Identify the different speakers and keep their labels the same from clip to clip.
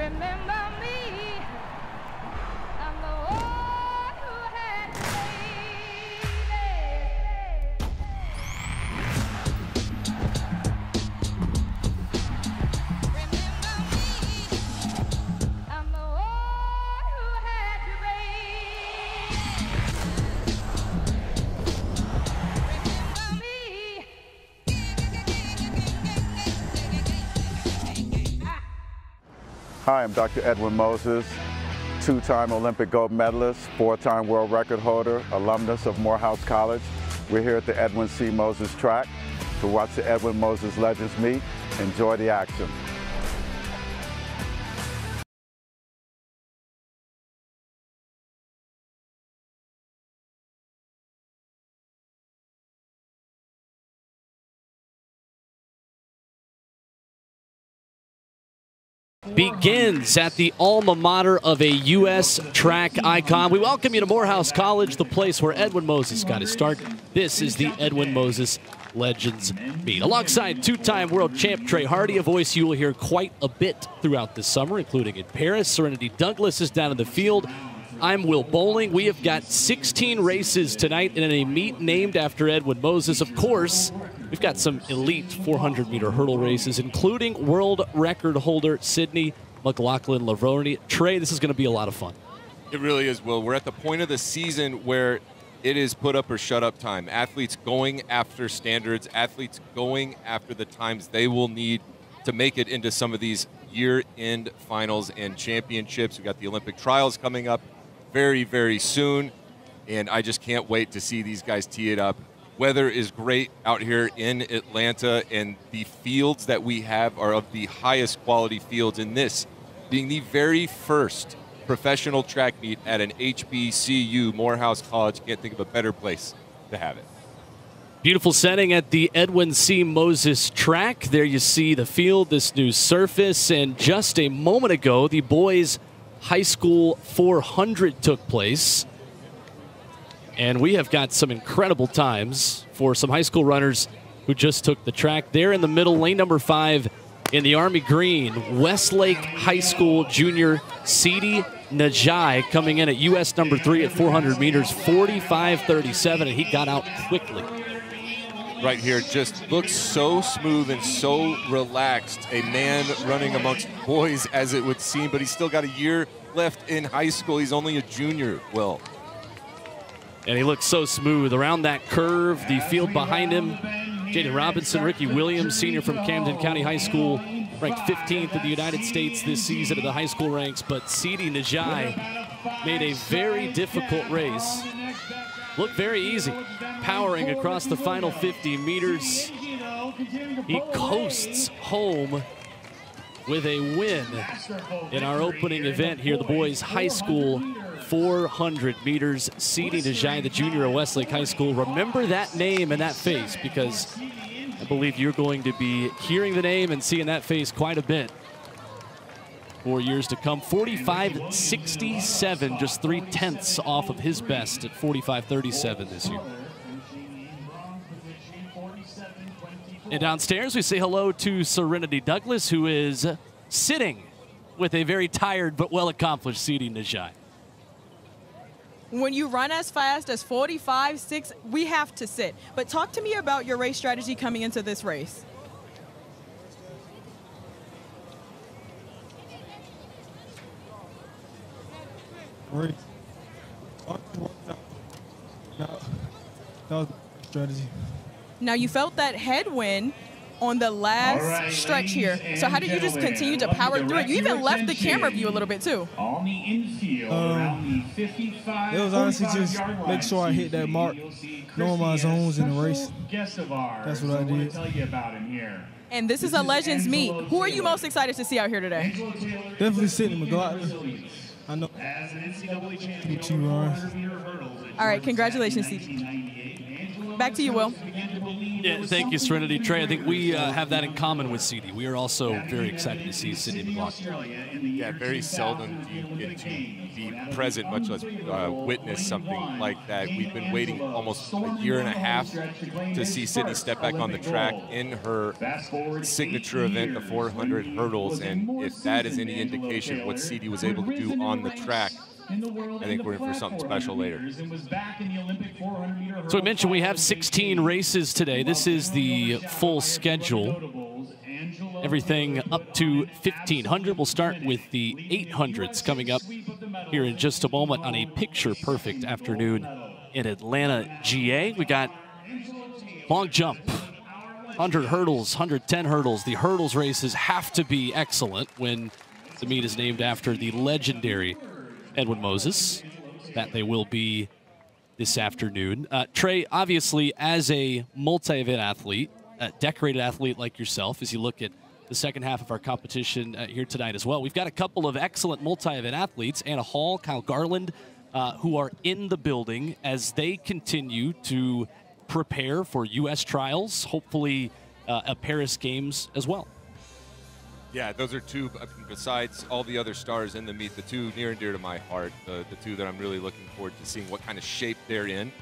Speaker 1: Remember me, I'm the one who had to Remember me, I'm the one who had to Remember me.
Speaker 2: Hi, I'm Dr. Edwin Moses, two-time Olympic gold medalist, four-time world record holder, alumnus of Morehouse College. We're here at the Edwin C. Moses track to watch the Edwin Moses legends meet. Enjoy the action.
Speaker 3: Begins at the alma mater of a U.S. track icon. We welcome you to Morehouse College, the place where Edwin Moses got his start. This is the Edwin Moses Legends Meet. Alongside two-time world champ Trey Hardy, a voice you will hear quite a bit throughout this summer, including in Paris. Serenity Douglas is down in the field. I'm Will Boling. We have got 16 races tonight in a meet named after Edwin Moses. Of course, we've got some elite 400-meter hurdle races, including world record holder Sydney McLaughlin Lavroni. Trey, this is going to be a lot of fun.
Speaker 4: It really is, Will. We're at the point of the season where it is put up or shut up time. Athletes going after standards, athletes going after the times they will need to make it into some of these year-end finals and championships. We've got the Olympic trials coming up very, very soon, and I just can't wait to see these guys tee it up. Weather is great out here in Atlanta, and the fields that we have are of the highest quality fields, in this being the very first professional track meet at an HBCU, Morehouse College. Can't think of a better place to have it.
Speaker 3: Beautiful setting at the Edwin C. Moses track. There you see the field, this new surface, and just a moment ago, the boys' high school 400 took place. And we have got some incredible times for some high school runners who just took the track. There in the middle, lane number 5 in the Army green, Westlake High School junior Sidi Najai coming in at U.S. number 3 at 400 meters, 45:37, and he got out quickly.
Speaker 4: Right here, just looks so smooth and so relaxed. A man running amongst boys, as it would seem, but he's still got a year left in high school. He's only a junior, Will.
Speaker 3: And he looks so smooth around that curve. The field behind him, Jaden Robinson, Ricky Williams, senior from Camden County High School, ranked 15th in the United States this season at the high school ranks. But Sidi Najai made a very difficult race look very easy, powering across the final 50 meters. He coasts home with a win in our opening event here, the boys' high school 400 meters. Sidi Najai, the junior at Westlake High School. Remember that name and that face, because I believe you're going to be hearing the name and seeing that face quite a bit for years to come. 45:67, just 3/10 off of his best at 45:37 this year. And downstairs, we say hello to Serenity Douglas, who is sitting with a very tired but well-accomplished Sidi Najai.
Speaker 5: When you run as fast as 45.6, we have to sit. But talk to me about your race strategy coming into this race.
Speaker 6: That was the strategy.
Speaker 5: Now, you felt that headwind on the last stretch here. So how did you just continue to power through it? You even left the camera view a little bit, too.
Speaker 7: On the infield, around the 55.
Speaker 6: It was honestly just make sure I hit that mark, knowing my zones in the race. That's what I did.
Speaker 7: Tell you about him here.
Speaker 5: And this is a Legends meet. Who are you most excited to see out here today?
Speaker 6: Definitely Sydney McLaughlin. I know.
Speaker 7: As an NCAA champion,
Speaker 6: Thank you, Ron.
Speaker 7: 400-meter hurdles.
Speaker 5: All right, congratulations, Steve. Back to you, Will.
Speaker 3: Yeah, thank you, Serenity. Trey, I think we have that in common with CD. We are also very excited to see Sydney McLaughlin.
Speaker 4: Yeah, very seldom do you get to be present, much less witness something like that. We've been waiting almost a year and a half to see Sydney step back on the track in her signature event, the 400 hurdles, and if that is any indication of what CD was able to do on the track, I think we're in for something special later.
Speaker 3: So we mentioned we have 16 races today. This is the full schedule. Everything up to 1,500. We'll start with the 800s coming up here in just a moment on a picture-perfect afternoon in Atlanta, GA. We got long jump, 100 hurdles, 110 hurdles. The hurdles races have to be excellent when the meet is named after the legendary Edwin Moses. That they will be this afternoon. Trey, obviously, as a multi-event athlete, a decorated athlete like yourself, as you look at the second half of our competition here tonight as well, we've got a couple of excellent multi-event athletes, Anna Hall, Kyle Garland, who are in the building as they continue to prepare for U.S. trials, hopefully a Paris Games as well.
Speaker 4: Yeah, those are two, besides all the other stars in the meet, the two near and dear to my heart, the two that I'm really looking forward to seeing what kind of shape they're in.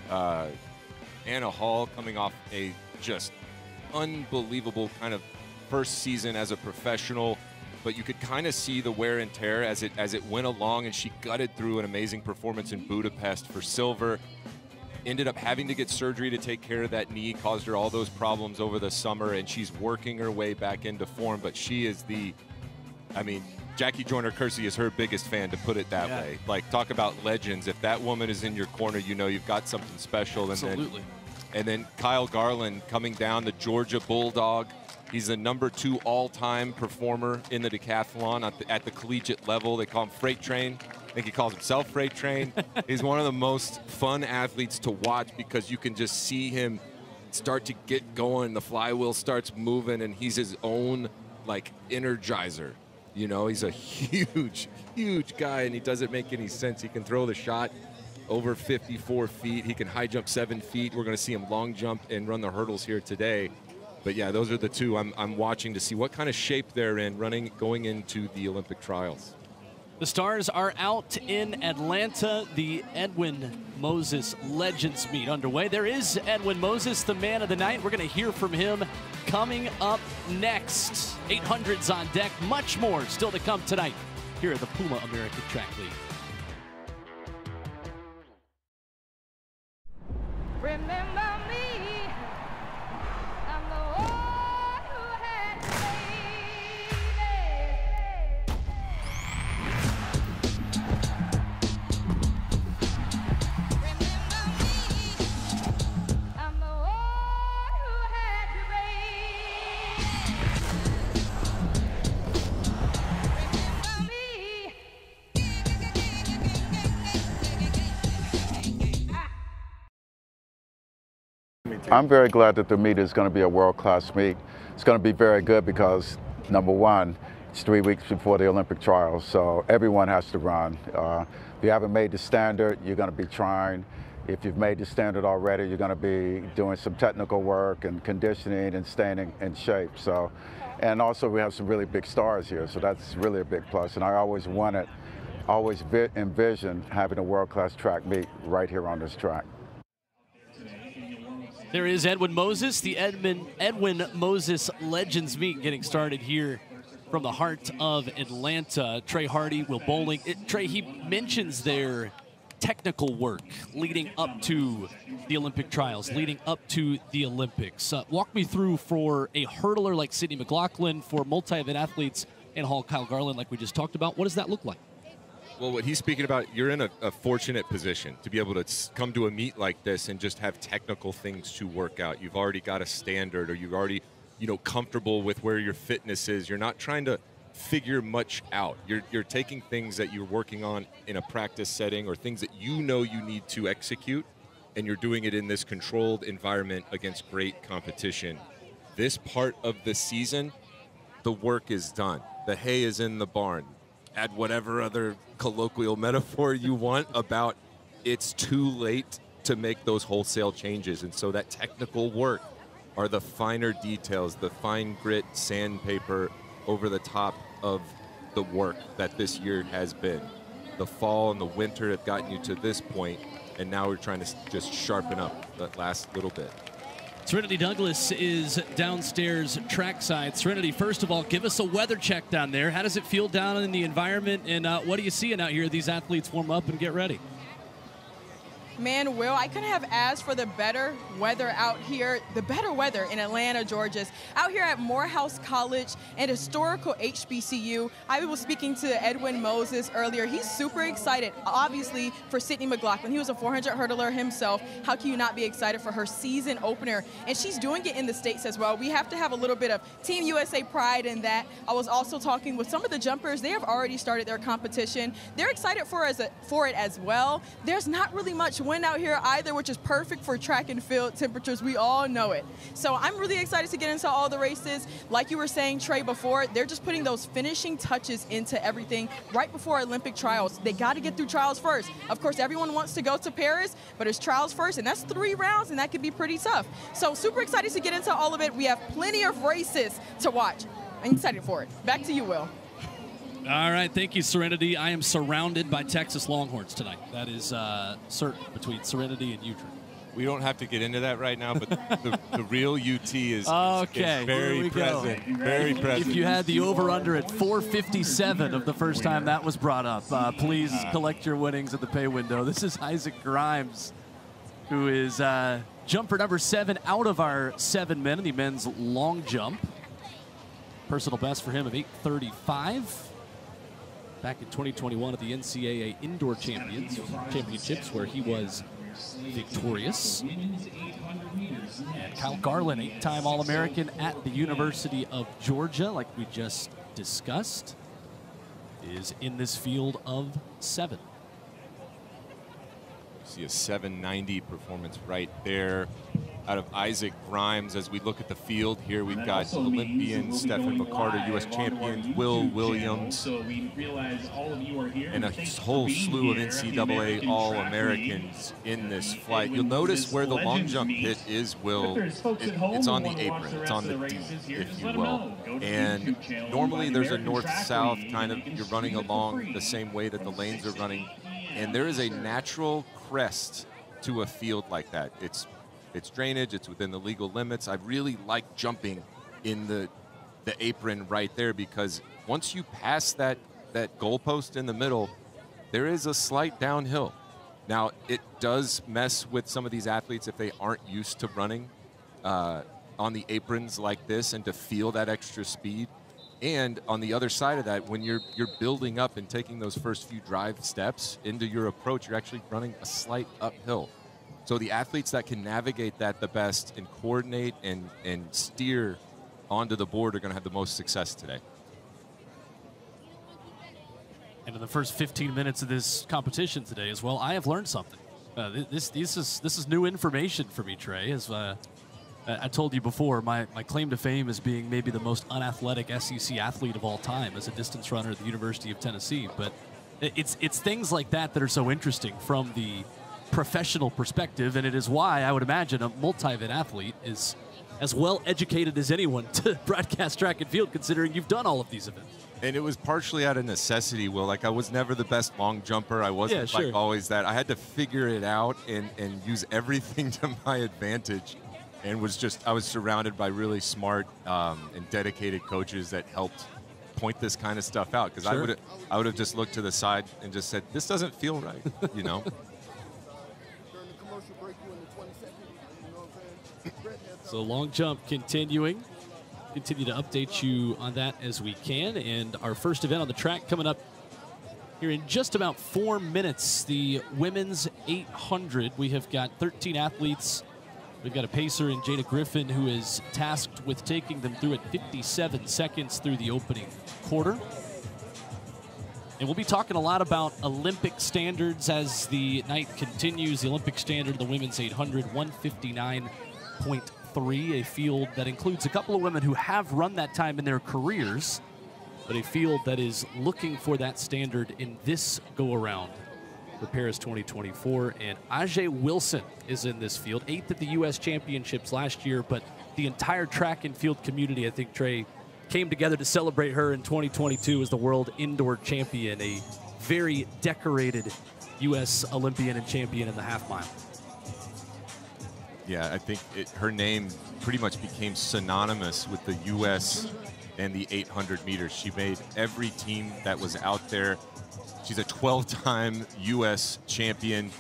Speaker 4: Anna Hall coming off a just unbelievable kind of first season as a professional, but you could kind of see the wear and tear as it went along, and she gutted through an amazing performance in Budapest for silver. Ended up having to get surgery to take care of that knee, caused her all those problems over the summer, and she's working her way back into form. But she is Jackie Joyner-Kersee is her biggest fan, to put it that way. Like, talk about legends. If that woman is in your corner, you know you've got something special.
Speaker 3: Absolutely.
Speaker 4: And then Kyle Garland coming down, the Georgia Bulldog. He's the #2 all-time performer in the decathlon at the collegiate level. They call him Freight Train. I think he calls himself Freight Train. He's one of the most fun athletes to watch because you can just see him start to get going. The flywheel starts moving, and he's his own, like, energizer. You know, he's a huge, huge guy, and he doesn't make any sense. He can throw the shot over 54 feet. He can high jump 7 feet. We're going to see him long jump and run the hurdles here today. But yeah, those are the two I'm watching to see what kind of shape they're in going into the Olympic trials.
Speaker 3: The stars are out in Atlanta. The Edwin Moses Legends Meet underway. There is Edwin Moses, the man of the night. We're going to hear from him coming up next. 800s on deck, much more still to come tonight here at the Puma American Track League.
Speaker 1: Remember me, I'm the one who had the baby. Remember me, I'm the one who had the baby. Remember me.
Speaker 2: I'm very glad that the meet is going to be a world-class meet. It's going to be very good because, number one, it's 3 weeks before the Olympic trials, so everyone has to run. If you haven't made the standard, you're going to be trying. If you've made the standard already, you're going to be doing some technical work and conditioning and staying in shape. So, and also we have some really big stars here, so that's really a big plus. And I always envisioned having a world-class track meet right here on this track.
Speaker 3: There is Edwin Moses, the Edwin Moses Legends Meet getting started here from the heart of Atlanta. Trey Hardy, Will Boling. Trey, he mentions their technical work leading up to the Olympic trials, leading up to the Olympics. Walk me through, for a hurdler like Sydney McLaughlin, for multi-event athletes, and Kyle Garland like we just talked about. What does that look like?
Speaker 4: Well, what he's speaking about, you're in a fortunate position to be able to come to a meet like this and just have technical things to work out. You've already got a standard, or you're already, comfortable with where your fitness is. You're not trying to figure much out. You're taking things that you're working on in a practice setting, or things that you need to execute, and you're doing it in this controlled environment against great competition. This part of the season, the work is done. The hay is in the barn. add whatever other colloquial metaphor you want about it's too late to make those wholesale changes. And so that technical work are the finer details, the fine grit sandpaper over the top of the work that this year has been. The fall and the winter have gotten you to this point, and now we're trying to just sharpen up that last little bit.
Speaker 3: Serenity Douglas is downstairs trackside. Serenity, first of all, give us a weather check down there. How does it feel down in the environment, and what are you seeing out here as these athletes warm up and get ready?
Speaker 5: Man, Will, I couldn't have asked for the better weather out here, the better weather in Atlanta, Georgia. Out here at Morehouse College and historical HBCU. I was speaking to Edwin Moses earlier. He's super excited, obviously, for Sydney McLaughlin. He was a 400 hurdler himself. How can you not be excited for her season opener? And she's doing it in the States as well. We have to have a little bit of Team USA pride in that. I was also talking with some of the jumpers. They have already started their competition. They're excited for it as well. There's not really much wind out here either, which is perfect for track and field temperatures. We all know it. So I'm really excited to get into all the races. Like you were saying, Trey, before, they're just putting those finishing touches into everything right before Olympic trials. They got to get through trials first. Of course, everyone wants to go to Paris, but it's trials first, and that's 3 rounds, and that could be pretty tough. So super excited to get into all of it. We have plenty of races to watch. I'm excited for it. Back to you, Will.
Speaker 3: All right, thank you, Serenity. I am surrounded by Texas Longhorns tonight. That is certain between Serenity and Utrecht.
Speaker 4: We don't have to get into that right now, but the real UT is
Speaker 3: okay,
Speaker 4: very present. Very present.
Speaker 3: If you had the over-under at 457 of the first time that was brought up, please collect your winnings at the pay window. This is Isaac Grimes, who is jumper number 7 out of our 7 men in the men's long jump. Personal best for him of 8:35. Back in 2021 at the NCAA Indoor Championships, where he was victorious. And Kyle Garland, 8-time All-American at the University of Georgia, like we just discussed, is in this field of 7.
Speaker 4: See a 790 performance right there out of Isaac Grimes. As we look at the field here, we've got Olympian Stephen McCarter, U.S. champions, Will Williams, and a whole slew of NCAA All-Americans in this flight. You'll notice where the long jump pit is, Will. It's on the apron. It's on the D, if you will. And normally there's a north-south kind of, you're running along the same way that the lanes are running. And there is a natural crest to a field like that. It's drainage, it's within the legal limits. I really like jumping in the apron right there, because once you pass that goalpost in the middle, there is a slight downhill. Now, it does mess with some of these athletes if they aren't used to running on the aprons like this and to feel that extra speed. And on the other side of that, when you're building up and taking those first few drive steps into your approach, you're actually running a slight uphill. So the athletes that can navigate that the best and coordinate and steer onto the board are going to have the most success today.
Speaker 3: And in the first 15 minutes of this competition today as well, I have learned something. This is new information for me, Trey. As I told you before, my claim to fame is being maybe the most unathletic SEC athlete of all time as a distance runner at the University of Tennessee. But it's things like that that are so interesting from the professional perspective, and it is why I would imagine a multi-event athlete is as well educated as anyone to broadcast track and field, considering you've done all of these events.
Speaker 4: And it was partially out of necessity, Will. Like, I was never the best long jumper. I wasn't like always that. I had to figure it out and use everything to my advantage, and I was surrounded by really smart and dedicated coaches that helped point this kind of stuff out, because I would have just looked to the side and just said, this doesn't feel right, you know.
Speaker 3: So long jump continuing. Continue to update you on that as we can. And our first event on the track coming up here in just about 4 minutes, the women's 800. We have got 13 athletes. We've got a pacer in Jada Griffin, who is tasked with taking them through at 57 seconds through the opening quarter. And we'll be talking a lot about Olympic standards as the night continues. The Olympic standard, the women's 800, 159.3, a field that includes a couple of women who have run that time in their careers. but a field that is looking for that standard in this go-around for Paris 2024. And Ajay Wilson is in this field, 8th at the U.S. Championships last year, but the entire track and field community, I think, Trey, came together to celebrate her in 2022 as the world indoor champion, a very decorated U.S. Olympian and champion in the half mile.
Speaker 4: Yeah, I think her name pretty much became synonymous with the U.S. and the 800 meters. She made every team that was out there. She's a 12-time U.S. champion.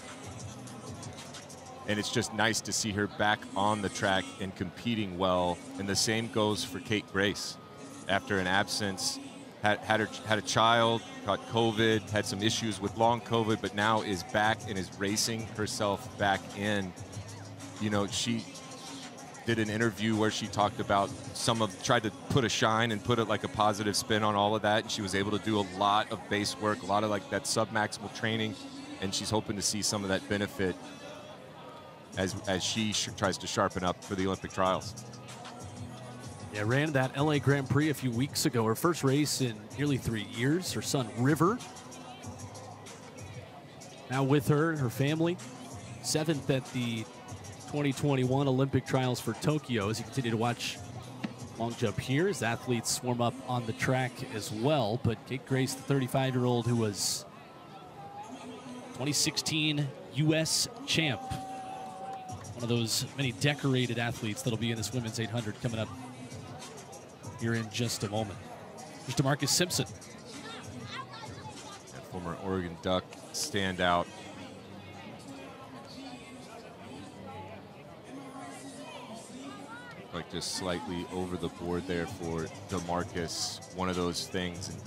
Speaker 4: And it's just nice to see her back on the track and competing well. And the same goes for Kate Grace. After an absence, had a child, caught COVID, had some issues with long COVID, but now is back and is racing herself back in. You know, she did an interview where she talked about tried to put a shine and put it like a positive spin on all of that. And she was able to do a lot of base work, a lot of like that sub-maximal training. And she's hoping to see some of that benefit as she tries to sharpen up for the Olympic trials.
Speaker 3: Yeah, ran that LA Grand Prix a few weeks ago. Her first race in nearly 3 years. Her son, River, now with her and her family. 7th at the 2021 Olympic trials for Tokyo. As you continue to watch long jump here, as athletes warm up on the track as well. But Kate Grace, the 35-year-old who was 2016 U.S. champ. One of those many decorated athletes that'll be in this women's 800 coming up here in just a moment. Here's DeMarcus Simpson.
Speaker 4: That former Oregon Duck standout. Like just slightly over the board there for DeMarcus. One of those things. And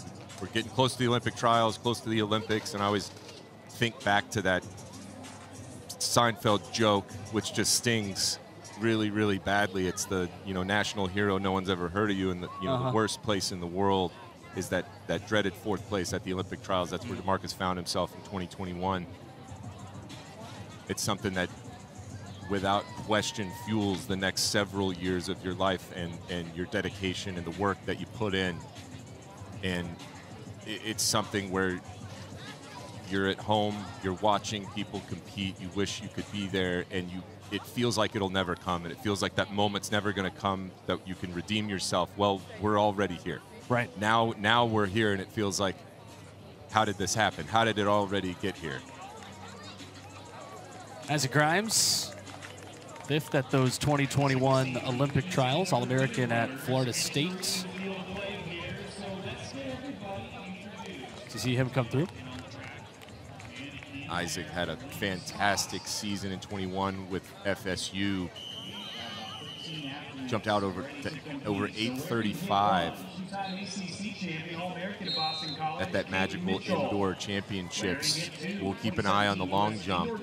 Speaker 4: we're getting close to the Olympic trials, close to the Olympics, and I always think back to that Seinfeld joke, which just stings really, really badly. It's the, you know, national hero, no one's ever heard of you, and the, you know, the worst place in the world is that dreaded 4th place at the Olympic trials. That's where DeMarcus found himself in 2021. It's something that without question fuels the next several years of your life and your dedication and the work that you put in. And it's something where you're at home, you're watching people compete, you wish you could be there, and it feels like it'll never come, and it feels like that moment's never going to come that you can redeem yourself. Well, we're already here.
Speaker 3: Right.
Speaker 4: Now we're here, and it feels like, how did this happen? How did it already get here?
Speaker 3: Isaac Grimes, 5th at those 2021 Olympic trials, All-American at Florida State. To see him come through.
Speaker 4: Isaac had a fantastic season in 21 with FSU. Jumped out over 8:35 at that magical indoor championships. We'll keep an eye on the long jump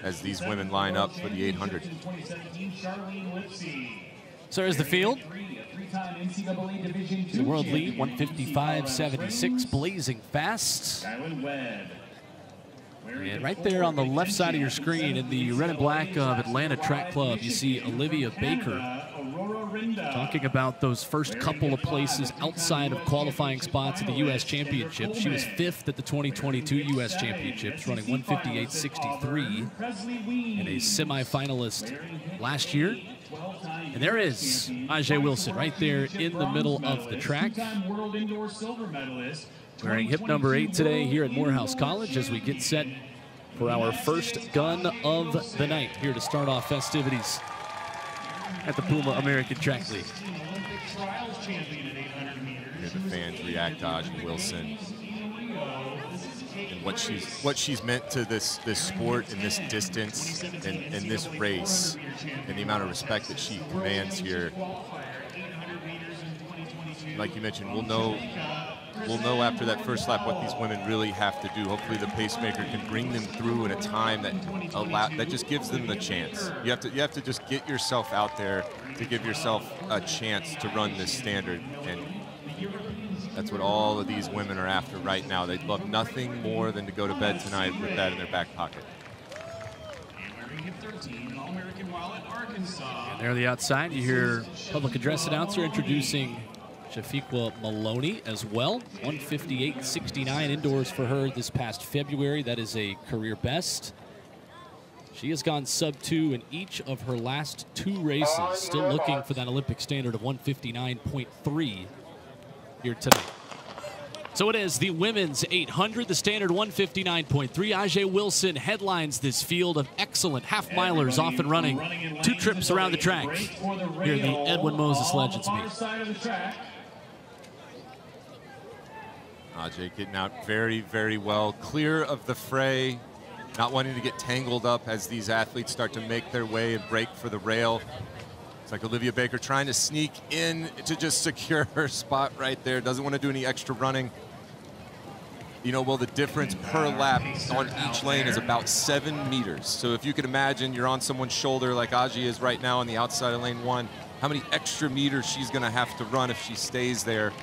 Speaker 4: as these women line up for the 800.
Speaker 3: So here's the field. The world lead, 155.76, blazing fast. And right there on the left side of your screen in the red and black of Atlanta Track Club, you see Olivia Baker talking about those first couple of places outside of qualifying spots at the U.S. Championships. She was 5th at the 2022 U.S. Championships, running 158.63, and a semifinalist last year. And there is Ajay Wilson right there in the middle of the track, wearing hip number 8 today here at Morehouse College as we get set for our first gun of the night here to start off festivities at the Puma American Track League.
Speaker 4: Hear the fans react to Ajay Wilson and what she's meant to this sport and this distance and this race, and the amount of respect that she commands here. Like you mentioned, we'll know after that first lap what these women really have to do. Hopefully the pacemaker can bring them through in a time that just gives them the chance. You have to just get yourself out there to give yourself a chance to run this standard, and that's what all of these women are after right now. They'd love nothing more than to go to bed tonight with that in their back pocket.
Speaker 3: And there on the outside, you hear public address announcer introducing Shafiqua Maloney as well. 158.69 indoors for her this past February. That is a career best. She has gone sub-2 in each of her last 2 races. Still looking for that Olympic standard of 159.3 here tonight. So it is the women's 800, the standard 159.3. Ajay Wilson headlines this field of excellent half-milers off and running. 2 trips around the track here in the Edwin Moses Legends meet.
Speaker 4: Ajay getting out very, very well. Clear of the fray. Not wanting to get tangled up as these athletes start to make their way and break for the rail. It's like Olivia Baker trying to sneak in to just secure her spot right there. Doesn't want to do any extra running. You know, well, the difference per lap on each lane is about 7 meters. So if you can imagine you're on someone's shoulder like Ajay is right now on the outside of lane 1, how many extra meters she's going to have to run if she stays there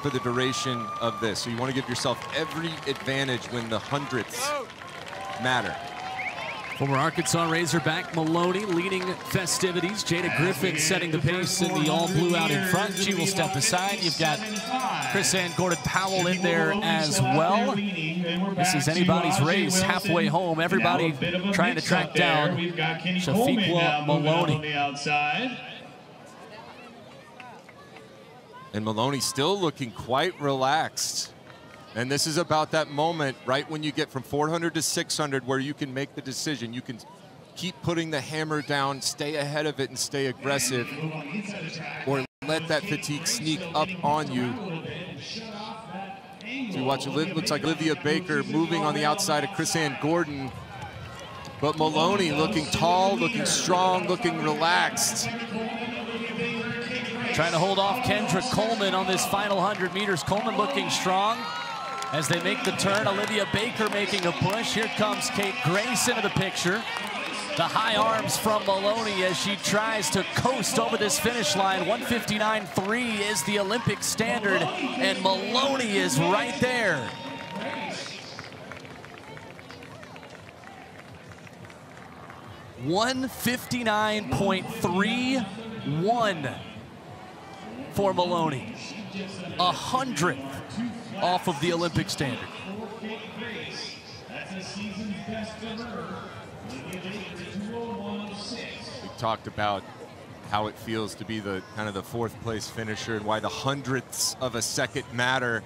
Speaker 4: for the duration of this. So you want to give yourself every advantage when the hundredths matter.
Speaker 3: Former Arkansas Razorback Maloney leading festivities. Jada Griffin setting the pace in the all-blue out in front. She will step aside. You've got Chris Ann Gordon-Powell in there as well. This is anybody's race halfway home. Everybody trying to track down Shafiqua Maloney.
Speaker 4: And Maloney still looking quite relaxed. And this is about that moment right when you get from 400 to 600 where you can make the decision. You can keep putting the hammer down, stay ahead of it and stay aggressive, or let that fatigue sneak up on you. So you watch, it looks like Olivia Baker moving on the outside of Chris Ann Gordon, but Maloney looking tall, looking strong, looking relaxed.
Speaker 3: Trying to hold off Kendra Coleman on this final 100 meters. Coleman looking strong. As they make the turn, Olivia Baker making a push. Here comes Kate Grace into the picture. The high arms from Maloney as she tries to coast over this finish line. 159.3 is the Olympic standard, and Maloney is right there. $159.31 for Maloney. 100th off of the Olympic standard.
Speaker 4: We talked about how it feels to be the kind of the 4th place finisher and why the hundredths of a second matter.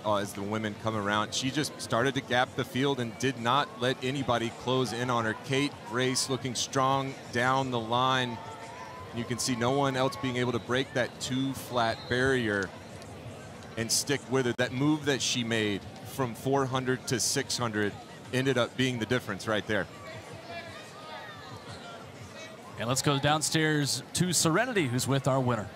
Speaker 4: As the women come around, she just started to gap the field and did not let anybody close in on her. Kate Grace looking strong down the line. You can see no one else being able to break that 2-flat barrier and stick with her. That move that she made from 400 to 600 ended up being the difference right there.
Speaker 3: And let's go downstairs to Serenity, who's with our winner.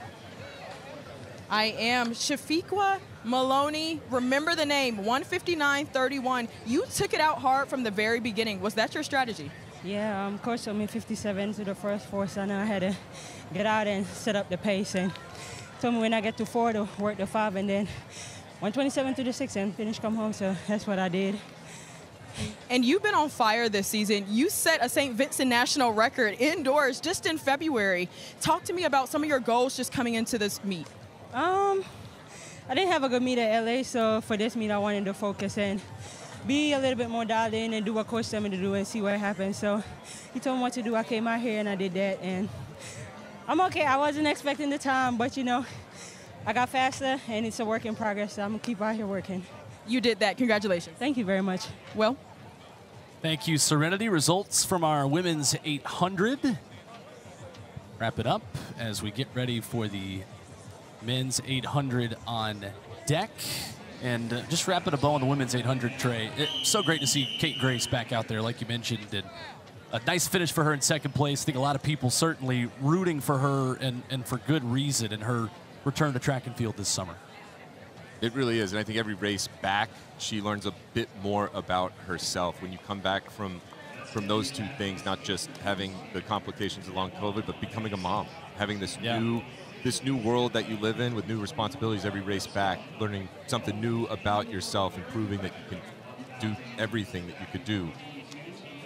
Speaker 5: I am Shafiqua Maloney. Remember the name, 159.31. You took it out hard from the very beginning. Was that your strategy?
Speaker 8: Yeah, coach told me 57 to the first 4, so I know I had to get out and set up the pace, and told me when I get to 4 to work the 5, and then 127 to the 6 and finish, come home, so that's what I did.
Speaker 5: And you've been on fire this season. You set a St. Vincent national record indoors just in February. Talk to me about some of your goals just coming into this meet.
Speaker 8: I didn't have a good meet at LA, so for this meet I wanted to focus and be a little bit more dialed in and do what coach told me to do and see what happens. So he told me what to do. I came out here and I did that, and I'm okay. I wasn't expecting the time, but you know, I got faster and it's a work in progress, so I'm gonna keep out here working.
Speaker 5: You did that. Congratulations.
Speaker 8: Thank you very much.
Speaker 5: Well,
Speaker 3: thank you, Serenity. Results from our women's 800. Wrap it up as we get ready for the men's 800 on deck. And just wrapping a bow on the women's 800, Trey. It's so great to see Kate Grace back out there, like you mentioned. And a nice finish for her in 2nd place. I think a lot of people certainly rooting for her, and for good reason, in her return to track and field this summer.
Speaker 4: It really is, and I think every race back, she learns a bit more about herself. When you come back from those 2 things, not just having the complications along COVID, but becoming a mom, having this new world that you live in with new responsibilities every race back, learning something new about yourself and proving that you can do everything that you could do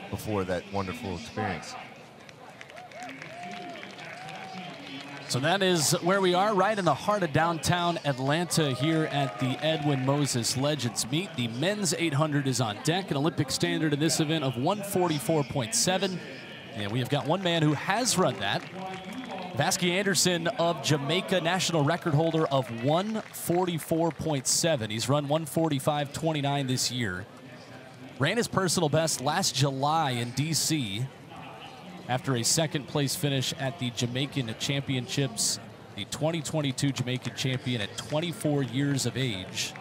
Speaker 4: before that wonderful experience.
Speaker 3: So that is where we are, right in the heart of downtown Atlanta here at the Edwin Moses Legends Meet. The men's 800 is on deck, an Olympic standard in this event of 144.7. And we have got one man who has run that. Vasky Anderson of Jamaica, national record holder of 144.7. He's run 145.29 this year. Ran his personal best last July in D.C. after a second-place finish at the Jamaican Championships, the 2022 Jamaican champion at 24 years of age,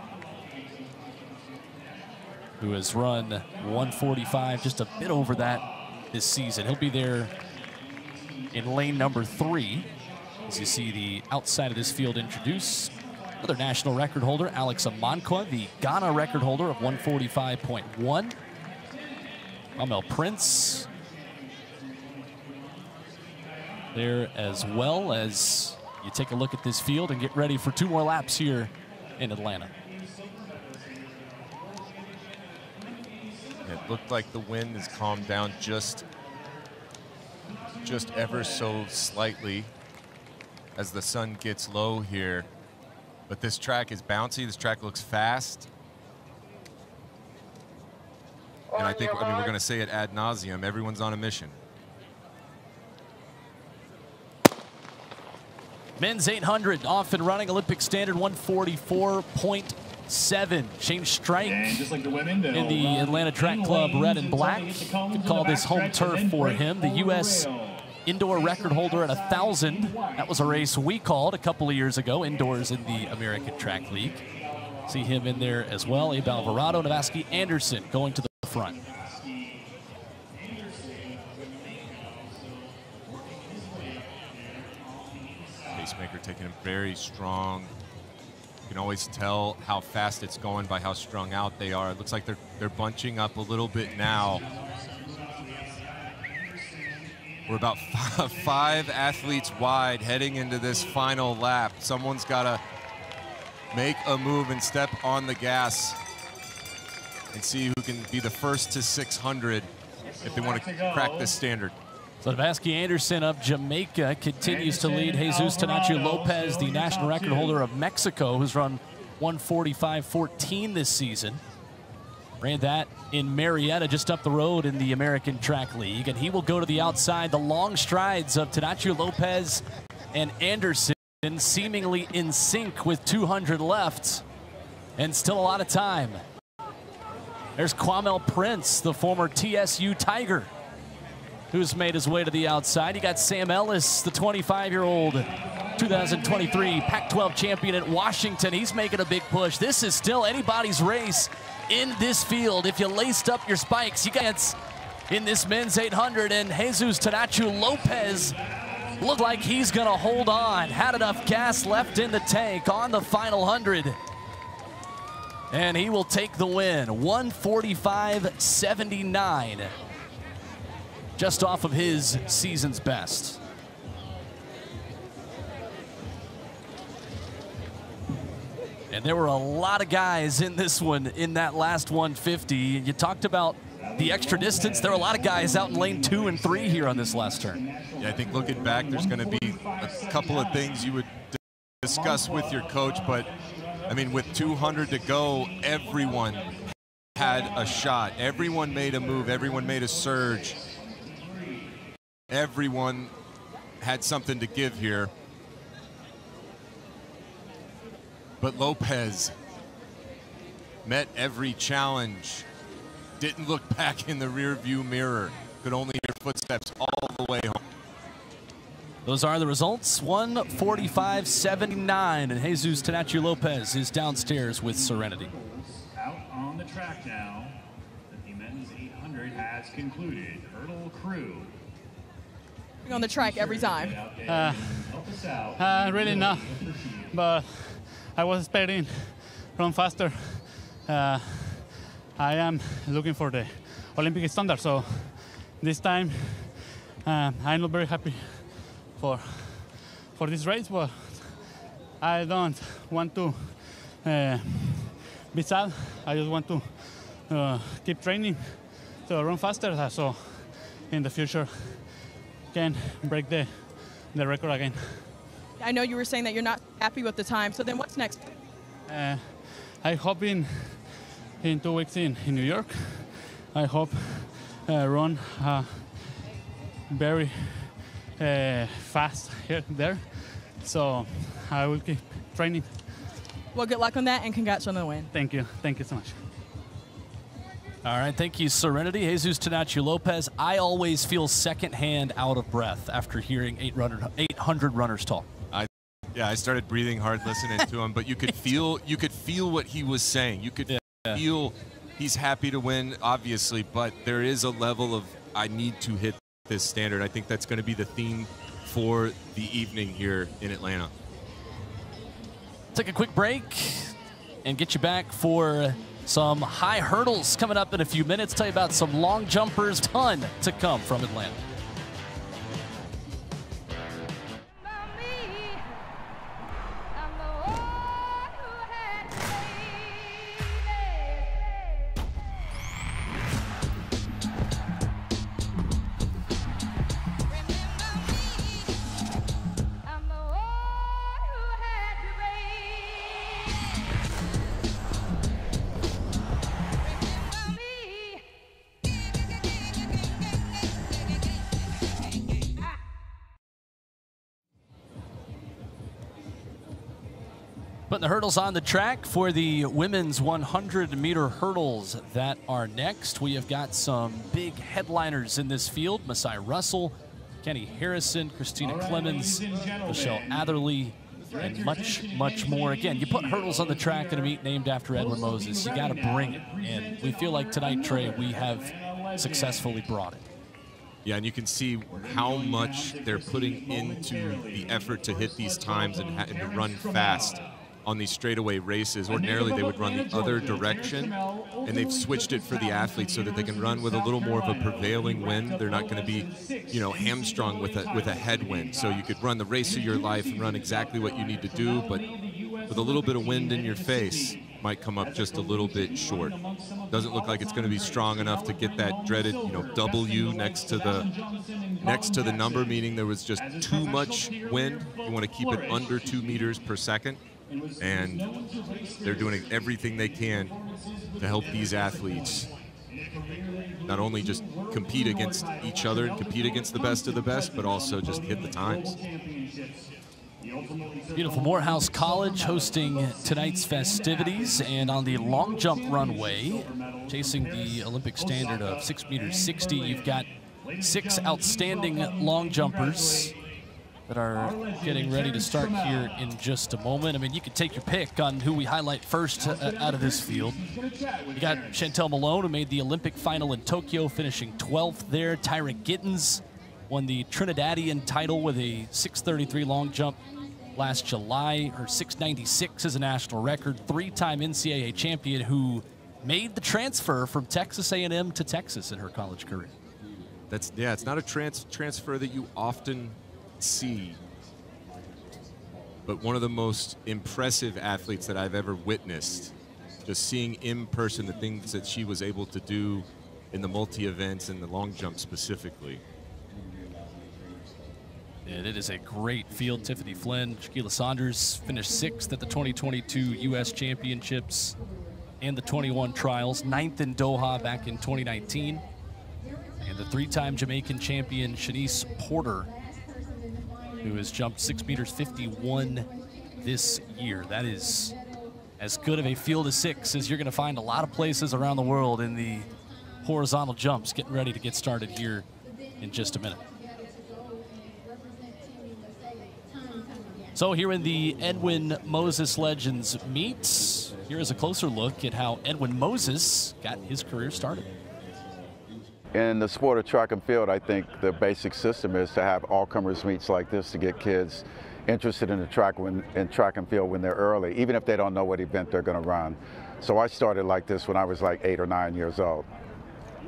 Speaker 3: who has run 145, just a bit over that this season. He'll be there in lane number 3, as you see the outside of this field introduce. Another national record holder, Alex Amankwa, the Ghana record holder of 145.1. Amel Prince there, as well as you take a look at this field and get ready for 2 more laps here in Atlanta.
Speaker 4: It looked like the wind has calmed down just ever so slightly as the sun gets low here. But this track is bouncy. This track looks fast. And I think, we're going to say it ad nauseum, everyone's on a mission.
Speaker 3: Men's 800 off and running, Olympic standard 144.7. Shane Strike
Speaker 7: Like the women,
Speaker 3: in the Atlanta Track Club red and black. Could call this home turf for him. The U.S. indoor record holder at 1,000. That was a race we called a couple of years ago, indoors in the American Track League. See him in there as well. Abe Alvarado, Vasky Anderson going to the front.
Speaker 4: Pacemaker taking him very strong. You can always tell how fast it's going by how strung out they are. It looks like they're bunching up a little bit now. We're about 5 athletes wide heading into this final lap. Someone's got to make a move and step on the gas and see who can be the first to 600 if they want to crack this standard.
Speaker 3: So Vasky Anderson of Jamaica continues to lead Jesus Tanacho Lopez, the national record holder of Mexico, who's run 145.14 this season. Ran that in Marietta, just up the road in the American Track League. And he will go to the outside. The long strides of Tanacho Lopez and Anderson seemingly in sync with 200 left and still a lot of time. There's Kwamel Prince, the former TSU Tiger, who's made his way to the outside. You got Sam Ellis, the 25-year-old 2023 Pac-12 champion at Washington. He's making a big push. This is still anybody's race in this field. If you laced up your spikes, you get in this men's 800, and Jesus Tanacho Lopez looked like he's going to hold on. Had enough gas left in the tank on the final 100. And he will take the win, 145.79. Just off of his season's best. And there were a lot of guys in this one, in that last 150. You talked about the extra distance. There are a lot of guys out in lane 2 and 3 here on this last turn.
Speaker 4: Yeah, I think looking back, there's going to be a couple of things you would discuss with your coach, but I mean, with 200 to go, everyone had a shot. Everyone made a move. Everyone made a surge. Everyone had something to give here. But Lopez met every challenge. Didn't look back in the rearview mirror. Could only hear footsteps all the way home.
Speaker 3: Those are the results, 145.79, and Jesus Tanacho Lopez is downstairs with serenity.
Speaker 7: Out on the track now. The men's 800 has concluded. Hurdle crew.
Speaker 5: On the track every time.
Speaker 9: Really not, but I was expecting run faster. I am looking for the Olympic standard, so this time I'm not very happy for this race, but I don't want to be sad. I just want to keep training to run faster, so in the future can break the record again.
Speaker 5: I know you were saying that you're not happy with the time, so then what's next?
Speaker 9: I hope in 2 weeks in New York, I hope run very fast there. So I will keep training.
Speaker 5: Well, good luck on that, and congrats on the win.
Speaker 9: Thank you. Thank you so much.
Speaker 3: All right, thank you, Serenity. Jesus Tanacho Lopez. I always feel secondhand out of breath after hearing 800 runners talk.
Speaker 4: Yeah, I started breathing hard listening to him, but you could feel what he was saying. You could feel he's happy to win, obviously, but there is a level of I need to hit this standard. I think that's going to be the theme for the evening here in Atlanta.
Speaker 3: Take a quick break and get you back for some high hurdles coming up in a few minutes. Tell you about some long jumpers, ton to come from Atlanta. Putting the hurdles on the track for the women's 100-meter hurdles that are next. We have got some big headliners in this field. Masai Russell, Kenny Harrison, Christina Clemens, Michelle Atherley, and much, much more. Again, you put hurdles on the track in a meet named after Edwin Moses. You got to bring it. And we feel like tonight, Trey, we have successfully brought it.
Speaker 4: Yeah, and you can see how much they're putting into the effort to hit these times and to run fast on these straightaway races. Ordinarily, they would run the other direction, and they've switched it for the athletes so that they can run with a little more of a prevailing wind. They're not going to be, hamstrung with a headwind. So you could run the race of your life and run exactly what you need to do, but with a little bit of wind in your face, might come up just a little bit short. Doesn't look like it's going to be strong enough to get that dreaded, W next to the number, meaning there was just too much wind. You want to keep it under 2 meters per second. And they're doing everything they can to help these athletes not only just compete against each other and compete against the best of the best, but also just hit the times.
Speaker 3: Beautiful Morehouse College hosting tonight's festivities, and on the long jump runway, chasing the Olympic standard of 6 meters 60, you've got 6 outstanding long jumpers that are getting ready to start here in just a moment. I mean, you could take your pick on who we highlight first out of this field. You got Chantel Malone, who made the Olympic final in Tokyo, finishing 12th there. Tyra Gittens won the Trinidadian title with a 6:33 long jump last July. Her 6:96 is a national record. 3-time NCAA champion who made the transfer from Texas A&M to Texas in her college career.
Speaker 4: It's not a transfer that you often see, but one of the most impressive athletes that I've ever witnessed. Just seeing in person the things that she was able to do in the multi-events and the long jump specifically.
Speaker 3: And it is a great field. Tiffany Flynn, Shaquila Saunders finished 6th at the 2022 U.S. Championships and the 21 trials, 9th in Doha back in 2019. And the 3-time Jamaican champion, Shanice Porter, who has jumped 6 meters 51 this year. That is as good of a field of 6 as you're going to find a lot of places around the world in the horizontal jumps. Getting ready to get started here in just a minute. So here in the Edwin Moses Legends meets, here is a closer look at how Edwin Moses got his career started.
Speaker 2: In the sport of track and field, I think the basic system is to have all-comers meets like this to get kids interested in the track and field when they're early, even if they don't know what event they're going to run. So I started like this when I was like 8 or 9 years old.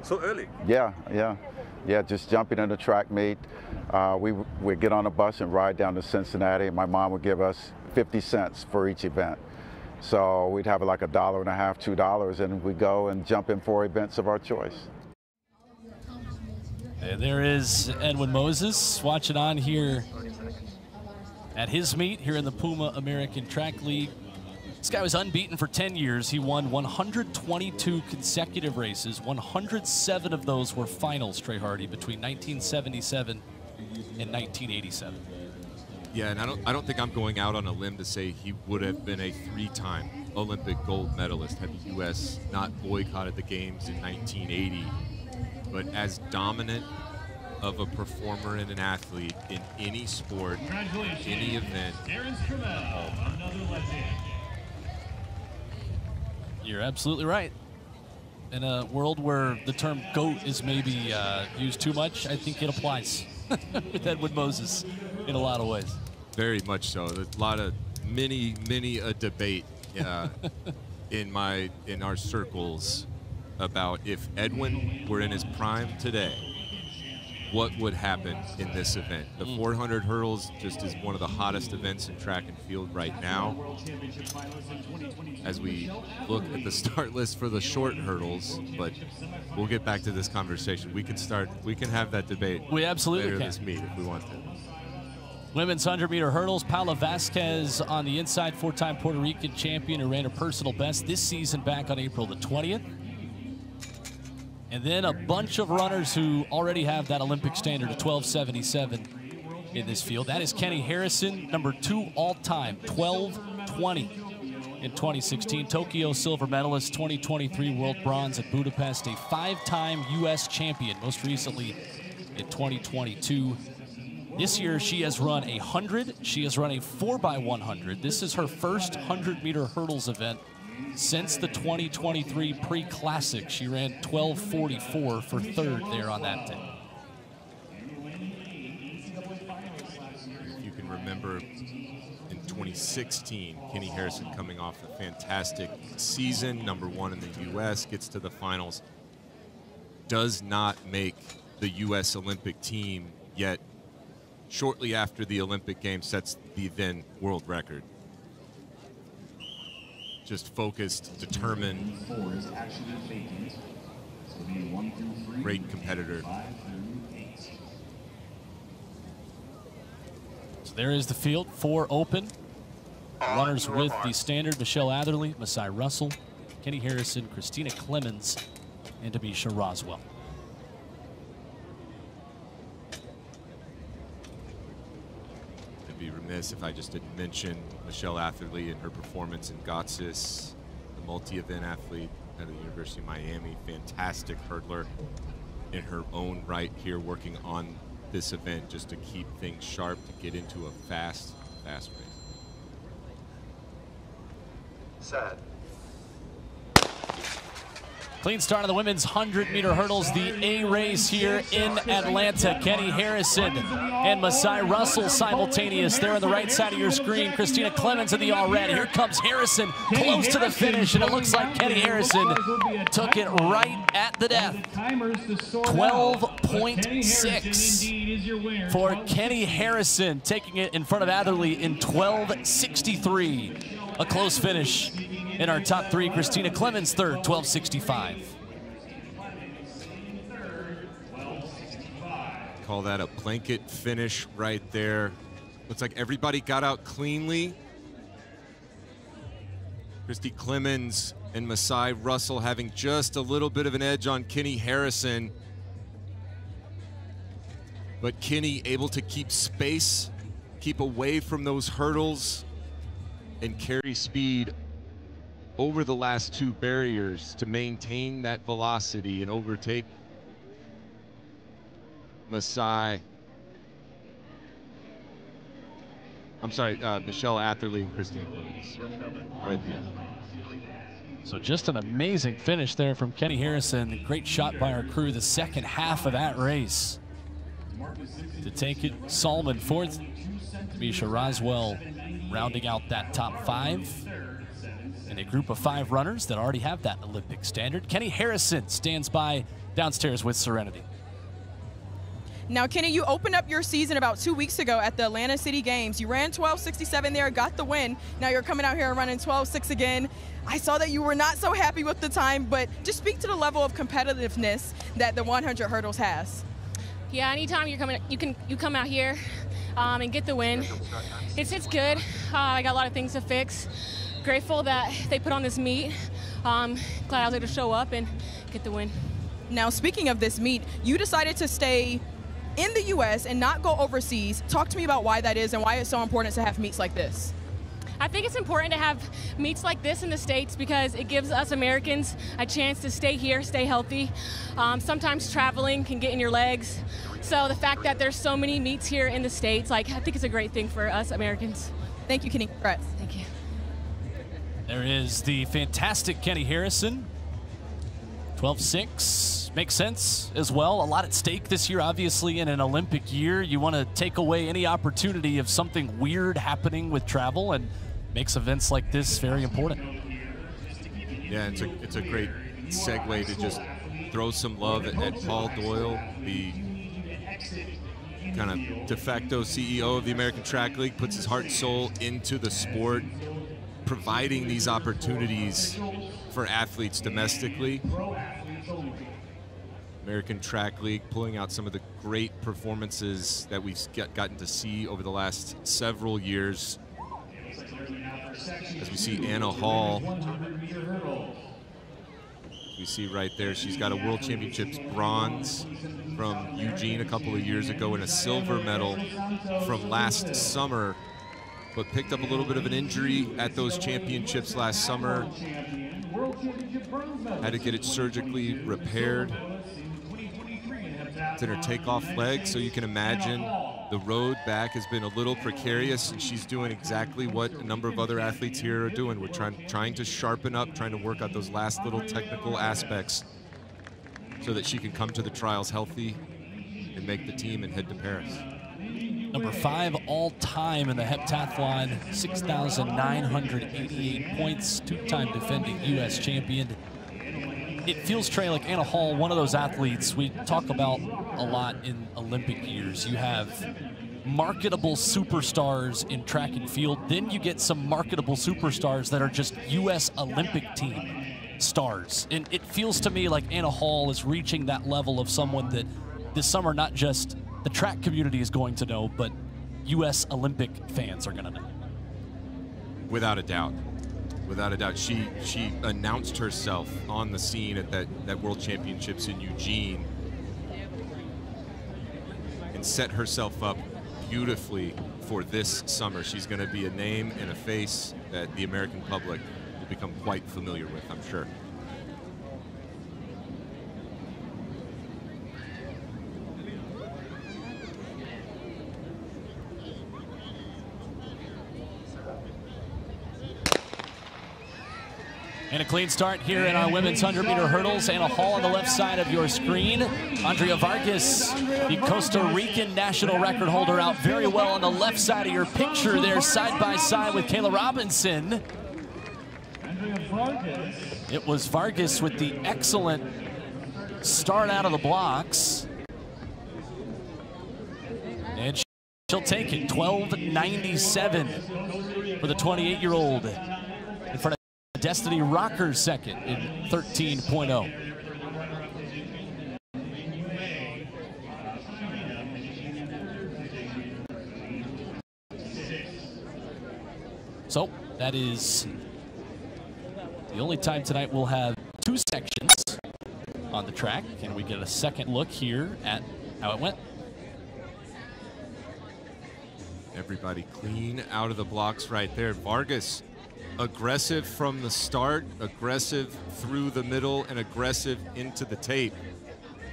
Speaker 10: So early?
Speaker 2: Yeah, just jumping in the track meet. We'd get on a bus and ride down to Cincinnati, and my mom would give us 50 cents for each event. So we'd have like $1.50, $2, and we'd go and jump in 4 events of our choice.
Speaker 3: And there is Edwin Moses watching on here at his meet here in the Puma American Track League. This guy was unbeaten for 10 years. He won 122 consecutive races. 107 of those were finals, Trey Hardy, between 1977 and 1987.
Speaker 4: Yeah, and I don't think I'm going out on a limb to say he would have been a 3-time Olympic gold medalist had the U.S. not boycotted the games in 1980. But as dominant of a performer and an athlete in any sport, any event.
Speaker 3: You're absolutely right. In a world where the term GOAT is maybe used too much, I think it applies with Edwin Moses in a lot of ways.
Speaker 4: Very much so. There's a lot of many a debate in our circles about if Edwin were in his prime today, what would happen in this event. The 400 hurdles just is one of the hottest events in track and field right now. As we look at the start list for the short hurdles, but we'll get back to this conversation. We can have that debate.
Speaker 3: We absolutely
Speaker 4: later
Speaker 3: can.
Speaker 4: This meet if we want to.
Speaker 3: Women's 100-meter hurdles, Paula Vasquez on the inside, 4-time Puerto Rican champion who ran a personal best this season back on April the 20th. And then a bunch of runners who already have that Olympic standard of 12.77 in this field. That is Kenny Harrison, number 2 all-time, 12.20 in 2016. Tokyo silver medalist, 2023 world bronze at Budapest, a 5-time U.S. champion, most recently in 2022. This year, she has run a 100. She has run a 4x100. This is her first 100-meter hurdles event since the 2023 pre-classic. She ran 12:44 for 3rd there on that day.
Speaker 4: If you can remember, in 2016, Kenny Harrison coming off a fantastic season, #1 in the U.S., gets to the finals, does not make the U.S. Olympic team, yet shortly after the Olympic Games sets the then world record. Just focused, determined, great competitor.
Speaker 3: So there is the field, 4 open. Runners with the standard: Michelle Atherley, Masai Russell, Kenny Harrison, Christina Clemens, and Tamisha Roswell.
Speaker 4: Be remiss if I just didn't mention Michelle Atherley and her performance in Gotsis, the multi-event athlete out of the University of Miami, fantastic hurdler in her own right here, working on this event just to keep things sharp, to get into a fast race.
Speaker 10: Set.
Speaker 3: Clean start of the women's 100-meter hurdles, the A race here in Atlanta. Kenny Harrison and Masai Russell simultaneous there on the right side of your screen. Christina Clemens in the all red. Here comes Harrison, close to the finish, and it looks like Kenny Harrison took it right at the death. 12.6 for Kenny Harrison, taking it in front of Atherley in 12.63. A close finish. In our top 3, Christina Clemens 3rd, 12.65.
Speaker 4: Call that a blanket finish right there. Looks like everybody got out cleanly. Christy Clemens and Masai Russell having just a little bit of an edge on Kenny Harrison. But Kenny able to keep space, keep away from those hurdles, and carry speed over the last 2 barriers to maintain that velocity and overtake Michelle Atherley and Christine Clemens. Right there.
Speaker 3: So just an amazing finish there from Kenny Harrison. Great shot by our crew the second half of that race to take it. Salmon 4th, Tamisha Roswell rounding out that top 5. And a group of 5 runners that already have that Olympic standard. Kenny Harrison stands by downstairs with Serenity.
Speaker 5: Now, Kenny, you opened up your season about 2 weeks ago at the Atlanta City Games. You ran 12.67 there, got the win. Now you're coming out here and running 12.6 again. I saw that you were not so happy with the time, but just speak to the level of competitiveness that the 100 hurdles has.
Speaker 1: Yeah, anytime you come out here, and get the win. It's good. I got a lot of things to fix. Grateful that they put on this meet. Glad I was able to show up and get the win.
Speaker 5: Now, speaking of this meet, you decided to stay in the U.S. and not go overseas. Talk to me about why that is and why it's so important to have meets like this.
Speaker 1: I think it's important to have meets like this in the States because it gives us Americans a chance to stay here, stay healthy. Sometimes traveling can get in your legs. So the fact that there's so many meets here in the States, I think it's a great thing for us Americans.
Speaker 5: Thank you, Kenny. Congrats.
Speaker 1: Thank you.
Speaker 3: There is the fantastic Kenny Harrison. 12.6 makes sense as well. A lot at stake this year, obviously, in an Olympic year. You want to take away any opportunity of something weird happening with travel, and makes events like this very important.
Speaker 4: Yeah, it's a great segue to just throw some love at Paul Doyle, the kind of de facto CEO of the American Track League, puts his heart and soul into the sport, providing these opportunities for athletes domestically. American Track League pulling out some of the great performances that we've gotten to see over the last several years. As we see Anna Hall, we see right there, she's got a World Championships bronze from Eugene a couple of years ago and a silver medal from last summer, but picked up a little bit of an injury at those championships last summer. Had to get it surgically repaired. It's in her takeoff leg, so you can imagine the road back has been a little precarious, and she's doing exactly what a number of other athletes here are doing. We're trying to sharpen up, trying to work out those last little technical aspects so that she can come to the trials healthy and make the team and head to Paris.
Speaker 3: Number 5 all-time in the heptathlon, 6,988 points, 2-time defending U.S. champion. It feels, Trey, like Anna Hall, one of those athletes we talk about a lot in Olympic years. You have marketable superstars in track and field, then you get some marketable superstars that are just U.S. Olympic team stars. And it feels to me like Anna Hall is reaching that level of someone that this summer not just the track community is going to know, but U.S. Olympic fans are going to know.
Speaker 4: Without a doubt. Without a doubt. She announced herself on the scene at that World Championships in Eugene and set herself up beautifully for this summer. She's going to be a name and a face that the American public will become quite familiar with, I'm sure.
Speaker 3: And a clean start here in our women's 100-meter hurdles. Anna Hall on the left side of your screen. Andrea Vargas, the Costa Rican national record holder, out very well on the left side of your picture there, side by side with Kayla Robinson. It was Vargas with the excellent start out of the blocks. And she'll take it, 12.97 for the 28-year-old in front of Destiny Rocker's second in 13.0. So that is the only time tonight we'll have 2 sections on the track. Can we get a second look here at how it went?
Speaker 4: Everybody clean out of the blocks right there. Vargas, aggressive from the start, aggressive through the middle, and aggressive into the tape,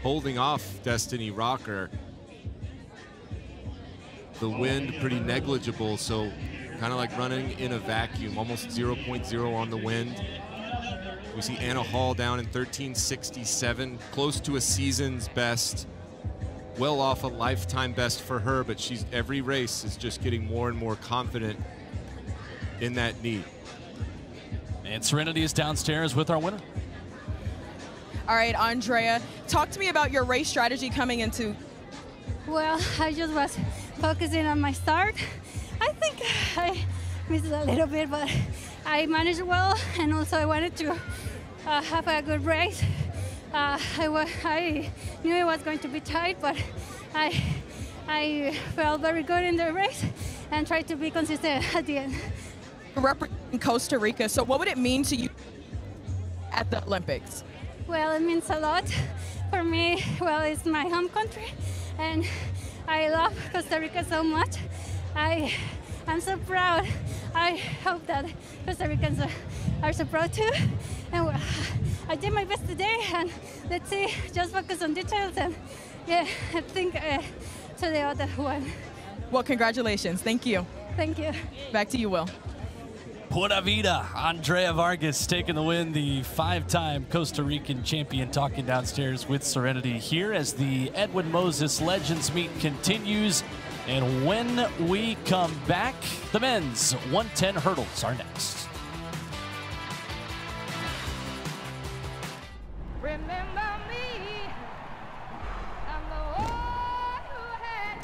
Speaker 4: holding off Destiny Rocker. The wind pretty negligible, so kind of like running in a vacuum, almost 0.0 on the wind. We see Anna Hall down in 13.67, close to a season's best, well off a lifetime best for her, but every race is just getting more and more confident in that knee.
Speaker 3: And Serenity is downstairs with our winner.
Speaker 5: All right, Andrea, talk to me about your race strategy coming into.
Speaker 11: Well, I just was focusing on my start. I think I missed a little bit, but I managed well, and also I wanted to have a good race. I knew it was going to be tight, but I I felt very good in the race and tried to be consistent at the end.
Speaker 5: Representing Costa Rica, so what would it mean to you at the Olympics?
Speaker 11: Well, it means a lot for me. Well, it's my home country, and I love Costa Rica so much. I'm so proud. I hope that Costa Ricans are so proud too. And well, I did my best today, and let's see, just focus on details, and yeah, I think to the other one.
Speaker 5: Well, congratulations. Thank you.
Speaker 11: Thank you.
Speaker 5: Back to you, Will.
Speaker 3: Pura Vida, Andrea Vargas taking the win, the 5-time Costa Rican champion, talking downstairs with Serenity here as the Edwin Moses Legends Meet continues. And when we come back, the men's 110 hurdles are next.
Speaker 11: Remember me, I'm the one who had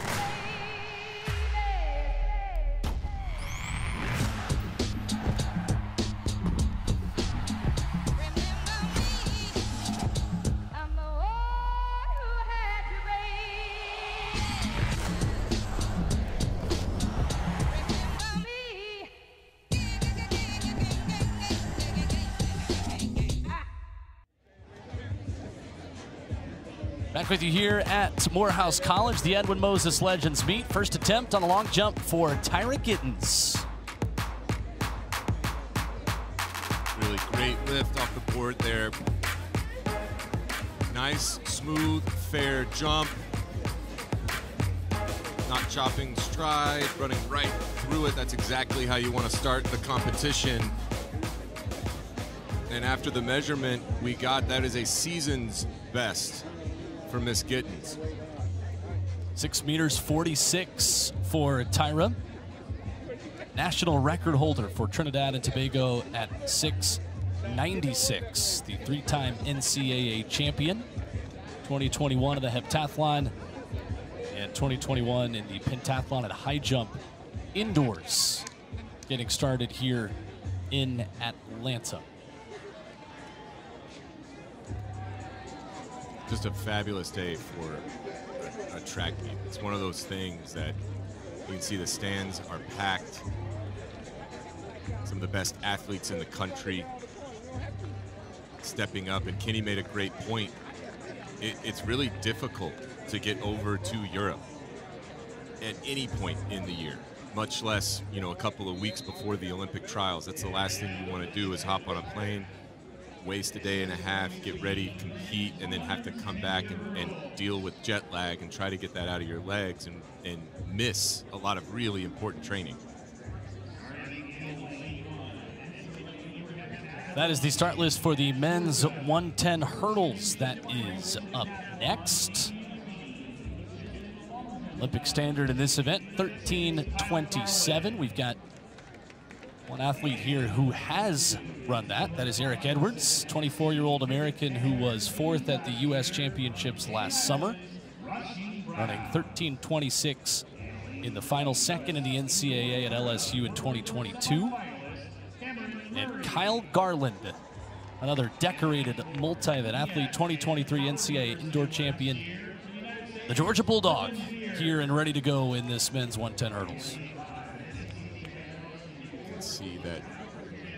Speaker 3: Back with you here at Morehouse College, the Edwin Moses Legends Meet. First attempt on a long jump for Tyra Gittens.
Speaker 4: Really great lift off the board there. Nice, smooth, fair jump. Not chopping stride, running right through it. That's exactly how you want to start the competition. And after the measurement we got, that is a season's best for Miss Gittens.
Speaker 3: 6 meters 46 for Tyra. National record holder for Trinidad and Tobago at 6.96. The 3-time NCAA champion. 2021 in the heptathlon and 2021 in the pentathlon and high jump indoors. Getting started here in Atlanta.
Speaker 4: Just a fabulous day for a track meet. It's one of those things that you can see the stands are packed. Some of the best athletes in the country stepping up, and Kenny made a great point. It's really difficult to get over to Europe at any point in the year, much less, you know, a couple of weeks before the Olympic trials. That's the last thing you want to do, is hop on a plane, waste a day and a half, get ready, compete, and then have to come back and deal with jet lag and try to get that out of your legs and miss a lot of really important training.
Speaker 3: That is the start list for the men's 110 hurdles. That is up next. Olympic standard in this event, 13:27. We've got one athlete here who has run that. That is Eric Edwards, 24-year-old American who was 4th at the U.S. Championships last summer, running 13:26 in the final, 2nd in the NCAA at LSU in 2022. And Kyle Garland, another decorated multi-event athlete, 2023 NCAA indoor champion, the Georgia Bulldog, here and ready to go in this men's 110 hurdles.
Speaker 4: You can see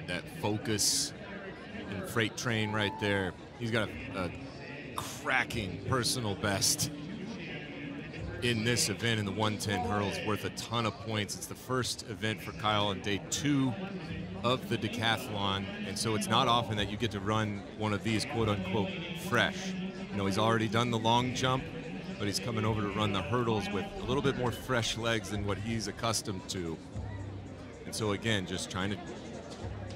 Speaker 4: that focus in freight train right there. He's got a cracking personal best in this event in the 110 hurdles, worth a ton of points. It's the first event for Kyle on day 2 of the decathlon, and so it's not often that you get to run one of these quote-unquote fresh. You know, he's already done the long jump, but he's coming over to run the hurdles with a little bit more fresh legs than what he's accustomed to. And so again, just trying to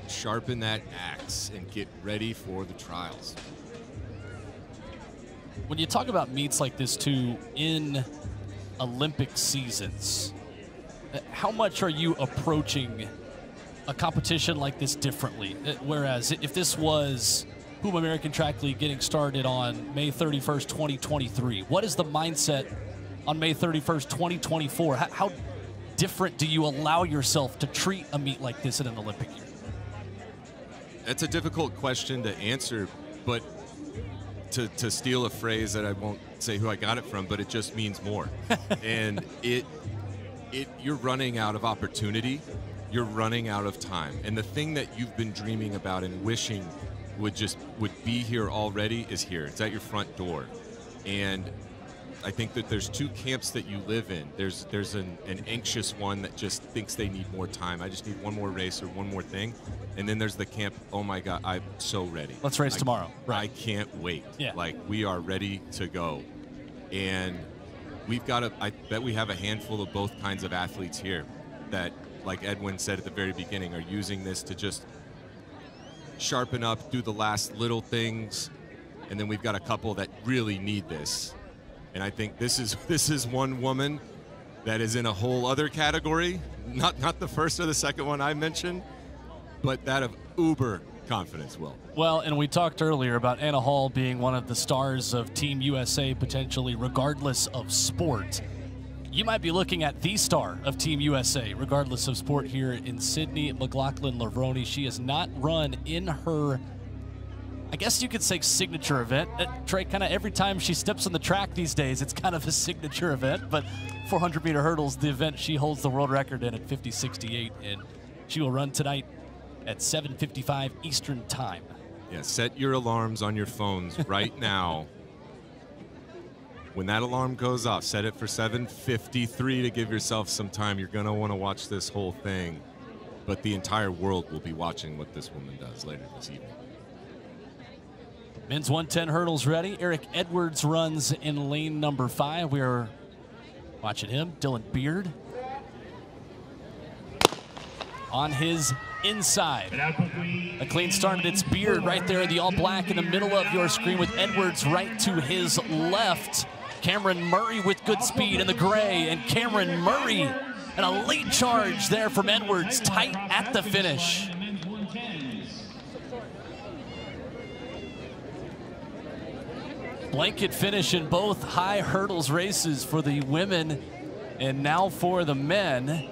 Speaker 4: sharpen that axe and get ready for the trials.
Speaker 3: When you talk about meets like this too in Olympic seasons, how much are you approaching a competition like this differently? Whereas if this was Puma American Track League getting started on May 31st, 2023, what is the mindset on May 31st, 2024? How different do you allow yourself to treat a meet like this in an Olympic year?
Speaker 4: That's a difficult question to answer, but to steal a phrase that I won't say who I got it from, but it just means more. And you're running out of opportunity. You're running out of time. And the thing that you've been dreaming about and wishing would be here already is here. It's at your front door. And I think that there's two camps that you live in. There's an anxious one that just thinks they need more time. I just need one more race or one more thing. And then there's the camp, oh my God, I'm so ready.
Speaker 3: Let's race tomorrow. Right.
Speaker 4: I can't wait.
Speaker 3: Yeah.
Speaker 4: Like, we are ready to go. And I bet we have a handful of both kinds of athletes here that, like Edwin said at the very beginning, are using this to just sharpen up, do the last little things. And then we've got a couple that really need this. And I think this is one woman that is in a whole other category, not the first or the second one I mentioned, but that of uber confidence, Will.
Speaker 3: Well, and we talked earlier about Anna Hall being one of the stars of Team USA, potentially, regardless of sport. You might be looking at the star of Team USA, regardless of sport, here in Sydney, McLaughlin Lavroni. She has not run in her, I guess you could say, signature event. Trey, kind of every time she steps on the track these days, it's kind of a signature event, but 400-meter hurdles, the event she holds the world record in at 50:68, and she will run tonight at 7:55 Eastern Time.
Speaker 4: Yeah, set your alarms on your phones right now. When that alarm goes off, set it for 7:53 to give yourself some time. You're going to want to watch this whole thing, but the entire world will be watching what this woman does later this evening.
Speaker 3: Men's 110 hurdles ready. Eric Edwards runs in lane number 5. We are watching him. Dylan Beard on his inside. A clean start, and it's Beard right there, the all black in the middle of your screen with Edwards right to his left. Cameron Murray with good speed in the gray, and Cameron Murray, and a late charge there from Edwards, tight at the finish. Blanket finish in both high hurdles races for the women, and now for the men.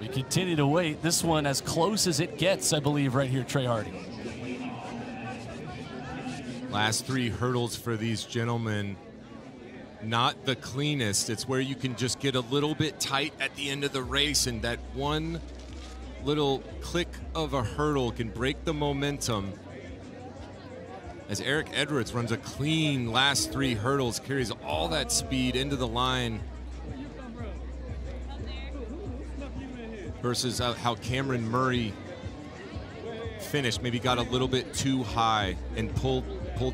Speaker 3: We continue to wait. This one as close as it gets, I believe, right here, Trey Hardy.
Speaker 4: Last 3 hurdles for these gentlemen, not the cleanest. It's where you can just get a little bit tight at the end of the race, and that one little click of a hurdle can break the momentum. As Eric Edwards runs a clean last 3 hurdles, carries all that speed into the line, versus how Cameron Murray finished, maybe got a little bit too high and pulled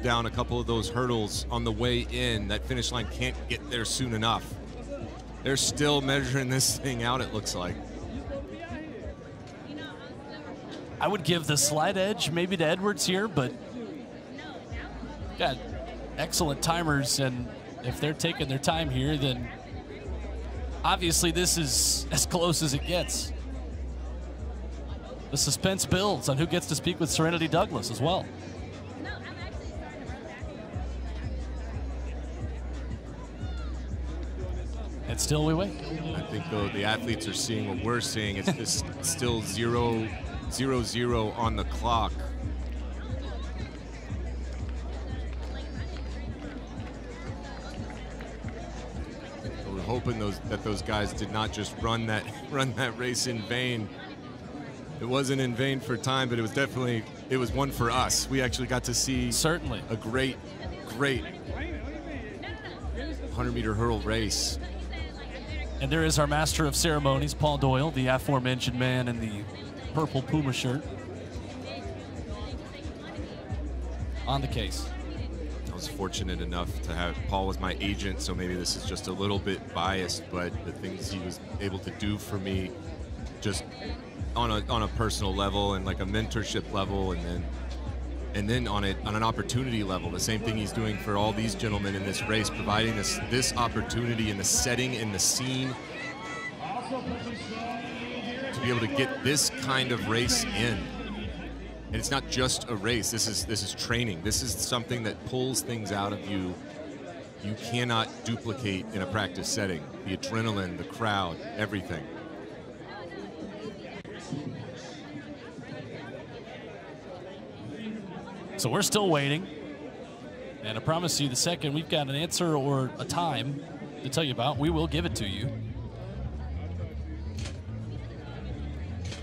Speaker 4: down a couple of those hurdles on the way in. That finish line can't get there soon enough. They're still measuring this thing out, it looks like.
Speaker 3: I would give the slight edge maybe to Edwards here, but got excellent timers, and if they're taking their time here, then obviously this is as close as it gets. The suspense builds on who gets to speak with Serenity Douglas as well. And still we wait.
Speaker 4: I think, though, the athletes are seeing what we're seeing. It's just still 0-0-0 on the clock. We're hoping that those guys did not just run that race in vain. It wasn't in vain for time, but it was one for us. We actually got to see
Speaker 3: certainly
Speaker 4: a great 100-meter hurdle race.
Speaker 3: And there is our master of ceremonies, Paul Doyle, the aforementioned man in the purple Puma shirt, on the case.
Speaker 4: I was fortunate enough to have Paul as my agent, so maybe this is just a little bit biased, but the things he was able to do for me, just on a personal level and like a mentorship level, and then on an opportunity level, the same thing he's doing for all these gentlemen in this race, providing this opportunity and the setting and the scene to be able to get this kind of race in. And it's not just a race. This is training. This is something that pulls things out of you you cannot duplicate in a practice setting. The adrenaline, the crowd, everything.
Speaker 3: So we're still waiting. And I promise you, the second we've got an answer or a time to tell you about, we will give it to you.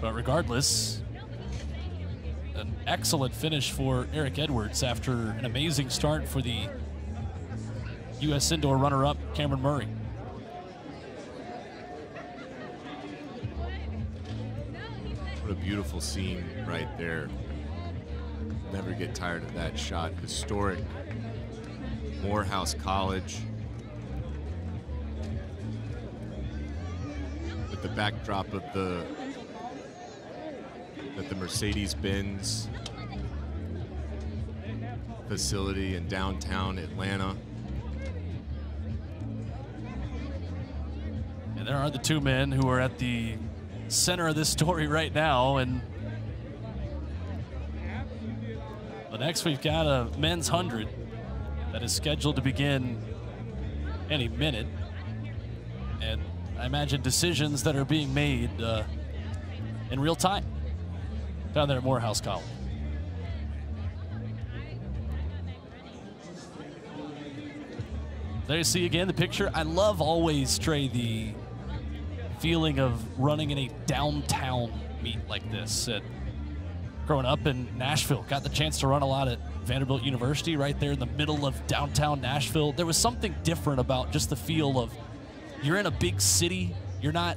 Speaker 3: But regardless, an excellent finish for Eric Edwards after an amazing start for the U.S. indoor runner-up, Cameron Murray.
Speaker 4: What a beautiful scene right there. Never get tired of that shot. Historic. Morehouse College. With the backdrop of the Mercedes-Benz facility in downtown Atlanta.
Speaker 3: And there are the two men who are at the center of this story right now. And but next we've got a men's 100 that is scheduled to begin any minute. And I imagine decisions that are being made in real time down there at Morehouse College. There you see again the picture. I love always, Trey, the feeling of running in a downtown meet like this. Growing up in Nashville, got the chance to run a lot at Vanderbilt University right there in the middle of downtown Nashville. There was something different about just the feel of you're in a big city, you're not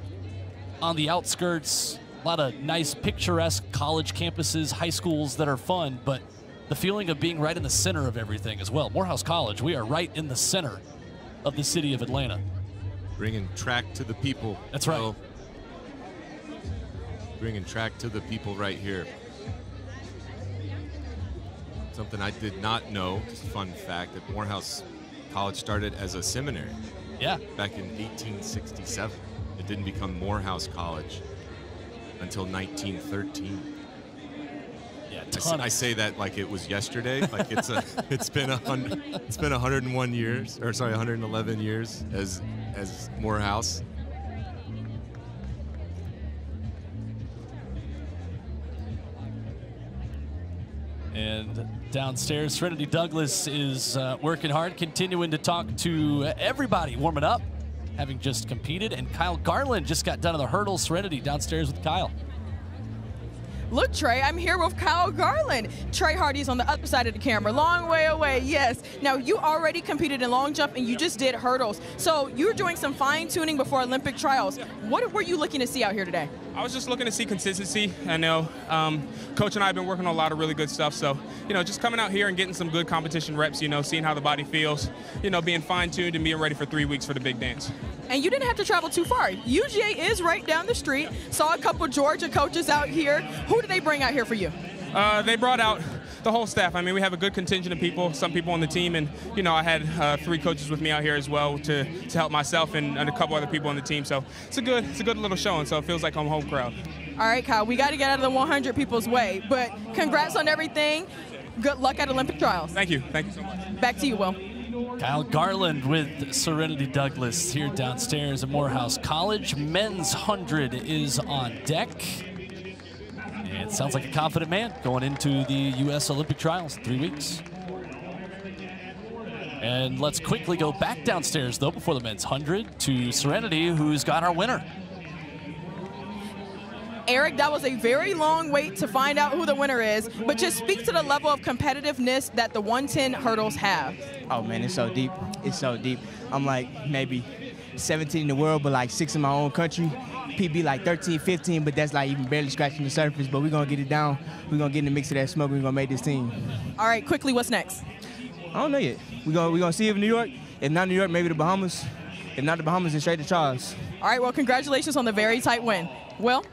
Speaker 3: on the outskirts. A lot of nice picturesque college campuses, high schools that are fun, but the feeling of being right in the center of everything as well. Morehouse College, we are right in the center of the city of Atlanta.
Speaker 4: Bringing track to the people.
Speaker 3: That's right.
Speaker 4: Bringing track to the people right here. Something I did not know, just a fun fact, that Morehouse College started as a seminary.
Speaker 3: Yeah.
Speaker 4: Back in 1867. It didn't become Morehouse College until 1913.
Speaker 3: Yeah,
Speaker 4: I say that like it was yesterday. Like it's been 101 years, or sorry, 111 years as Morehouse.
Speaker 3: And downstairs, Serenity Douglas is working hard, continuing to talk to everybody, warming up, having just competed. And Kyle Garland just got done on the hurdles. Serenity downstairs with Kyle.
Speaker 5: Look, Trey, I'm here with Kyle Garland. Trey Hardy's on the other side of the camera, long way away, yes. Now, you already competed in long jump and you just did hurdles. So you're doing some fine tuning before Olympic trials. What were you looking to see out here today?
Speaker 12: I was just looking to see consistency. I know Coach and I have been working on a lot of really good stuff. So, just coming out here and getting some good competition reps, seeing how the body feels, being fine-tuned and being ready for 3 weeks for the big dance.
Speaker 5: And you didn't have to travel too far. UGA is right down the street. Saw a couple Georgia coaches out here. Who did they bring out here for you?
Speaker 12: They brought out the whole staff. I mean, we have a good contingent of people, some people on the team, and, I had 3 coaches with me out here as well to help myself and a couple other people on the team. So it's a good little showing, so it feels like I'm home crowd.
Speaker 5: All right, Kyle, we got to get out of the 100 people's way, but congrats on everything. Good luck at Olympic trials.
Speaker 12: Thank you. Thank you so much.
Speaker 5: Back to you, Will.
Speaker 3: Kyle Garland with Serenity Douglas here downstairs at Morehouse College. Men's 100 is on deck. And it sounds like a confident man going into the U.S. Olympic trials in 3 weeks. And let's quickly go back downstairs, though, before the men's 100 to Serenity, who's got our winner.
Speaker 5: Eric, that was a very long wait to find out who the winner is, but just speak to the level of competitiveness that the 110 hurdles have.
Speaker 13: Oh, man, it's so deep. It's so deep. I'm like maybe 17 in the world, but like 6 in my own country. PB like 13, 15, but that's like even barely scratching the surface. But we're going to get it down. We're going to get in the mix of that smoke. We're going to make this team.
Speaker 5: All right, quickly, what's next?
Speaker 13: I don't know yet. We're going to see if New York. If not New York, maybe the Bahamas. If not the Bahamas, then straight to Charles.
Speaker 5: All right, well, congratulations on the very tight win. Will?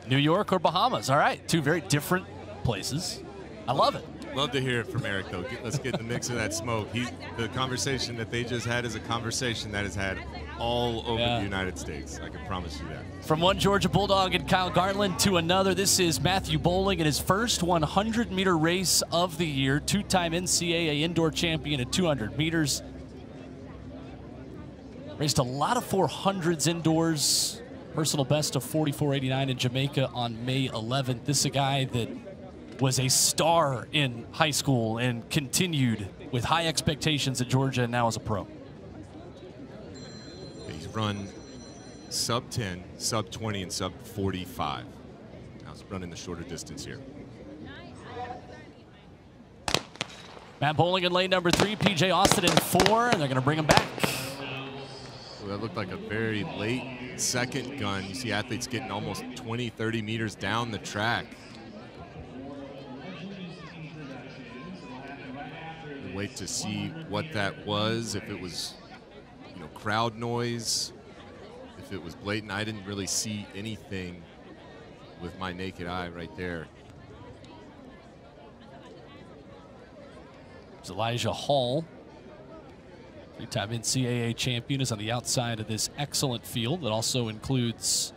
Speaker 3: New York or Bahamas. All right, 2 very different places. I love it.
Speaker 4: Love to hear it from Eric, though. Let's get in the mix of that smoke. The conversation that they just had is a conversation that is had all over the United States. I can promise you that.
Speaker 3: From one Georgia Bulldog and Kyle Garland to another, this is Matthew Boling in his first 100-meter race of the year. 2-time NCAA indoor champion at 200 meters. Raced a lot of 400s indoors. Personal best of 44.89 in Jamaica on May 11th. This is a guy that was a star in high school and continued with high expectations at Georgia and now as a pro.
Speaker 4: He's run sub 10, sub 20, and sub 45. Now he's running the shorter distance here.
Speaker 3: Matt Boling in lane number 3, PJ Austin in 4, and they're going to bring him back.
Speaker 4: Well, that looked like a very late second gun. You see athletes getting almost 20, 30 meters down the track. We'll wait to see what that was, if it was, you know, crowd noise, if it was blatant. I didn't really see anything with my naked eye right there.
Speaker 3: It's Elijah Hall, 3-time NCAA champion, is on the outside of this excellent field that also includes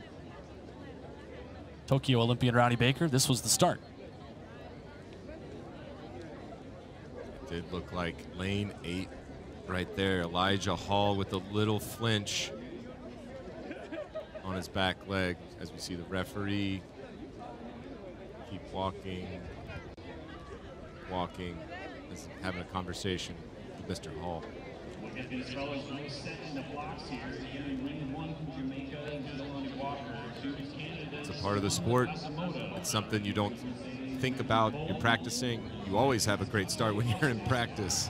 Speaker 3: Tokyo Olympian Ronnie Baker. This was the start.
Speaker 4: It did look like lane 8 right there. Elijah Hall with a little flinch on his back leg as we see the referee keep walking, having a conversation with Mr. Hall.
Speaker 7: We'll get these fellows set in the blocks here. Beginning lane 1 from Jamaica, Dylan Walker.
Speaker 4: It's a part of the sport. It's something you don't think about. You're practicing. You always have a great start when you're in practice.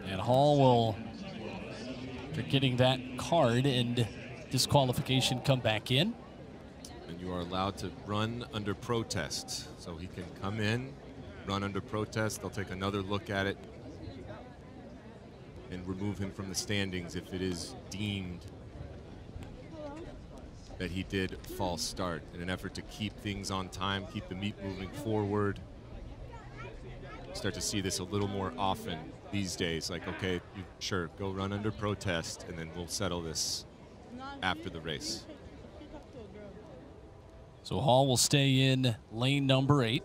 Speaker 3: And Hall will, after getting that card and disqualification, come back in.
Speaker 4: And you are allowed to run under protest. So he can come in, run under protest. They'll take another look at it and remove him from the standings if it is deemed that he did false start in an effort to keep things on time, keep the meet moving forward. Start to see this a little more often these days. Like, okay, sure, go run under protest, and then we'll settle this after the race.
Speaker 3: So Hall will stay in lane number 8.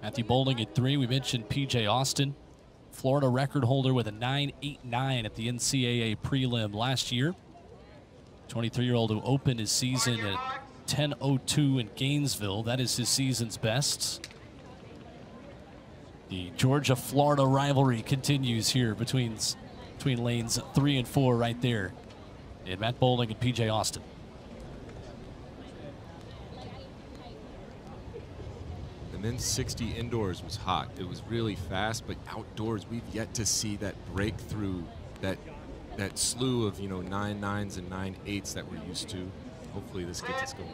Speaker 3: Matthew Boling at 3. We mentioned PJ Austin, Florida record holder with a 9.89 at the NCAA prelim last year. 23-year-old who opened his season at 10.02 in Gainesville. That is his season's best. The Georgia-Florida rivalry continues here between lanes 3 and 4 right there. And Matt Boling and PJ Austin.
Speaker 4: The men's 60 indoors was hot. It was really fast, but outdoors we've yet to see that breakthrough, that slew of, you know, 9.9s and 9.8s that we're used to. Hopefully this gets us going.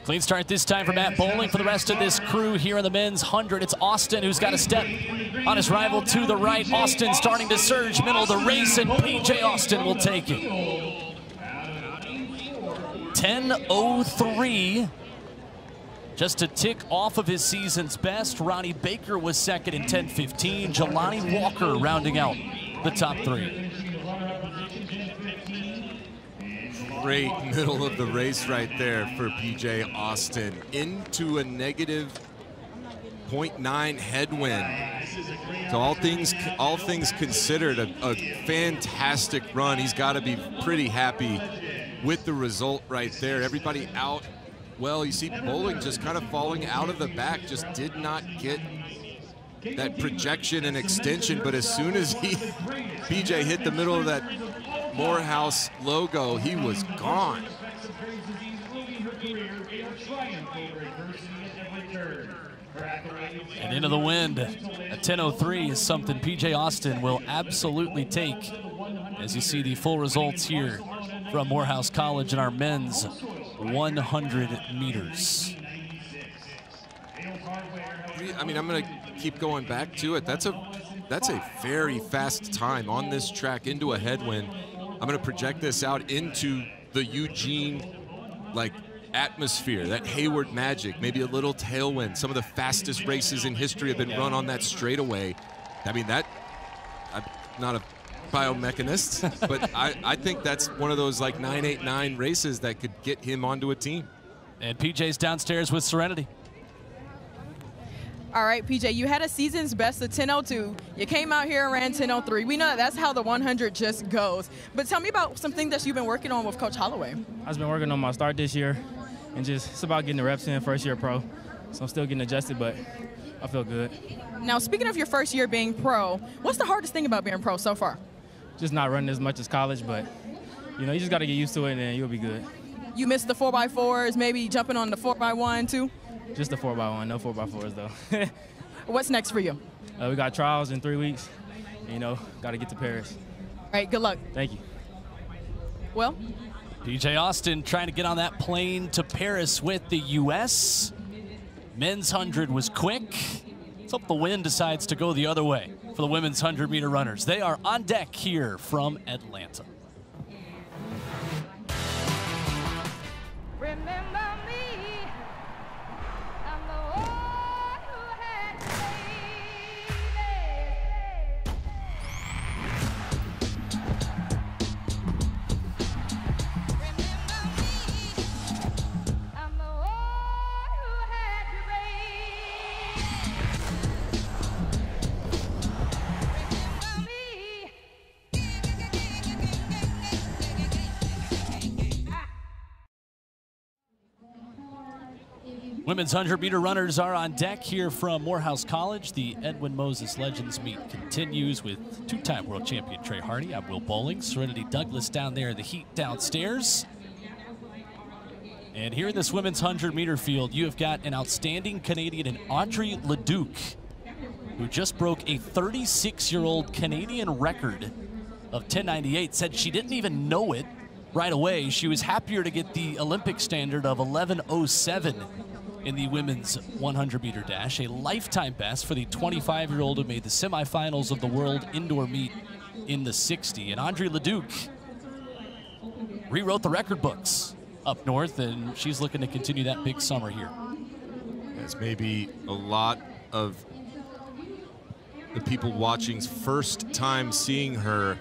Speaker 3: Clean start this time for Matt Boling. For the rest of this crew here in the men's 100, it's Austin who's got a step on his rival to the right. Austin starting to surge middle of the race, and PJ Austin will take it. 10.03. Just a tick off of his season's best. Ronnie Baker was second in 10.15. Jelani Walker rounding out the top 3.
Speaker 4: Great middle of the race right there for PJ Austin. Into a negative 0.9 headwind. So all things considered, a fantastic run. He's got to be pretty happy with the result right there. Everybody out. Well, you see Boling just kind of falling out of the back, just did not get that projection and extension, but as soon as PJ hit the middle of that Morehouse logo, he was gone.
Speaker 3: And into the wind, a 10.03 is something PJ Austin will absolutely take, as you see the full results here from Morehouse College in our men's 100 meters.
Speaker 4: I mean, I'm going to keep going back to it. That's a very fast time on this track into a headwind. I'm going to project this out into the Eugene, like, atmosphere, that Hayward magic, maybe a little tailwind. Some of the fastest races in history have been run on that straightaway. I mean, I'm not a biomechanist, but I think that's one of those like 9.89 races that could get him onto a team.
Speaker 3: And PJ's downstairs with Serenity.
Speaker 5: All right, PJ, you had a season's best of 10:02. You came out here and ran 10:03. We know that's how the 100 just goes. But tell me about some things that you've been working on with Coach Holloway.
Speaker 14: I've been working on my start this year, and just it's about getting the reps in, first year pro. So I'm still getting adjusted, but I feel good.
Speaker 5: Now, speaking of your first year being pro, what's the hardest thing about being pro so far?
Speaker 14: Just not running as much as college, but you know, you just got to get used to it, and then you'll be good.
Speaker 5: You missed the 4x4s, maybe jumping on the 4x1 too?
Speaker 14: Just the 4x1, no 4x4s though.
Speaker 5: What's next for you?
Speaker 14: We got trials in 3 weeks. And, you know, got to get to Paris.
Speaker 5: All right, good luck.
Speaker 14: Thank you.
Speaker 5: Will?
Speaker 3: PJ Austin trying to get on that plane to Paris with the U.S. Men's 100 was quick. Let's hope the wind decides to go the other way for the women's 100-meter runners. They are on deck here from Atlanta. Women's 100-meter runners are on deck here from Morehouse College. The Edwin Moses Legends meet continues with two-time world champion Trey Hardy. I'm Will Boling. Serenity Douglas down there in the heat downstairs. And here in this women's 100-meter field, you have got an outstanding Canadian in Audrey Leduc, who just broke a 36-year-old Canadian record of 10:98. Said she didn't even know it right away. She was happier to get the Olympic standard of 11:07 in the women's 100-meter dash, a lifetime best for the 25-year-old who made the semifinals of the world indoor meet in the 60. And Audrey Leduc rewrote the record books up north, and she's looking to continue that big summer here.
Speaker 4: As maybe a lot of the people watching's first time seeing her,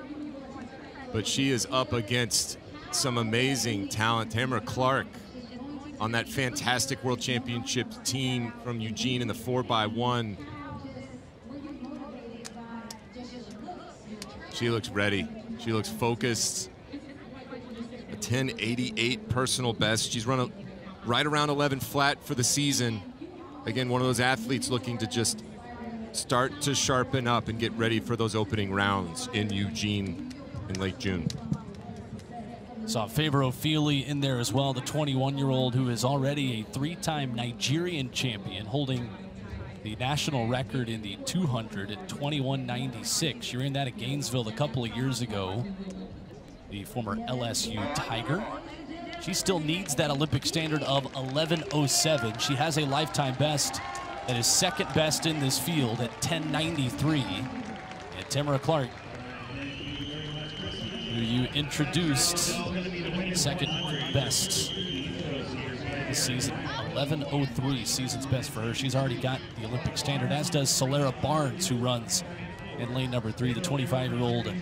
Speaker 4: but she is up against some amazing talent. Tamara Clark on that fantastic world championship team from Eugene in the 4x1. She looks ready. She looks focused. A 10:88 personal best. She's run right around 11 flat for the season. Again, one of those athletes looking to just start to sharpen up and get ready for those opening rounds in Eugene in late June.
Speaker 3: Saw Favor Ofili in there as well, the 21-year-old who is already a three-time Nigerian champion, holding the national record in the 200 at 21:96. She ran that at Gainesville a couple of years ago. The former LSU Tiger. She still needs that Olympic standard of 11:07. She has a lifetime best that is second best in this field at 10:93. And Tamara Clark, who you introduced, second best this season, 11:03 season's best for her. She's already got the Olympic standard, as does Solera Barnes, who runs in lane number 3, the 25-year-old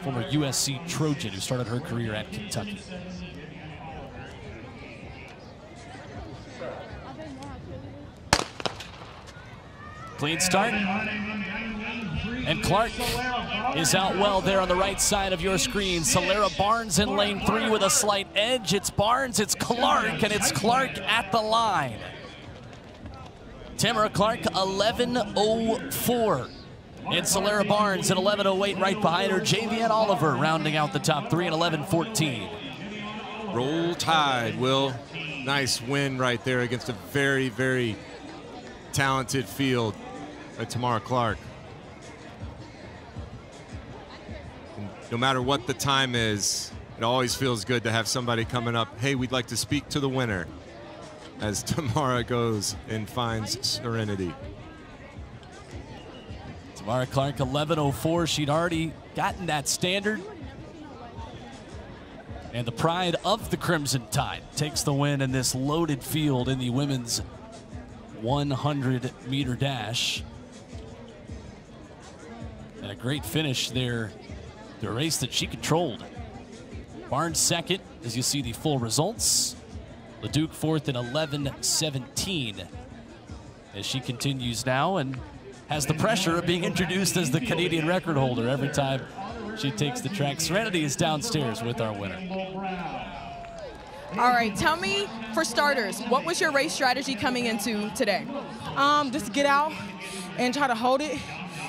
Speaker 3: former USC Trojan who started her career at Kentucky. Clean start. And Clark is out well there on the right side of your screen. Solera Barnes in lane 3 with a slight edge. It's Barnes, it's Clark, and it's Clark at the line. Tamara Clark, 11:04. And Solera Barnes at 11:08 right behind her. Javianne Oliver rounding out the top 3 at 11:14.
Speaker 4: Roll Tide, Will. Nice win right there against a very, very talented field by Tamara Clark. And no matter what the time is, it always feels good to have somebody coming up, hey, we'd like to speak to the winner, as Tamara goes and finds Serenity.
Speaker 3: Tamara Clark, 11:04. She'd already gotten that standard. And the pride of the Crimson Tide takes the win in this loaded field in the women's 100-meter dash. And a great finish there, the race that she controlled. Barnes second, as you see the full results. Leduc fourth in 11:17. as she continues now and has the pressure of being introduced as the Canadian record holder every time she takes the track. Serenity is downstairs with our winner.
Speaker 5: All right, tell me, for starters, what was your race strategy coming into today?
Speaker 6: Just get out and try to hold it.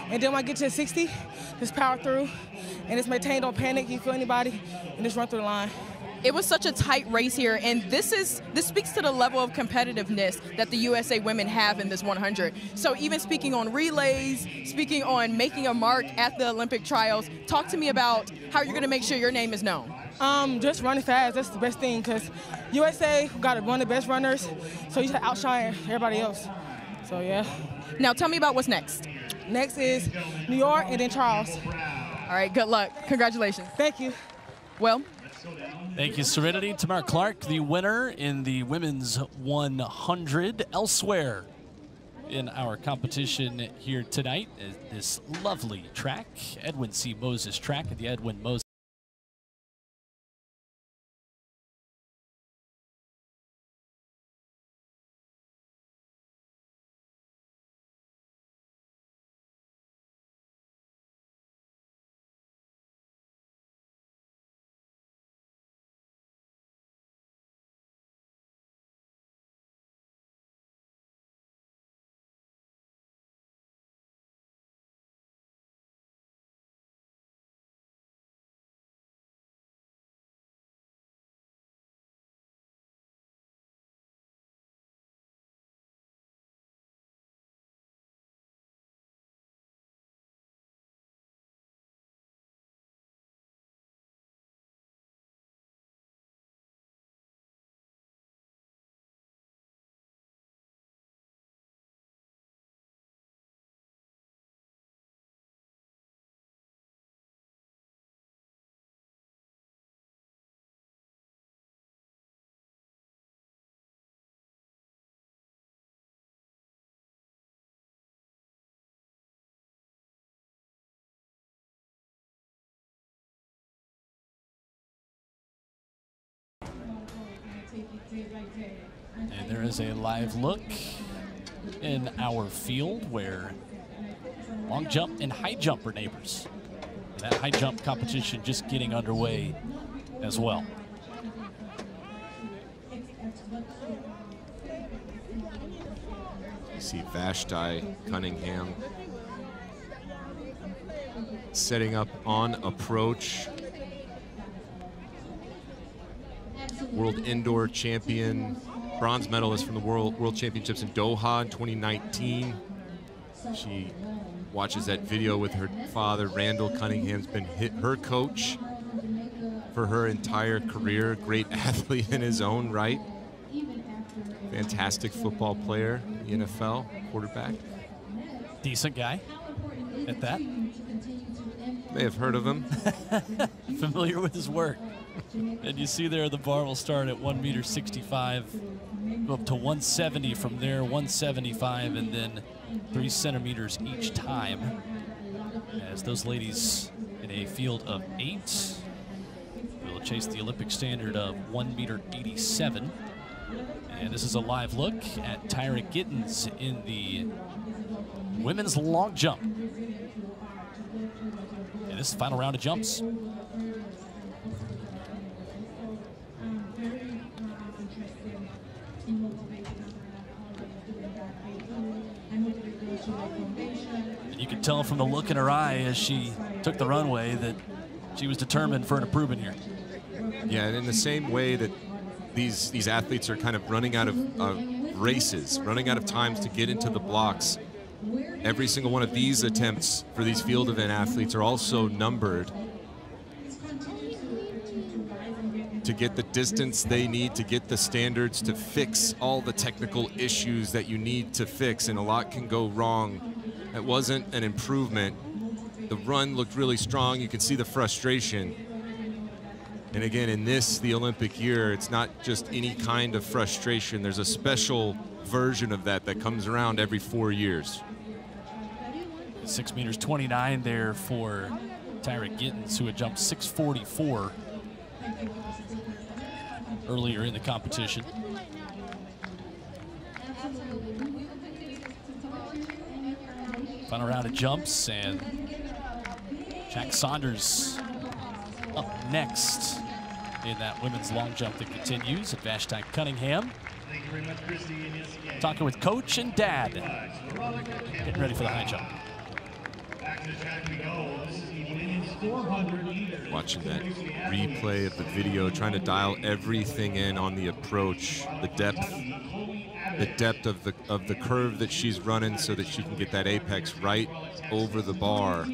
Speaker 6: And then when I get to the 60, just power through and just maintain, don't panic, you feel anybody, and just run through the line.
Speaker 5: It was such a tight race here, and this speaks to the level of competitiveness that the USA women have in this 100. So even speaking on relays, speaking on making a mark at the Olympic trials, talk to me about how you're going to make sure your name is known.
Speaker 6: Just running fast, that's the best thing, because USA got one of the best runners, so you have to outshine everybody else. So yeah.
Speaker 5: Now tell me about what's next.
Speaker 6: Next is New York and then Charles.
Speaker 5: All right, good luck. Congratulations.
Speaker 6: Thank you.
Speaker 5: Well.
Speaker 3: Thank you, Serenity. Tamara Clark, the winner in the women's 100. Elsewhere in our competition here tonight is this lovely track, Edwin C. Moses track at the Edwin Moses. And there is a live look in our field where long jump and high jump are neighbors. And that high jump competition just getting underway as well.
Speaker 4: You see Vashti Cunningham setting up on approach. World indoor champion, bronze medalist from the World Championships in Doha in 2019. She watches that video with her father. Randall Cunningham's been her coach for her entire career. Great athlete in his own right. Fantastic football player in the NFL, quarterback.
Speaker 3: Decent guy at that.
Speaker 4: May have heard of him.
Speaker 3: Familiar with his work. And you see there the bar will start at 1.65 m, go up to 170 from there, 175, and then 3 centimeters each time. As those ladies in a field of 8 will chase the Olympic standard of 1.87 m. And this is a live look at Tyra Gittens in the women's long jump. And this is the final round of jumps. And you could tell from the look in her eye as she took the runway that she was determined for an improvement here.
Speaker 4: Yeah, and in the same way that these athletes are kind of running out of races, running out of times to get into the blocks, every single one of these attempts for these field event athletes are also numbered to get the distance they need, to get the standards, to fix all the technical issues that you need to fix, and a lot can go wrong. It wasn't an improvement. The run looked really strong. You can see the frustration. And again, in the Olympic year, it's not just any kind of frustration. There's a special version of that that comes around every 4 years.
Speaker 3: 6.29 m there for Tyra Gittens, who had jumped 6.44 earlier in the competition. Final round of jumps, and Jack Saunders up next in that women's long jump that continues at Vashti Cunningham. Talking with coach and dad. Getting ready for the high jump.
Speaker 4: Watching that replay of the video, trying to dial everything in on the approach, the depth of the curve that she's running so that she can get that apex right over the bar.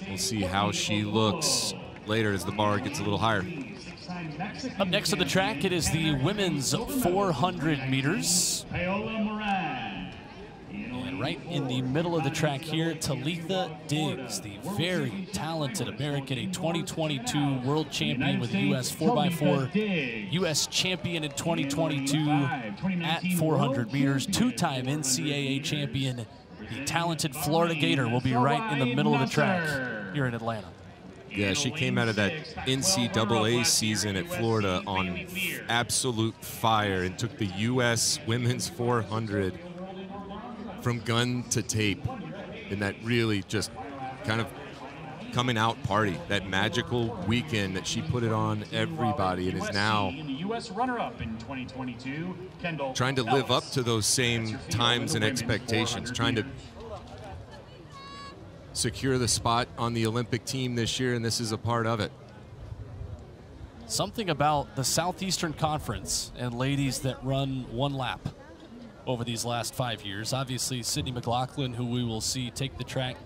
Speaker 4: We'll see how she looks later as the bar gets a little higher.
Speaker 3: Up next on the track, it is the women's 400 meters. And right in the middle of the track here, Talitha Diggs, the very talented American, a 2022 world champion with the U.S. 4x4, U.S. champion in 2022 at 400 meters, two-time NCAA champion. The talented Florida Gator will be right in the middle of the track here in Atlanta.
Speaker 4: Yeah, she came out of that NCAA season at Florida on absolute fire and took the U.S. women's 400 from gun to tape in that really just kind of coming out party, that magical weekend that she put it on everybody, and is now
Speaker 7: U.S. runner-up in 2022, Kendall
Speaker 4: trying to live up to those same times and expectations, trying to secure the spot on the Olympic team this year, and this is a part of it.
Speaker 3: Something about the Southeastern Conference and ladies that run one lap over these last 5 years. Obviously, Sydney McLaughlin, who we will see take the track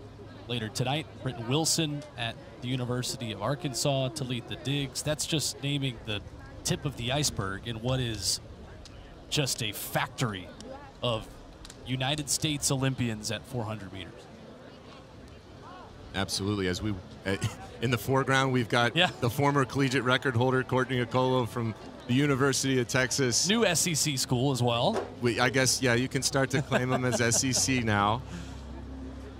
Speaker 3: later tonight. Britton Wilson at the University of Arkansas. Talitha Diggs. That's just naming the tip of the iceberg in what is just a factory of United States Olympians at 400 meters.
Speaker 4: Absolutely. As we in the foreground, we've got the former collegiate record holder Courtney Okolo from the University of Texas.
Speaker 3: New SEC school as well.
Speaker 4: I guess, yeah, you can start to claim them as SEC now.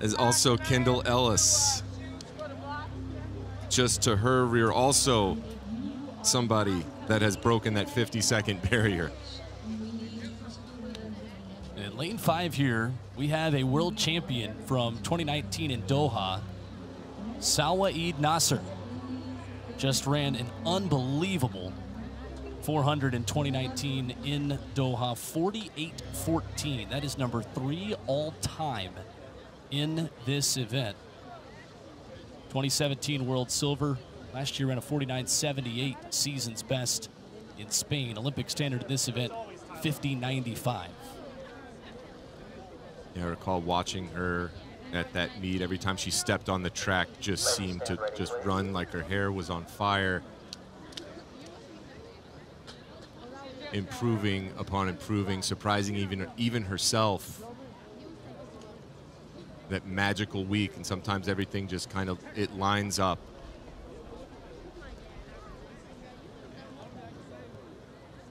Speaker 4: As also Kendall Ellis. Just to her rear, also somebody that has broken that 50-second barrier.
Speaker 3: In lane 5 here, we have a world champion from 2019 in Doha, Salwa Eid Nasser. Just ran an unbelievable 400 in 2019 in Doha, 48.14. That is number 3 all-time in this event. 2017 world silver. Last year ran a 49.78, season's best in Spain. Olympic standard in this event, 50.95.
Speaker 4: Yeah, I recall watching her at that meet. Every time she stepped on the track, just seemed to just run like her hair was on fire. Improving upon improving, surprising even herself. That magical week, and sometimes everything just kind of, it lines up.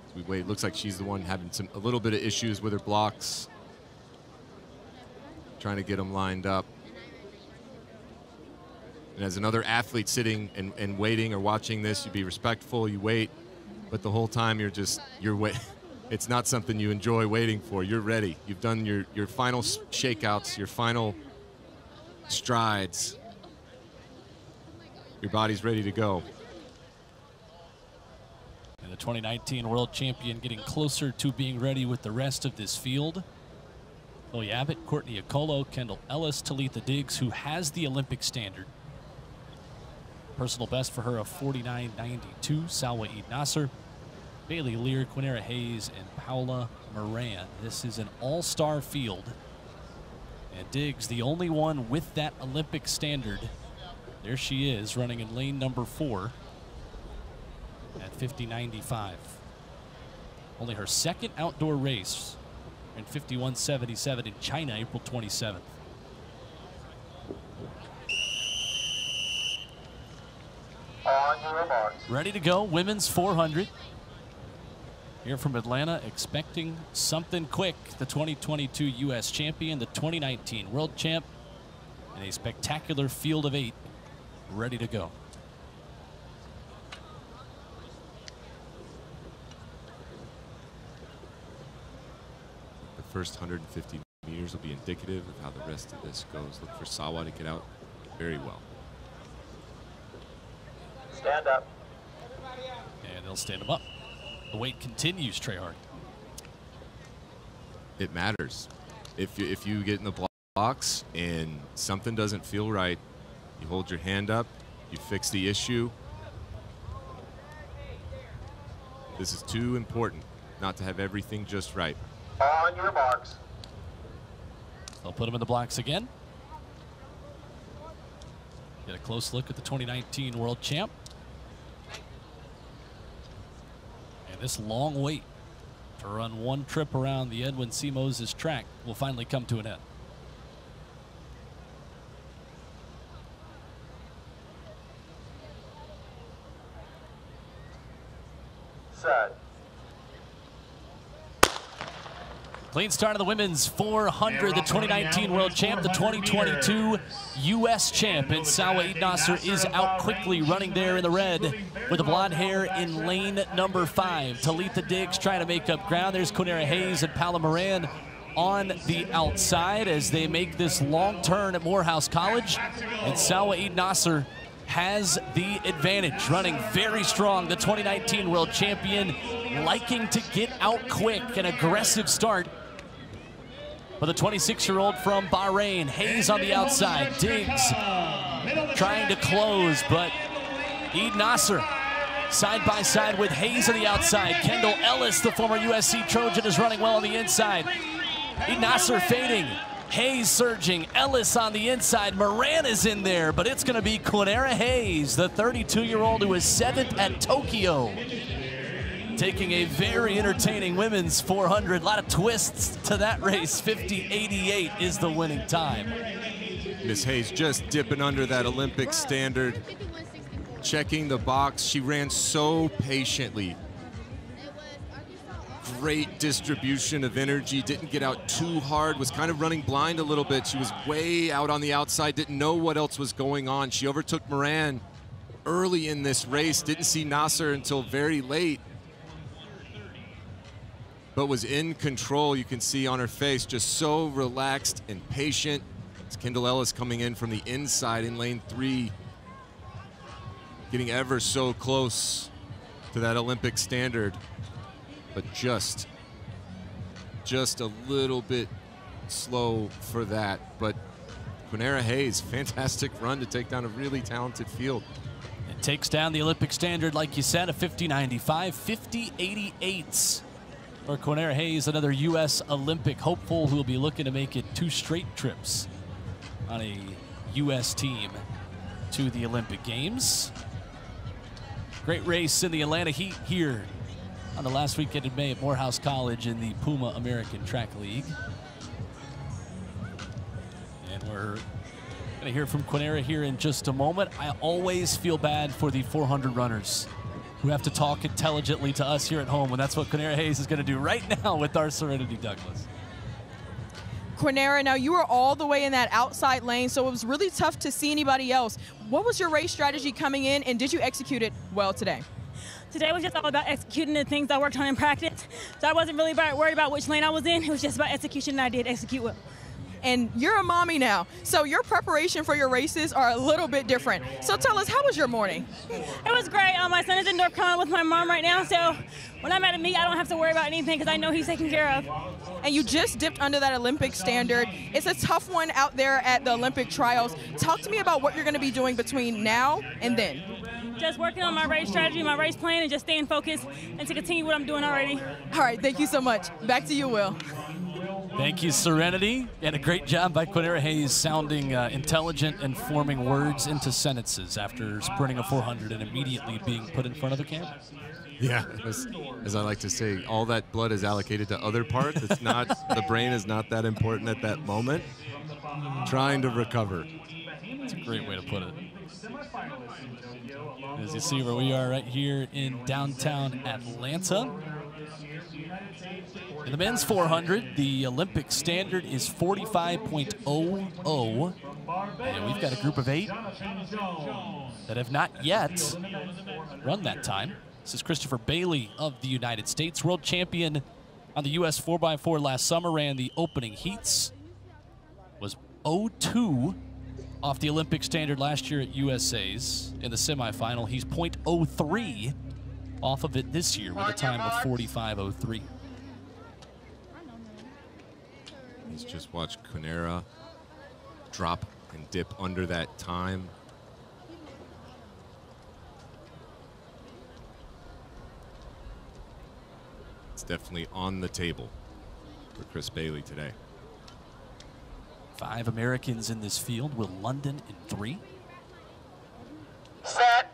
Speaker 4: As we wait, it looks like she's the one having a little bit of issues with her blocks. Trying to get them lined up. And as another athlete sitting and waiting or watching this, you be respectful, you wait, but the whole time you're waiting. It's not something you enjoy waiting for. You're ready. You've done your final shakeouts, your final strides. Your body's ready to go.
Speaker 3: And the 2019 world champion getting closer to being ready with the rest of this field. Chloe Abbott, Courtney Okolo, Kendall Ellis, Talitha Diggs, who has the Olympic standard. Personal best for her of 49.92. Salwa Eid Nasser, Bailey Lear, Quinera Hayes, and Paula Moran. This is an all-star field. And Diggs, the only one with that Olympic standard. There she is, running in lane number 4 at 50.95. Only her second outdoor race in 51.77 in China, April 27th. Ready to go, women's 400. Here from Atlanta, expecting something quick. The 2022 U.S. champion, the 2019 world champ, and a spectacular field of 8 ready to go.
Speaker 4: The first 150 meters will be indicative of how the rest of this goes. Look for Sawa to get out very well.
Speaker 10: Stand up.
Speaker 3: And they'll stand him up. The weight continues, Treyarch.
Speaker 4: It matters. If you get in the blocks and something doesn't feel right, you hold your hand up, you fix the issue. This is too important not to have everything just right.
Speaker 10: On your marks.
Speaker 3: They'll put him in the blocks again. Get a close look at the 2019 world champ. And this long wait to run one trip around the Edwin C. Moses track will finally come to an end.
Speaker 10: Set.
Speaker 3: Clean start of the women's 400, the 2019 world champ, the 2022 U.S. champ. And Sawa Eid Nasser is out quickly, running there in the red with the blonde hair in lane number 5. Talitha Diggs trying to make up ground. There's Quinn Hayes and Paula Moran on the outside as they make this long turn at Morehouse College. And Sawa Eid Nasser has the advantage, running very strong. The 2019 world champion liking to get out quick, an aggressive start. For the 26-year-old from Bahrain, Hayes on the outside, Diggs trying to close, but Eid Nasser side by side with Hayes on the outside. Kendall Ellis, the former USC Trojan, is running well on the inside. Eid Nasser fading. Hayes surging, Ellis on the inside, Moran is in there, but it's gonna be Quinn Hayes, the 32-year-old who is 7th at Tokyo. Taking a very entertaining women's 400, a lot of twists to that race. 50.88 is the winning time.
Speaker 4: Miss Hayes just dipping under that Olympic standard, checking the box. She ran so patiently. Great distribution of energy, didn't get out too hard, was kind of running blind a little bit. She was way out on the outside, didn't know what else was going on. She overtook Moran early in this race, didn't see Nasser until very late, but was in control. You can see on her face, just so relaxed and patient. It's Kendall Ellis coming in from the inside in lane 3, getting ever so close to that Olympic standard, but just a little bit slow for that. But Quinn Hayes, fantastic run to take down a really talented field.
Speaker 3: It takes down the Olympic standard, like you said, a 50.95, 50.88. For Quinn Hayes, another U.S. Olympic hopeful who will be looking to make it 2 straight trips on a U.S. team to the Olympic Games. Great race in the Atlanta Heat here on the last weekend in May at Morehouse College in the Puma American Track League. And we're going to hear from Quinn here in just a moment. I always feel bad for the 400 runners who have to talk intelligently to us here at home, and that's what Quinn Hayes is going to do right now with our Serenity Douglas.
Speaker 5: Quinn, now you were all the way in that outside lane, so it was really tough to see anybody else. What was your race strategy coming in, and did you execute it well today?
Speaker 15: Today was just all about executing the things I worked on in practice. So I wasn't really worried about which lane I was in. It was just about execution, and I did execute well.
Speaker 5: And you're a mommy now, so your preparation for your races are a little bit different. So tell us, how was your morning?
Speaker 15: It was great. My son is in North Carolina with my mom right now, so when I'm at a meet, I don't have to worry about anything because I know he's taken care of.
Speaker 5: And you just dipped under that Olympic standard. It's a tough one out there at the Olympic trials. Talk to me about what you're going to be doing between now and then.
Speaker 15: Just working on my race strategy, my race plan, and just staying focused and to continue what I'm doing already.
Speaker 5: All right, thank you so much. Back to you, Will.
Speaker 3: Thank you, Serenity. And a great job by Quinn Hayes sounding intelligent and forming words into sentences after sprinting a 400 and immediately being put in front of the camera.
Speaker 4: Yeah, as I like to say, all that blood is allocated to other parts. It's not, the brain is not that important at that moment. Trying to recover.
Speaker 3: It's a great way to put it. As you see where we are right here in downtown Atlanta. In the men's 400, the Olympic standard is 45.00. And we've got a group of 8 that have not yet run that time. This is Christopher Bailey of the United States, world champion on the U.S. 4x4 last summer, ran the opening heats, was 0-2 off the Olympic standard last year at USA's in the semifinal. He's .03 off of it this year with a time of 45.03.
Speaker 4: Let's just watch Quinn drop and dip under that time. It's definitely on the table for Chris Bailey today.
Speaker 3: 5 Americans in this field. Will London in 3.
Speaker 10: Set.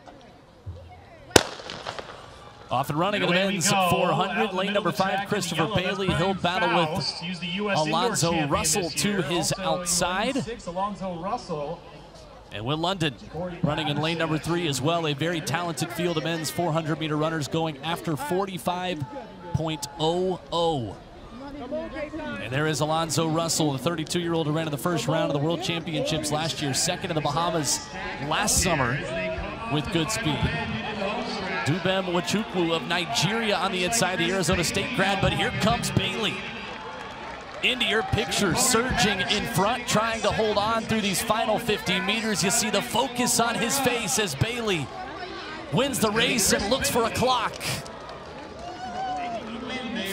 Speaker 3: Off and running in the men's 400. Lane number 5, Christopher Bailey. He'll battle with Alonzo Russell to his outside. And Will London running in lane number 3 as well. A very talented field of men's 400-meter runners going after 45.00. And there is Alonzo Russell, the 32-year-old who ran in the first round of the World Championships last year, second in the Bahamas last summer with good speed. Dubem Nwachukwu of Nigeria on the inside, the Arizona State grad, but here comes Bailey into your picture, surging in front, trying to hold on through these final 50 meters. You see the focus on his face as Bailey wins the race and looks for a clock.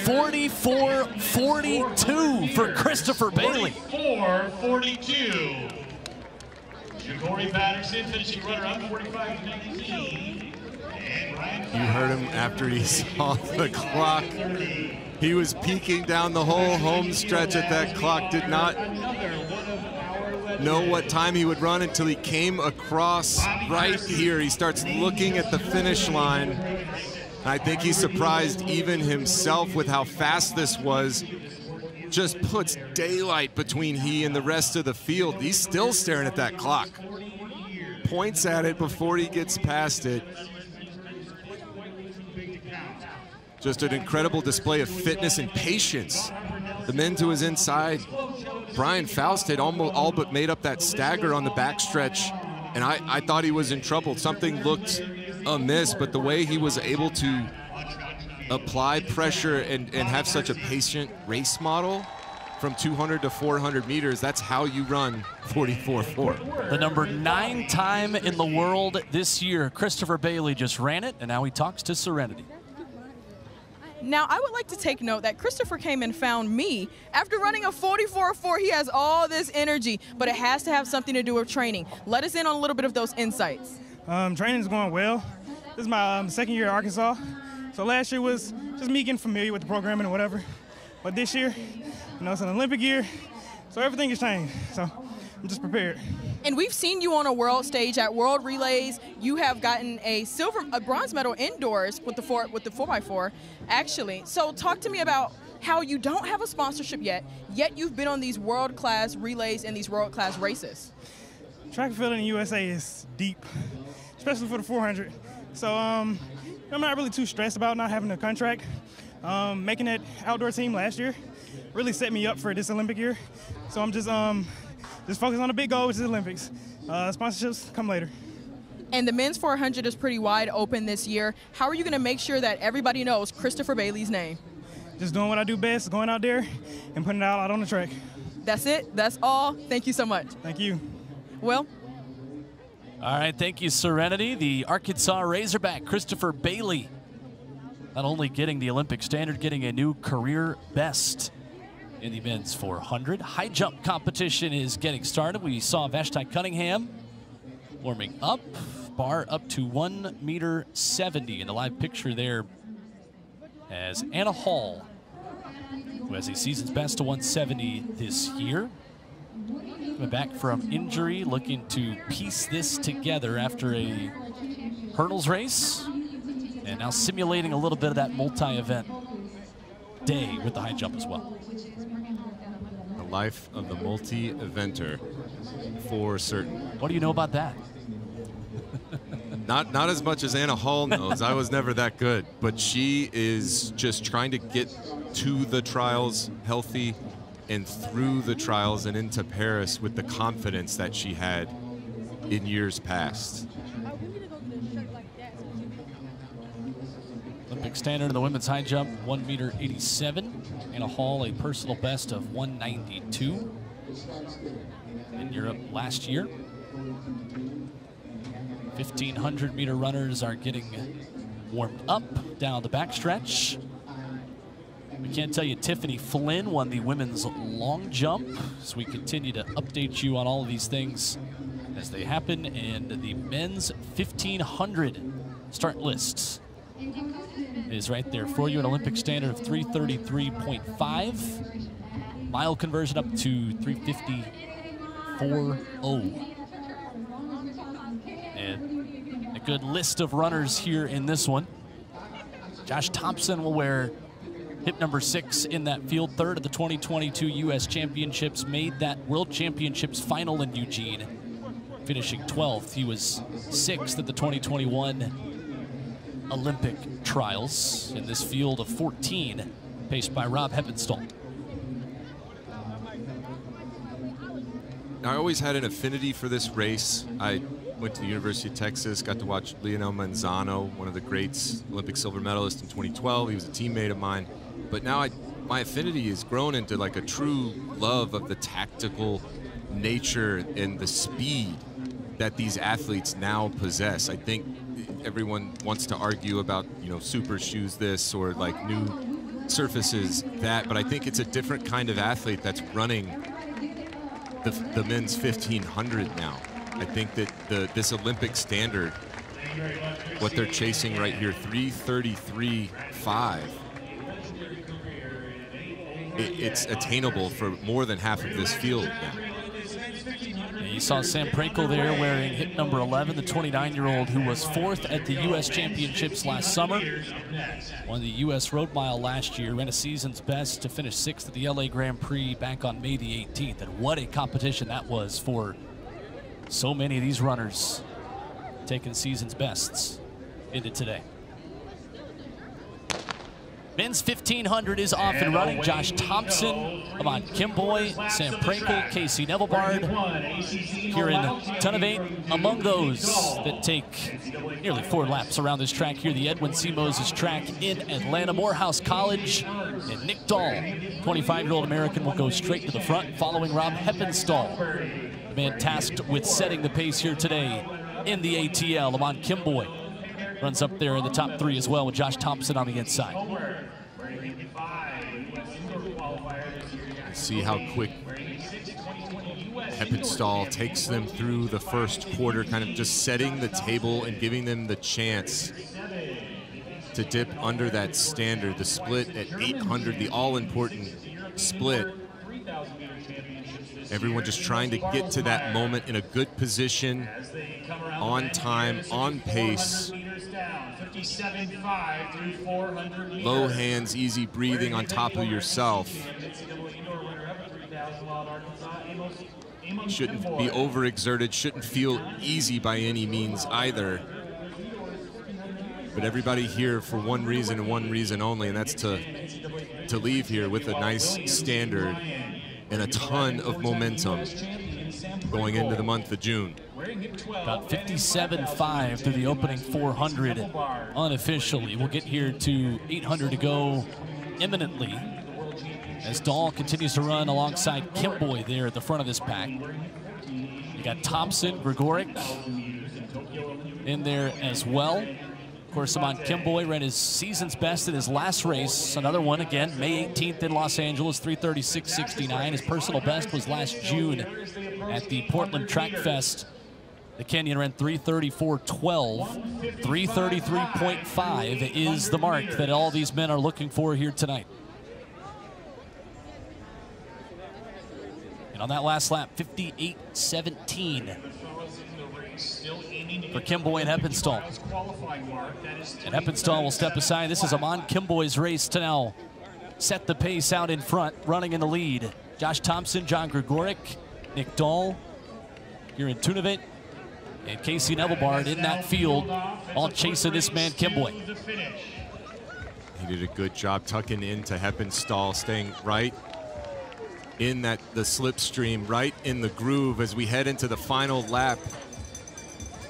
Speaker 3: 44.42 for Christopher Bailey.
Speaker 7: 44.42. Ja'Cory Patterson finishing runner-up, 45.19.
Speaker 4: You heard him after he saw the clock. He was peeking down the whole home stretch at that clock, did not know what time he would run until he came across right here. He starts looking at the finish line. I think he surprised even himself with how fast this was. Just puts daylight between he and the rest of the field. He's still staring at that clock. Points at it before he gets past it. Just an incredible display of fitness and patience. The men to his inside, Brian Faust had almost all but made up that stagger on the backstretch, and I thought he was in trouble. Something looked amiss, but the way he was able to apply pressure and have such a patient race model from 200 to 400 meters, that's how you run 44.4.
Speaker 3: The number 9 time in the world this year, Christopher Bailey just ran it, and now he talks to Serenity.
Speaker 5: Now, I would like to take note that Christopher came and found me. After running a 44.4, he has all this energy, but it has to have something to do with training. Let us in on a little bit of those insights.
Speaker 16: Training's going well. This is my second year at Arkansas. So last year was just me getting familiar with the programming and whatever. But this year, you know, it's an Olympic year, so everything has changed. So I'm just prepared.
Speaker 5: And we've seen you on a world stage at World Relays. You have gotten a bronze medal indoors with the 4x4, actually. So talk to me about how you don't have a sponsorship yet you've been on these world-class relays and these world-class races.
Speaker 16: Track and field in the USA is deep, especially for the 400. So I'm not really too stressed about not having a contract. Making that outdoor team last year really set me up for this Olympic year. So I'm just focus on the big goal, which is the Olympics. Sponsorships come later.
Speaker 5: And the men's 400 is pretty wide open this year. How are you going to make sure that everybody knows Christopher Bailey's name?
Speaker 16: Just doing what I do best, going out there and putting it out on the track.
Speaker 5: That's it. That's all. Thank you so much.
Speaker 16: Thank you.
Speaker 5: Will?
Speaker 3: All right, thank you, Serenity. The Arkansas Razorback, Christopher Bailey, not only getting the Olympic standard, getting a new career best in the men's 400. High jump competition is getting started. We saw Vashti Cunningham warming up, bar up to 1.70 meters in the live picture there as Anna Hall, who has a season's best to 170 this year. Coming back from injury, looking to piece this together after a hurdles race, and now simulating a little bit of that multi-event day with the high jump as well.
Speaker 4: The life of the multi-eventer, for certain.
Speaker 3: What do you know about that?
Speaker 4: Not as much as Anna Hall knows. I was never that good, but she is just trying to get to the trials healthy and through the trials and into Paris with the confidence that she had in years past.
Speaker 3: Olympic standard in the women's high jump, 1.87 m. Anna Hall, a personal best of 192 in Europe last year. 1,500 meter runners are getting warmed up down the backstretch. We can't tell you Tiffany Flynn won the women's long jump, so we continue to update you on all of these things as they happen. And the men's 1,500 start lists is right there for you. An Olympic standard of 3:33.5. Mile conversion up to 3:50.40. And a good list of runners here in this one. Josh Thompson will wear hip number 6 in that field, third at the 2022 U.S. Championships, made that World Championships final in Eugene, finishing 12th. He was 6th at the 2021 Olympic trials in this field of 14, paced by Rob Heppenstall.
Speaker 4: I always had an affinity for this race. I went to the University of Texas, got to watch Leonel Manzano, one of the greats, Olympic silver medalist in 2012. He was a teammate of mine. But now my affinity has grown into like a true love of the tactical nature and the speed that these athletes now possess. I think everyone wants to argue about, you know, super shoes this or like new surfaces that, but I think it's a different kind of athlete that's running the men's 1,500 now. I think that this Olympic standard, what they're chasing right here, 3:33.5, it's attainable for more than half of this field now.
Speaker 3: You saw Sam Prinkel there wearing hip number 11, the 29-year-old who was 4th at the U.S. Championships last summer. Won the U.S. Road Mile last year, ran a season's best to finish 6th at the L.A. Grand Prix back on May the 18th. And what a competition that was for so many of these runners taking season's bests into today. Men's 1,500 is off and running. Josh Thompson, Amon Kimboy, Sam Prinkel, Casey Nevelbard, Kieran Tunavate, among those that take nearly 4 laps around this track here, the Edwin C. Moses track in Atlanta. Morehouse College and Nick Dahl, 25-year-old American, will go straight to the front, following Rob Heppenstall, the man tasked with setting the pace here today in the ATL. Amon Kimboy runs up there in the top 3 as well, with Josh Thompson on the inside.
Speaker 4: See how quick Heppenstall takes them through the first quarter, kind of just setting the table and giving them the chance to dip under that standard. The split at 800, the all-important split. Everyone just trying to get to that moment in a good position, on time, on pace. Low hands, easy breathing on top of yourself. Shouldn't be overexerted, shouldn't feel easy by any means either. But everybody here for one reason and one reason only, and that's to leave here with a nice standard and a ton of momentum going into the month of June.
Speaker 3: About 57.5 through the opening 400 unofficially. We'll get here to 800 to go imminently as Dahl continues to run alongside Kimboy there at the front of this pack. You got Thompson, Gregoric in there as well. Of course, Amon Kimboy ran his season's best in his last race. Another one again, May 18th in Los Angeles, 3:36.69. His personal best was last June at the Portland Track Fest. The Kenyan ran 3:34.12. 3:33.5 is the mark that all these men are looking for here tonight. And on that last lap, 58.17 for Kimboy and Heppenstall. And Heppenstall will step aside. This is Amon Kimboy's race to now set the pace out in front, running in the lead. Josh Thompson, John Gregoric, Nick Dahl, Kieran Tunavate, and Casey Nevelbard in that field, all chasing this man, Kimboy.
Speaker 4: He did a good job tucking into Heppenstall, staying right in the slipstream, right in the groove as we head into the final lap.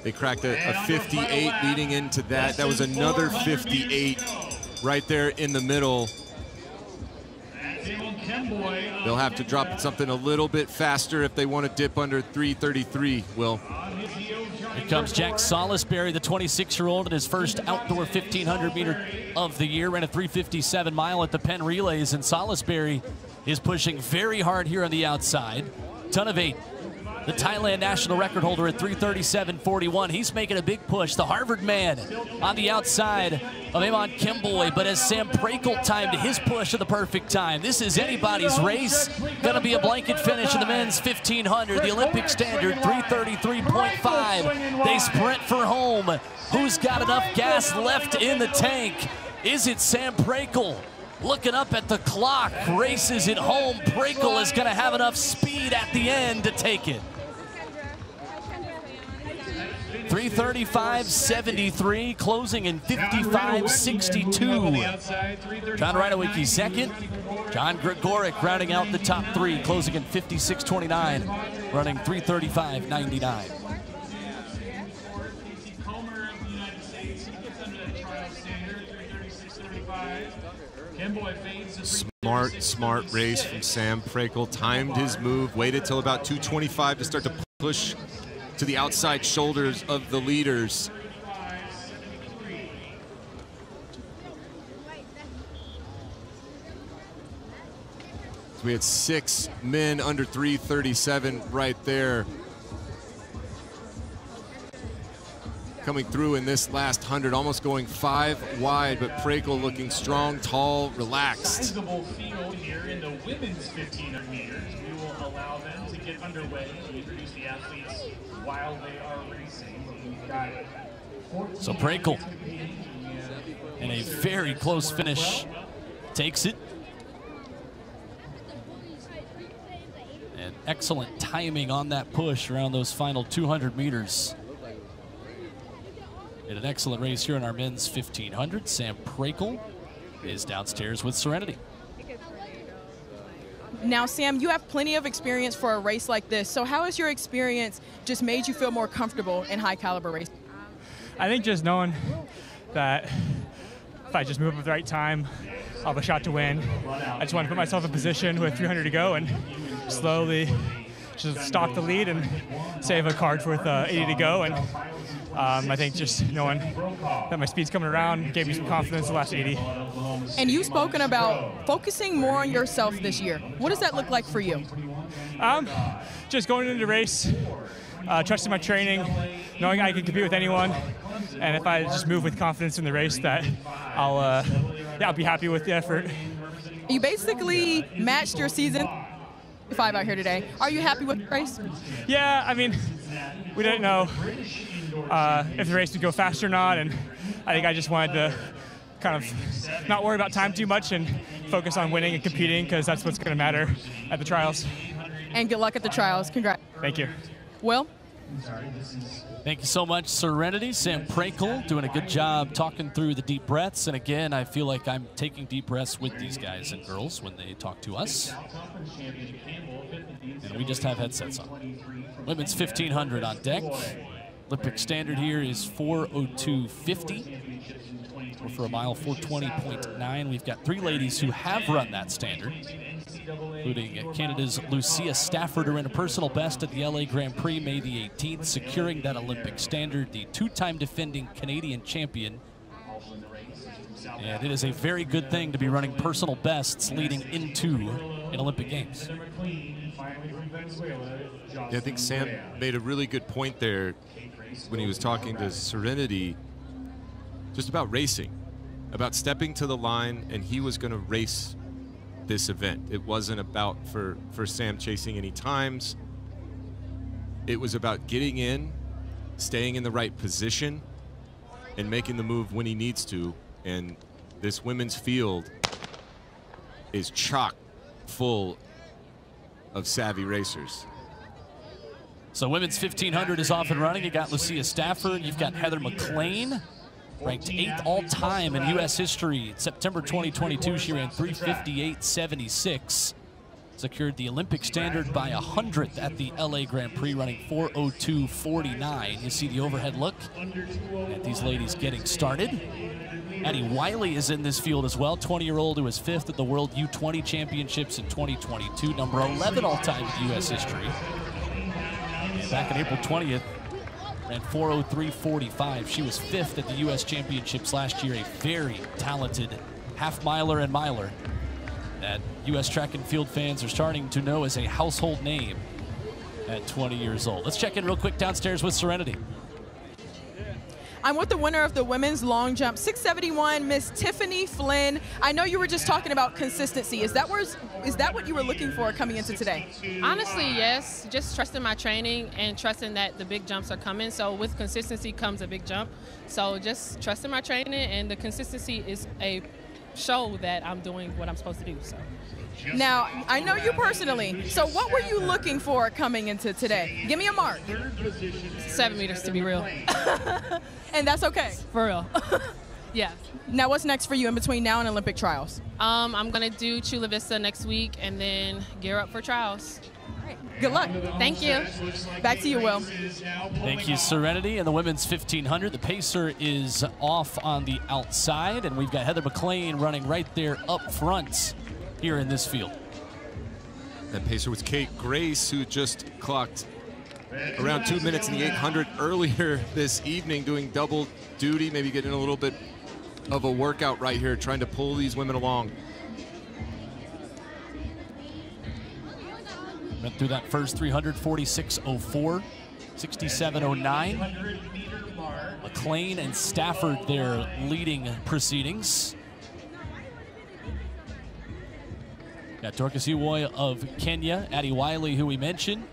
Speaker 4: They cracked a 58 leading into that. That was another 58 right there in the middle. They'll have to drop something a little bit faster if they want to dip under 3:33, Will.
Speaker 3: Here comes Jack Salisbury, the 26-year-old, in his first outdoor 1,500 meter of the year. Ran a 3:57 mile at the Penn Relays, and Salisbury is pushing very hard here on the outside. Ton of 8. The Thailand national record holder at 3:37.41. He's making a big push. The Harvard man on the outside of Amon Kimboy, but as Sam Prakel timed his push at the perfect time. This is anybody's race. Gonna be a blanket finish in the men's 1,500. The Olympic standard, 3:33.5. They sprint for home. Who's got enough gas left in the tank? Is it Sam Prakel? Looking up at the clock, races it home. Prakel is gonna have enough speed at the end to take it. 3:35.73, closing in 55.62. John Reinowicki second. John Gregoric rounding out the top 3, closing in 56.29, running 3:35.99.
Speaker 4: Smart race from Sam Prakel. Timed his move, waited till about 2:25 to start to push to the outside shoulders of the leaders. So we had 6 men under 3:37 right there. Coming through in this last 100, almost going 5 wide, but Prakel looking strong, tall, relaxed.
Speaker 7: Sizable field here in the women's 1,500 meters. We will allow them to get underway and introduce the athletes while they are racing. We've got
Speaker 3: So Prakel, in a very close finish, takes it. And excellent timing on that push around those final 200 meters. In an excellent race here in our men's 1,500. Sam Prakel is downstairs with Serenity.
Speaker 5: Now, Sam, you have plenty of experience for a race like this. So how has your experience just made you feel more comfortable in high caliber racing?
Speaker 17: I think just knowing that if I just move up at the right time, I'll have a shot to win. I just want to put myself in position with 300 to go and slowly just stalk the lead and save a card with 80 to go. And I think just knowing that my speed's coming around gave me some confidence the last 80.
Speaker 5: And you've spoken about focusing more on yourself this year. What does that look like for you?
Speaker 17: Just going into the race, trusting my training, knowing I can compete with anyone, and if I just move with confidence in the race, that I'll be happy with the effort.
Speaker 5: You basically matched your season 5 out here today. Are you happy with the race?
Speaker 17: Yeah, I mean, we didn't know if the race would go fast or not, and I think I just wanted to kind of not worry about time too much and focus on winning and competing, because that's what's going to matter at the trials.
Speaker 5: And good luck at the trials. Congrats.
Speaker 17: Thank you.
Speaker 5: Will?
Speaker 3: Thank you so much, Serenity. Sam Prakel doing a good job talking through the deep breaths. And again, I feel like I'm taking deep breaths with these guys and girls when they talk to us. And we just have headsets on. Women's 1,500 on deck. Olympic standard here is 4:02.50. Or for a mile, 4:20.9. We've got 3 ladies who have run that standard, including Canada's Lucia Stafford, who ran a personal best at the LA Grand Prix May the 18th, securing that Olympic standard, the 2-time defending Canadian champion. And it is a very good thing to be running personal bests leading into an Olympic Games.
Speaker 4: Yeah, I think Sam made a really good point there when he was talking to Serenity just about racing, about stepping to the line, and he was going to race this event. It wasn't about for Sam chasing any times. It was about getting in, staying in the right position, and making the move when he needs to. And this women's field is chock full of savvy racers.
Speaker 3: So women's 1,500 is off and running. You got Lucia Stafford. You've got Heather McLean, ranked 8th all-time in U.S. history. September 2022, she ran 3:58.76. secured the Olympic standard by 100th at the LA Grand Prix, running 4:02.49. You see the overhead look at these ladies getting started. Addie Wiley is in this field as well, 20-year-old who was 5th at the World U20 Championships in 2022, number 11 all-time in U.S. history. And back on April 20th, ran 4:03.45. She was 5th at the U.S. Championships last year, a very talented half-miler and miler that U.S. track and field fans are starting to know as a household name at 20 years old. Let's check in real quick downstairs with Serenity.
Speaker 5: I'm with the winner of the women's long jump, 671, Miss Tiffany Flynn. I know you were just talking about consistency. Is that what you were looking for coming into today?
Speaker 18: Honestly, yes. Just trusting my training and trusting that the big jumps are coming. So with consistency comes a big jump. So just trusting my training, and the consistency is a show that I'm doing what I'm supposed to do. So.
Speaker 5: Now, I know you personally, so what were you looking for coming into today? Give me a mark.
Speaker 18: 7 meters, to be real.
Speaker 5: And that's okay?
Speaker 18: For real. Yeah.
Speaker 5: Now, what's next for you in between now and Olympic trials?
Speaker 18: I'm going to do Chula Vista next week and then gear up for trials.
Speaker 5: All right. Good luck.
Speaker 18: Thank you.
Speaker 5: Back to you, Will.
Speaker 3: Thank you, Serenity. And the women's 1500, the pacer is off on the outside, and we've got Heather McLean running right there up front here in this field.
Speaker 4: That pacer was Kate Grace, who just clocked around 2 minutes in the 800 earlier this evening, doing double duty, maybe getting a little bit of a workout right here, trying to pull these women along.
Speaker 3: Went through that first 300, 46.04, 67.09. McLean and Stafford there leading proceedings. Got Dorcas Uwoy of Kenya, Addie Wiley, who we mentioned,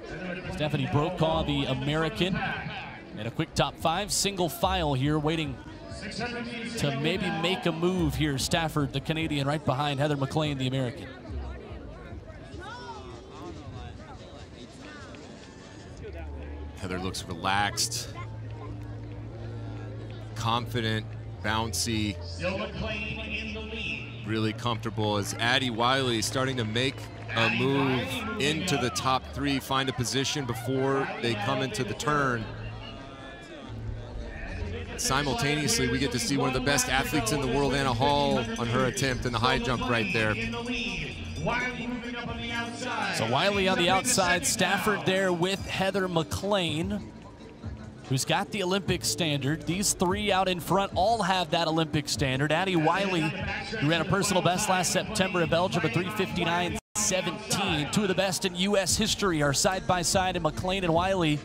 Speaker 3: Stephanie Brokaw, the American, and a quick top 5, single file here, waiting to maybe make a move here. Stafford, the Canadian, right behind Heather McLean, the American.
Speaker 4: Heather looks relaxed, confident, bouncy, really comfortable, as Addie Wiley starting to make a move into the top 3, find a position before they come into the turn. Simultaneously, we get to see one of the best athletes in the world, Anna Hall, on her attempt in the high jump right there.
Speaker 3: So Wiley on the outside, Stafford there with Heather McLean, who's got the Olympic standard. These 3 out in front all have that Olympic standard. Addie Wiley, who ran a personal best last September in Belgium at 3:59.17. 2 of the best in U.S. history are side by side, and McLean and Wiley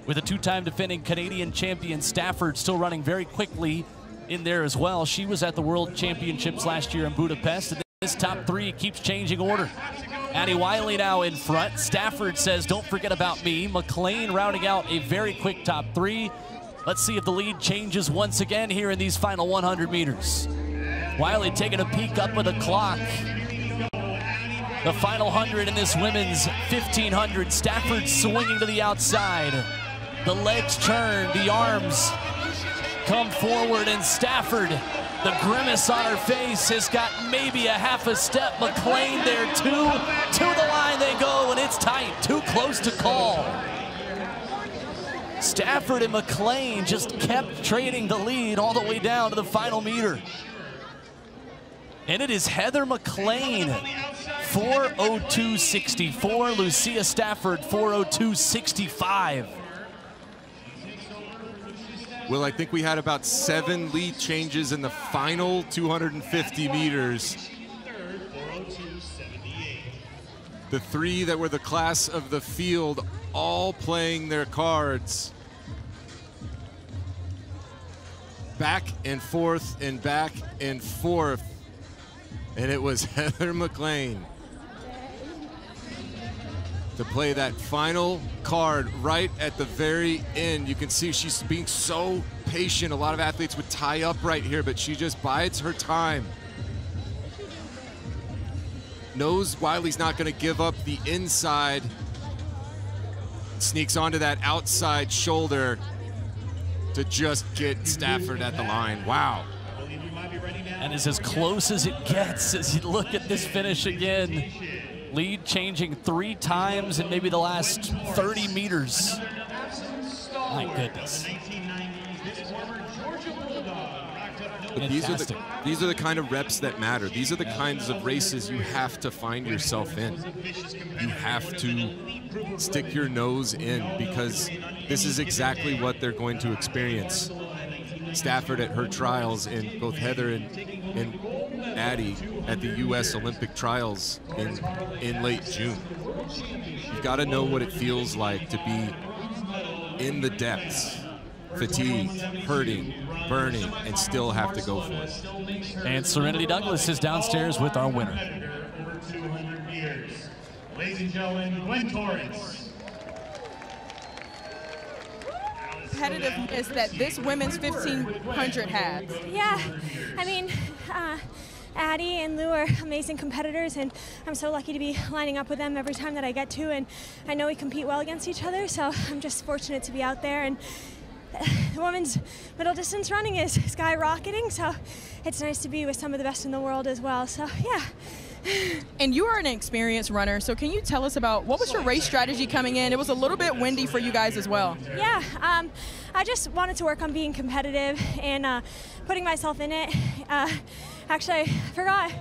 Speaker 3: with a 2-time defending Canadian champion. Stafford still running very quickly in there as well. She was at the World Championships last year in Budapest, and this top 3 keeps changing order. Addie Wiley now in front. Stafford says, don't forget about me. McLean rounding out a very quick top 3. Let's see if the lead changes once again here in these final 100 meters. Wiley taking a peek up with a clock. The final 100 in this women's 1500. Stafford swinging to the outside. The legs turn, the arms come forward, and Stafford, the grimace on her face, has got maybe a half a step. McLean there too. To the line they go, and it's tight. Too close to call. Stafford and McLean just kept trading the lead all the way down to the final meter. And it is Heather McLean, 4:02.64. Lucia Stafford, 4:02.65.
Speaker 4: Well, I think we had about 7 lead changes in the final 250 meters. The 3 that were the class of the field all playing their cards. Back and forth and back and forth. And it was Heather McLean to play that final card right at the very end. You can see she's being so patient. A lot of athletes would tie up right here, but she just bides her time. Knows Wiley's not gonna give up the inside. Sneaks onto that outside shoulder to just get Stafford at the line. Wow.
Speaker 3: And is as close as it gets as you look at this finish again. Lead changing 3 times in maybe the last 30 meters. My goodness.
Speaker 4: But these are the kind of reps that matter. These are the kinds of races you have to find yourself in. You have to stick your nose in, because this is exactly what they're going to experience. Stafford at her trials, and both Heather and Addie at the U.S. Olympic trials in late June. You've got to know what it feels like to be in the depths, fatigued, hurting, burning, and still have to go for it.
Speaker 3: And Serenity Douglas is downstairs with our winner.
Speaker 7: Over 200 meters. Ladies and gentlemen, Gwen Torrance.
Speaker 5: Competitiveness that this women's 1500 has.
Speaker 19: Yeah, I mean, Addie and Lou are amazing competitors, and I'm so lucky to be lining up with them every time that I get to, and I know we compete well against each other, so I'm just fortunate to be out there. And the women's middle distance running is skyrocketing, so it's nice to be with some of the best in the world as well, so yeah.
Speaker 5: And you are an experienced runner, so can you tell us about what was your race strategy coming in? It was a little bit windy for you guys as well.
Speaker 19: Yeah, I just wanted to work on being competitive and putting myself in it. Actually, I forgot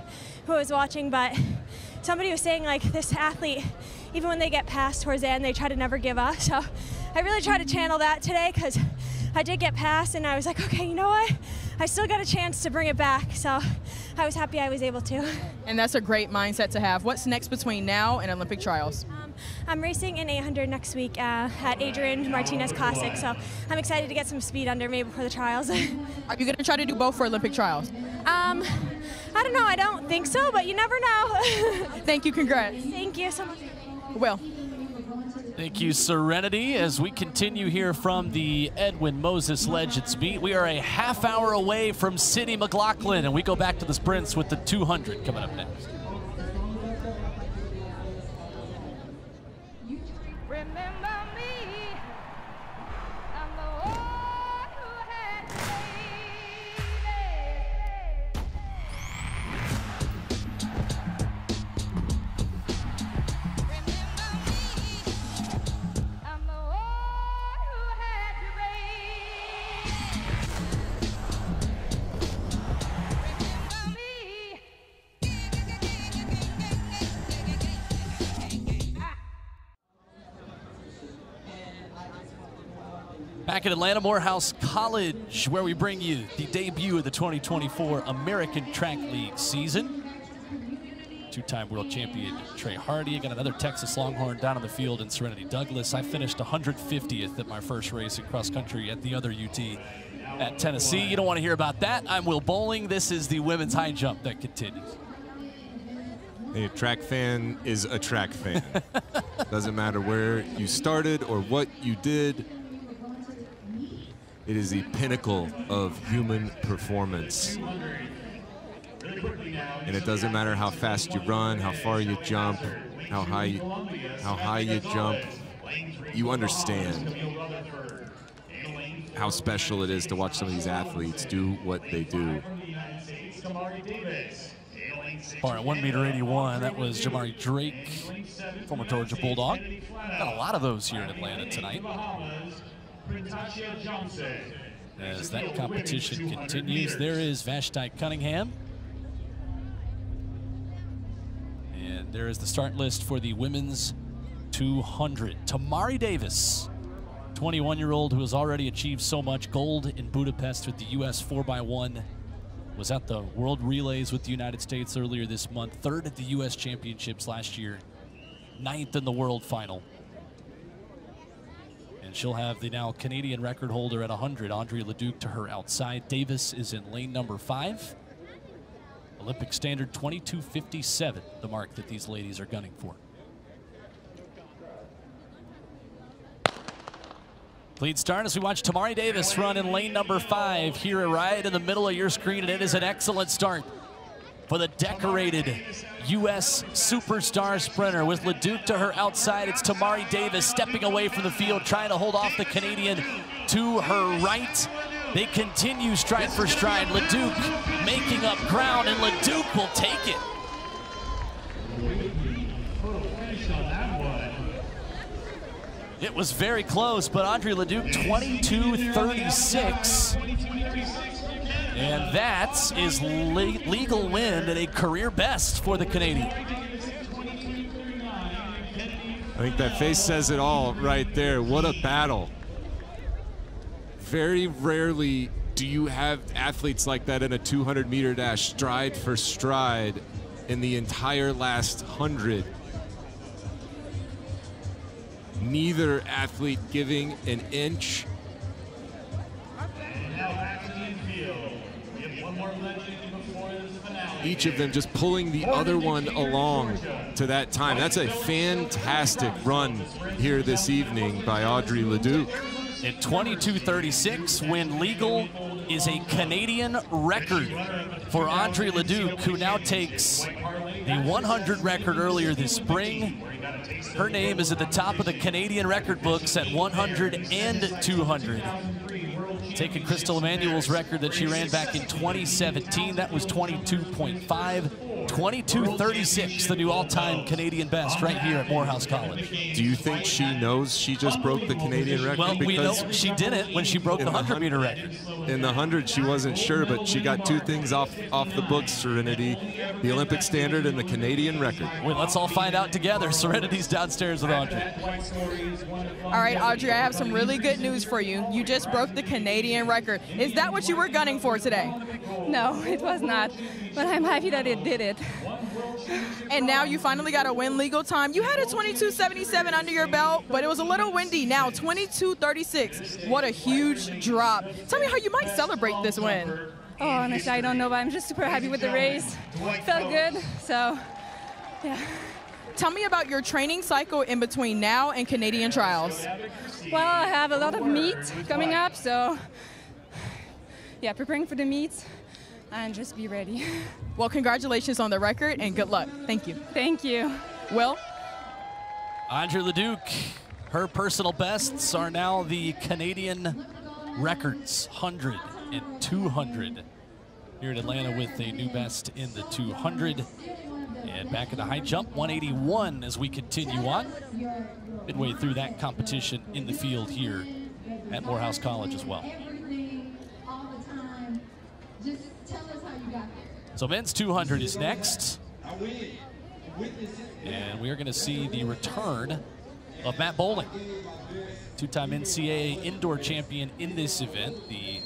Speaker 19: who I was watching, but somebody was saying, like, this athlete, even when they get past towards the end, they try to never give up. So I really tried to channel that today, because I did get past, and I was like, okay, you know what? I still got a chance to bring it back, so I was happy I was able to.
Speaker 5: And that's a great mindset to have. What's next between now and Olympic trials?
Speaker 19: I'm racing in 800 next week at Edwin Moses Classic, so I'm excited to get some speed under me before the trials.
Speaker 5: Are you going to try to do both for Olympic trials?
Speaker 19: I don't know. I don't think so, but you never know.
Speaker 5: Thank you. Congrats.
Speaker 19: Thank you so much.
Speaker 5: Will.
Speaker 3: Thank you, Serenity. As we continue here from the Edwin Moses Legends meet, we are a half hour away from City McLaughlin, and we go back to the sprints with the 200 coming up next. Back at Atlanta Morehouse College, where we bring you the debut of the 2024 American Track League season. Two-time world champion Trey Hardy, got another Texas Longhorn down on the field in Serenity Douglas. I finished 150th at my first race in cross country at the other UT at Tennessee. You don't want to hear about that. I'm Will Boling. This is the women's high jump that continues.
Speaker 4: A track fan is a track fan. Doesn't matter where you started or what you did. It is the pinnacle of human performance. And it doesn't matter how fast you run, how far you jump, how high you jump. You understand how special it is to watch some of these athletes do what they do.
Speaker 3: Bar at 1.81 m, that was Jamari Drake, former Georgia Bulldog. Got a lot of those here in Atlanta tonight. As that competition continues, there is Vashti Cunningham. And there is the start list for the women's 200. Tamari Davis, 21-year-old who has already achieved so much. Gold in Budapest with the U.S. 4x1. Was at the World Relays with the United States earlier this month. Third at the U.S. Championships last year. 9th in the world final. And she'll have the now Canadian record holder at 100, Andrea Leduc, to her outside. Davis is in lane number 5. Olympic standard 22:57, the mark that these ladies are gunning for. Lead start as we watch Tamari Davis run in lane number 5 here right in the middle of your screen, and it is an excellent start for the decorated U.S. superstar sprinter. With Leduc to her outside, it's Tamari Davis stepping away from the field, trying to hold off the Canadian to her right. They continue stride for stride. Leduc making up ground, and Leduc will take it. It was very close, but Andre Leduc 22:36. And that is legal win and a career best for the Canadian.
Speaker 20: I think that face says it all right there. What a battle. Very rarely do you have athletes like that in a 200-meter dash, stride for stride, in the entire last 100. Neither athlete giving an inch. Each of them just pulling the other one along to that time. That's a fantastic run here this evening by Audrey Leduc.
Speaker 3: At 22:36, when legal is a Canadian record for Audrey Leduc, who now takes the 100 record earlier this spring. Her name is at the top of the Canadian record books at 100 and 200. Taking Crystal Emanuel's record that she ran back in 2017, that was 22.5. 22:36, the new all-time Canadian best right here at Morehouse College.
Speaker 20: Do you think she knows she just broke the Canadian record?
Speaker 3: Well, we know she did it when she broke the 100-meter record.
Speaker 20: In the 100, she wasn't sure, but she got two things off the books, Serenity, the Olympic standard and the Canadian record.
Speaker 3: Well, let's all find out together. Serenity's downstairs with Audrey.
Speaker 5: All right, Audrey, I have some really good news for you. You just broke the Canadian record. Is that what you were gunning for today?
Speaker 21: No, it was not, but I'm happy that it did it.
Speaker 5: And now you finally got a win legal time. You had a 22:77 under your belt, but it was a little windy. Now 22:36. What a huge drop. Tell me how you might celebrate this win.
Speaker 21: Oh, honestly, I don't know, but I'm just super happy with the race. Felt good, so yeah.
Speaker 5: Tell me about your training cycle in between now and Canadian trials.
Speaker 21: Well, I have a lot of meet coming up, so yeah, preparing for the meets and just be ready.
Speaker 5: Well, congratulations on the record and good luck. Thank you.
Speaker 21: Thank you.
Speaker 5: Will?
Speaker 3: Audrey Leduc, her personal bests are now the Canadian records, 100 and 200. Here in Atlanta with a new best in the 200. And back in the high jump, 181 as we continue on. Midway through that competition in the field here at Morehouse College as well. So men's 200 is next. And we are going to see the return of Matt Boling, two-time NCAA indoor champion in this event, the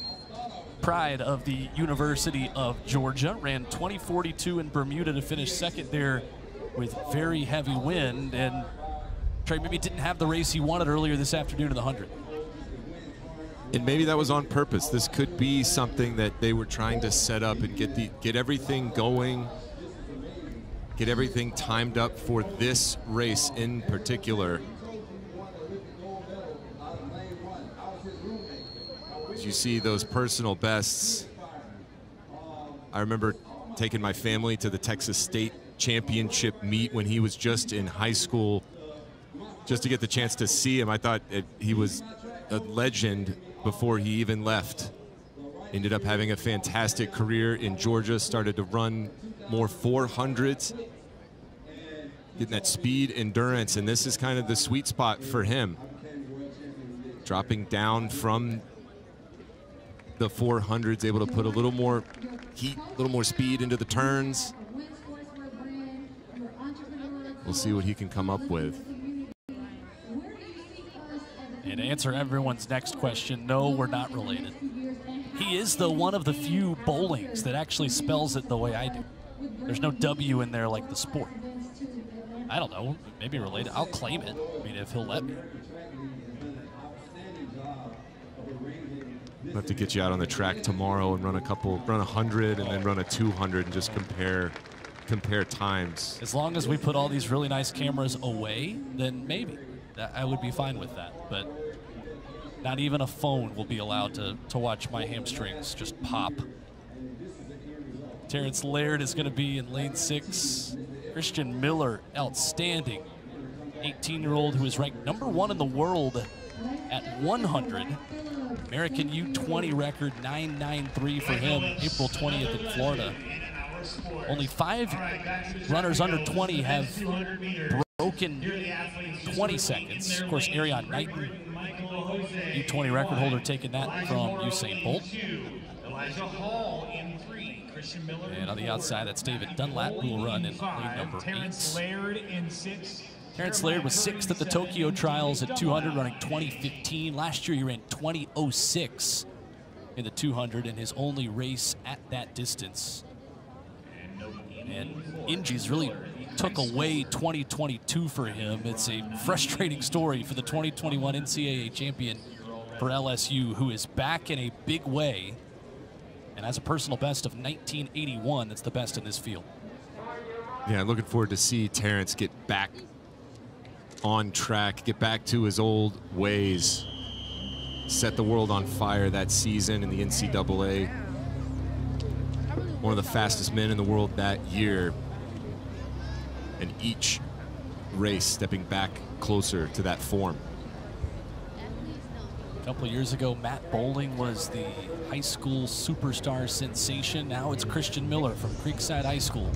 Speaker 3: pride of the University of Georgia. Ran 20:42 in Bermuda to finish second there with very heavy wind. And Trey maybe didn't have the race he wanted earlier this afternoon in the 100.
Speaker 20: And maybe that was on purpose. This could be something that they were trying to set up and get everything going, get everything timed up for this race in particular. As you see those personal bests, I remember taking my family to the Texas State Championship meet when he was just in high school, just to get the chance to see him. I thought he was a legend before he even left. Ended up having a fantastic career in Georgia, started to run more 400s, getting that speed, endurance, and this is kind of the sweet spot for him. Dropping down from the 400s, able to put a little more heat, a little more speed into the turns. We'll see what he can come up with.
Speaker 3: And to answer everyone's next question, no, we're not related. He is one of the few Bolings that actually spells it the way I do. There's no W in there like the sport. I don't know, maybe related. I'll claim it, I mean, if he'll let me.
Speaker 20: We'll have to get you out on the track tomorrow and run a 100 and then run a 200 and just compare times.
Speaker 3: As long as we put all these really nice cameras away, then maybe. I would be fine with that, but not even a phone will be allowed to watch my hamstrings just pop. Terrence Laird is going to be in lane 6. Christian Miller, outstanding 18-year-old who is ranked #1 in the world at 100. American U20 record 9.93 for him, April 20th in Florida. Only 5 runners under 20 have broken 20 seconds. Of course, Arion Knighton, U20 record holder, taking that from Usain Bolt. And on the outside, that's David Dunlap, who will run in lane number 8. Terrence Laird was 6th at the Tokyo trials at 200, running 20:15. Last year, he ran 20:06 in the 200 in his only race at that distance. And injuries really took away 2022 for him. It's a frustrating story for the 2021 NCAA champion for LSU, who is back in a big way and has a personal best of 1981. That's the best in this field.
Speaker 20: Yeah, looking forward to see Terrence get back on track, get back to his old ways, set the world on fire that season in the NCAA. One of the fastest men in the world that year. And each race stepping back closer to that form.
Speaker 3: A couple of years ago, Matt Boling was the high school superstar sensation. Now it's Christian Miller from Creekside High School.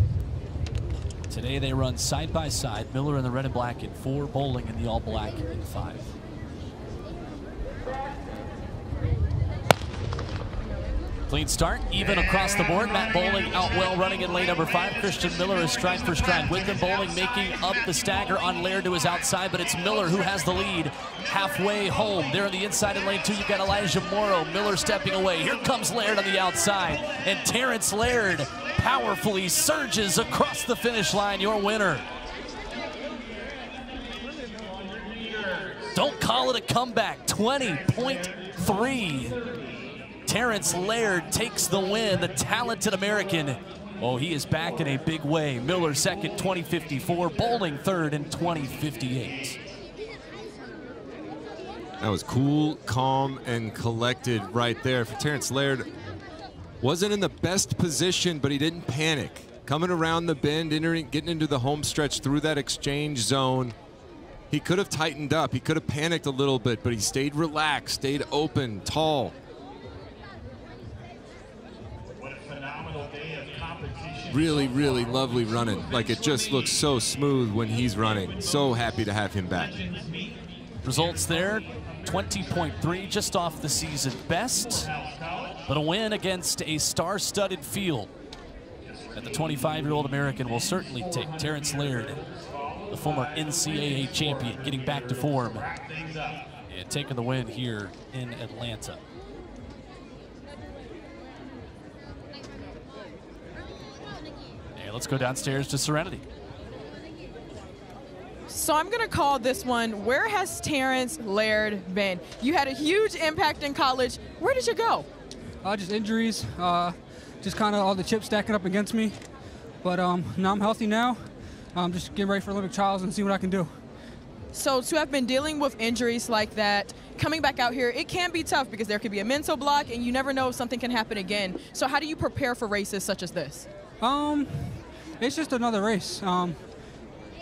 Speaker 3: Today they run side by side, Miller in the red and black in 4, Boling in the all black in 5. Clean start, even across the board. Matt Boling out well, running in lane number 5. Christian Miller is stride for stride with him. Boling making up the stagger on Laird to his outside, but it's Miller who has the lead halfway home. There on the inside in lane 2, you've got Elijah Morrow. Miller stepping away. Here comes Laird on the outside, and Terrence Laird powerfully surges across the finish line, your winner. Don't call it a comeback, 20.3. Terrence Laird takes the win, the talented American. Oh, he is back in a big way. Miller second, 20:54. Boling third in 20:58.
Speaker 20: That was cool, calm, and collected right there. For Terrence Laird, wasn't in the best position, but he didn't panic. Coming around the bend, getting into the home stretch through that exchange zone. He could have tightened up. He could have panicked a little bit, but he stayed relaxed, stayed open, tall. Really, really lovely running. Like, it just looks so smooth when he's running. So happy to have him back.
Speaker 3: Results there, 20.3, just off the season best, but a win against a star-studded field that the 25-year-old American will certainly take. Terrence Laird, the former NCAA champion, getting back to form and taking the win here in Atlanta. Let's go downstairs to Serenity.
Speaker 5: So I'm going to call this one, where has Terrence Laird been? You had a huge impact in college. Where did you go?
Speaker 8: Just injuries, just kind of all the chips stacking up against me. But now I'm healthy now. I'm just getting ready for Olympic trials and see what I can do.
Speaker 5: So to have been dealing with injuries like that, coming back out here, it can be tough because there could be a mental block and you never know if something can happen again. So how do you prepare for races such as this?
Speaker 8: It's just another race.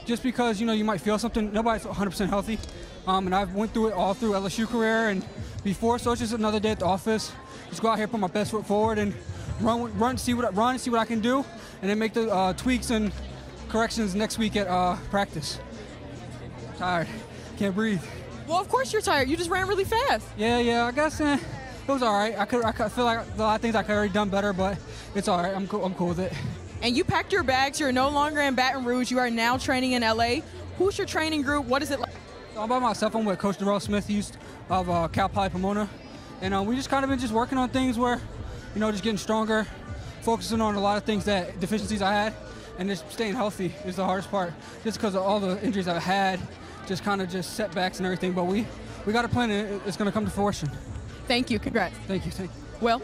Speaker 8: Just because, you know, you might feel something, nobody's 100% healthy. And I've went through it all through LSU career and before, so it's just another day at the office. Just go out here, put my best foot forward and see what I can do, and then make the tweaks and corrections next week at practice. Tired, can't breathe.
Speaker 5: Well, of course you're tired. You just ran really fast.
Speaker 8: Yeah, I guess it was all right. I feel like a lot of things I could have already done better, but it's all right. I'm cool with it.
Speaker 5: And you packed your bags. You're no longer in Baton Rouge. You are now training in LA. Who's your training group? What is it like?
Speaker 8: So I'm by myself. I'm with Coach Darrell Smith, of Cal Poly Pomona. And we just kind of been just working on things where, you know, just getting stronger, focusing on a lot of things deficiencies I had, and just staying healthy is the hardest part. Just because of all the injuries I've had, just kind of just setbacks and everything. But we got a plan, and it's going to come to fruition.
Speaker 5: Thank you. Congrats.
Speaker 8: Thank you.
Speaker 5: Well.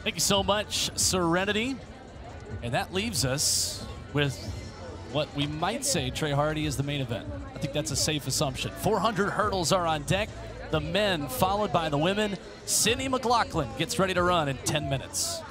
Speaker 3: Thank you so much, Serenity. And that leaves us with what we might say Trey Hardy is the main event. I think that's a safe assumption. 400 hurdles are on deck. The men followed by the women. Sydney McLaughlin gets ready to run in 10 minutes.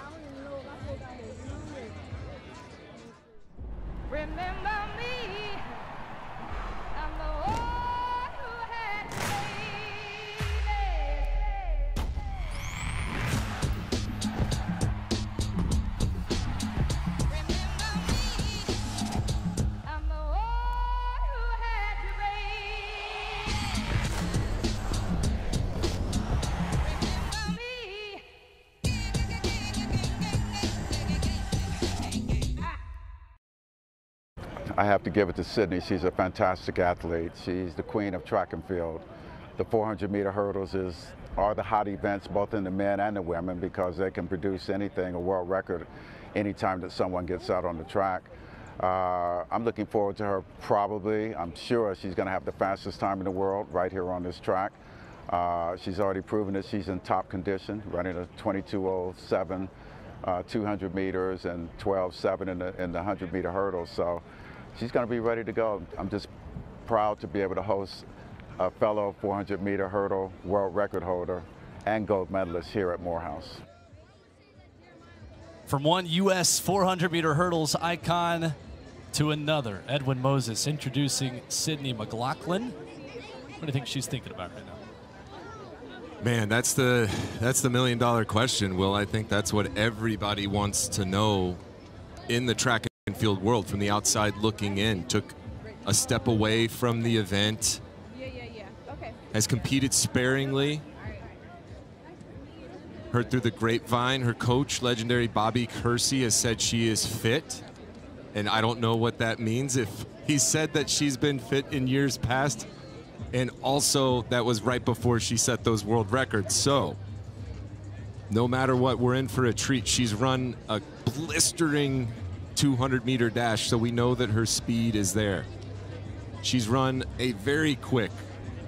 Speaker 2: I have to give it to Sydney. She's a fantastic athlete. She's the queen of track and field. The 400-meter hurdles are the hot events both in the men and the women because they can produce anything, a world record, anytime that someone gets out on the track. I'm looking forward to her probably. I'm sure she's going to have the fastest time in the world right here on this track. She's already proven that she's in top condition, running a 22:07, 200 meters and 12:7 in the 100-meter hurdles. So she's going to be ready to go. I'm just proud to be able to host a fellow 400-meter hurdle world record holder and gold medalist here at Morehouse.
Speaker 3: From one U.S. 400-meter hurdles icon to another, Edwin Moses introducing Sydney McLaughlin. What do you think she's thinking about right now?
Speaker 20: Man, that's the million-dollar question, Will. I think that's what everybody wants to know in the track and field world from the outside looking in. Took a step away from the event.
Speaker 5: Okay.
Speaker 20: Has competed sparingly. Heard through the grapevine, her coach, legendary Bobby Kersey, has said she is fit. And I don't know what that means. If he said that she's been fit in years past, and also that was right before she set those world records. So no matter what, we're in for a treat. She's run a blistering 200-meter dash, so we know that her speed is there. She's run a very quick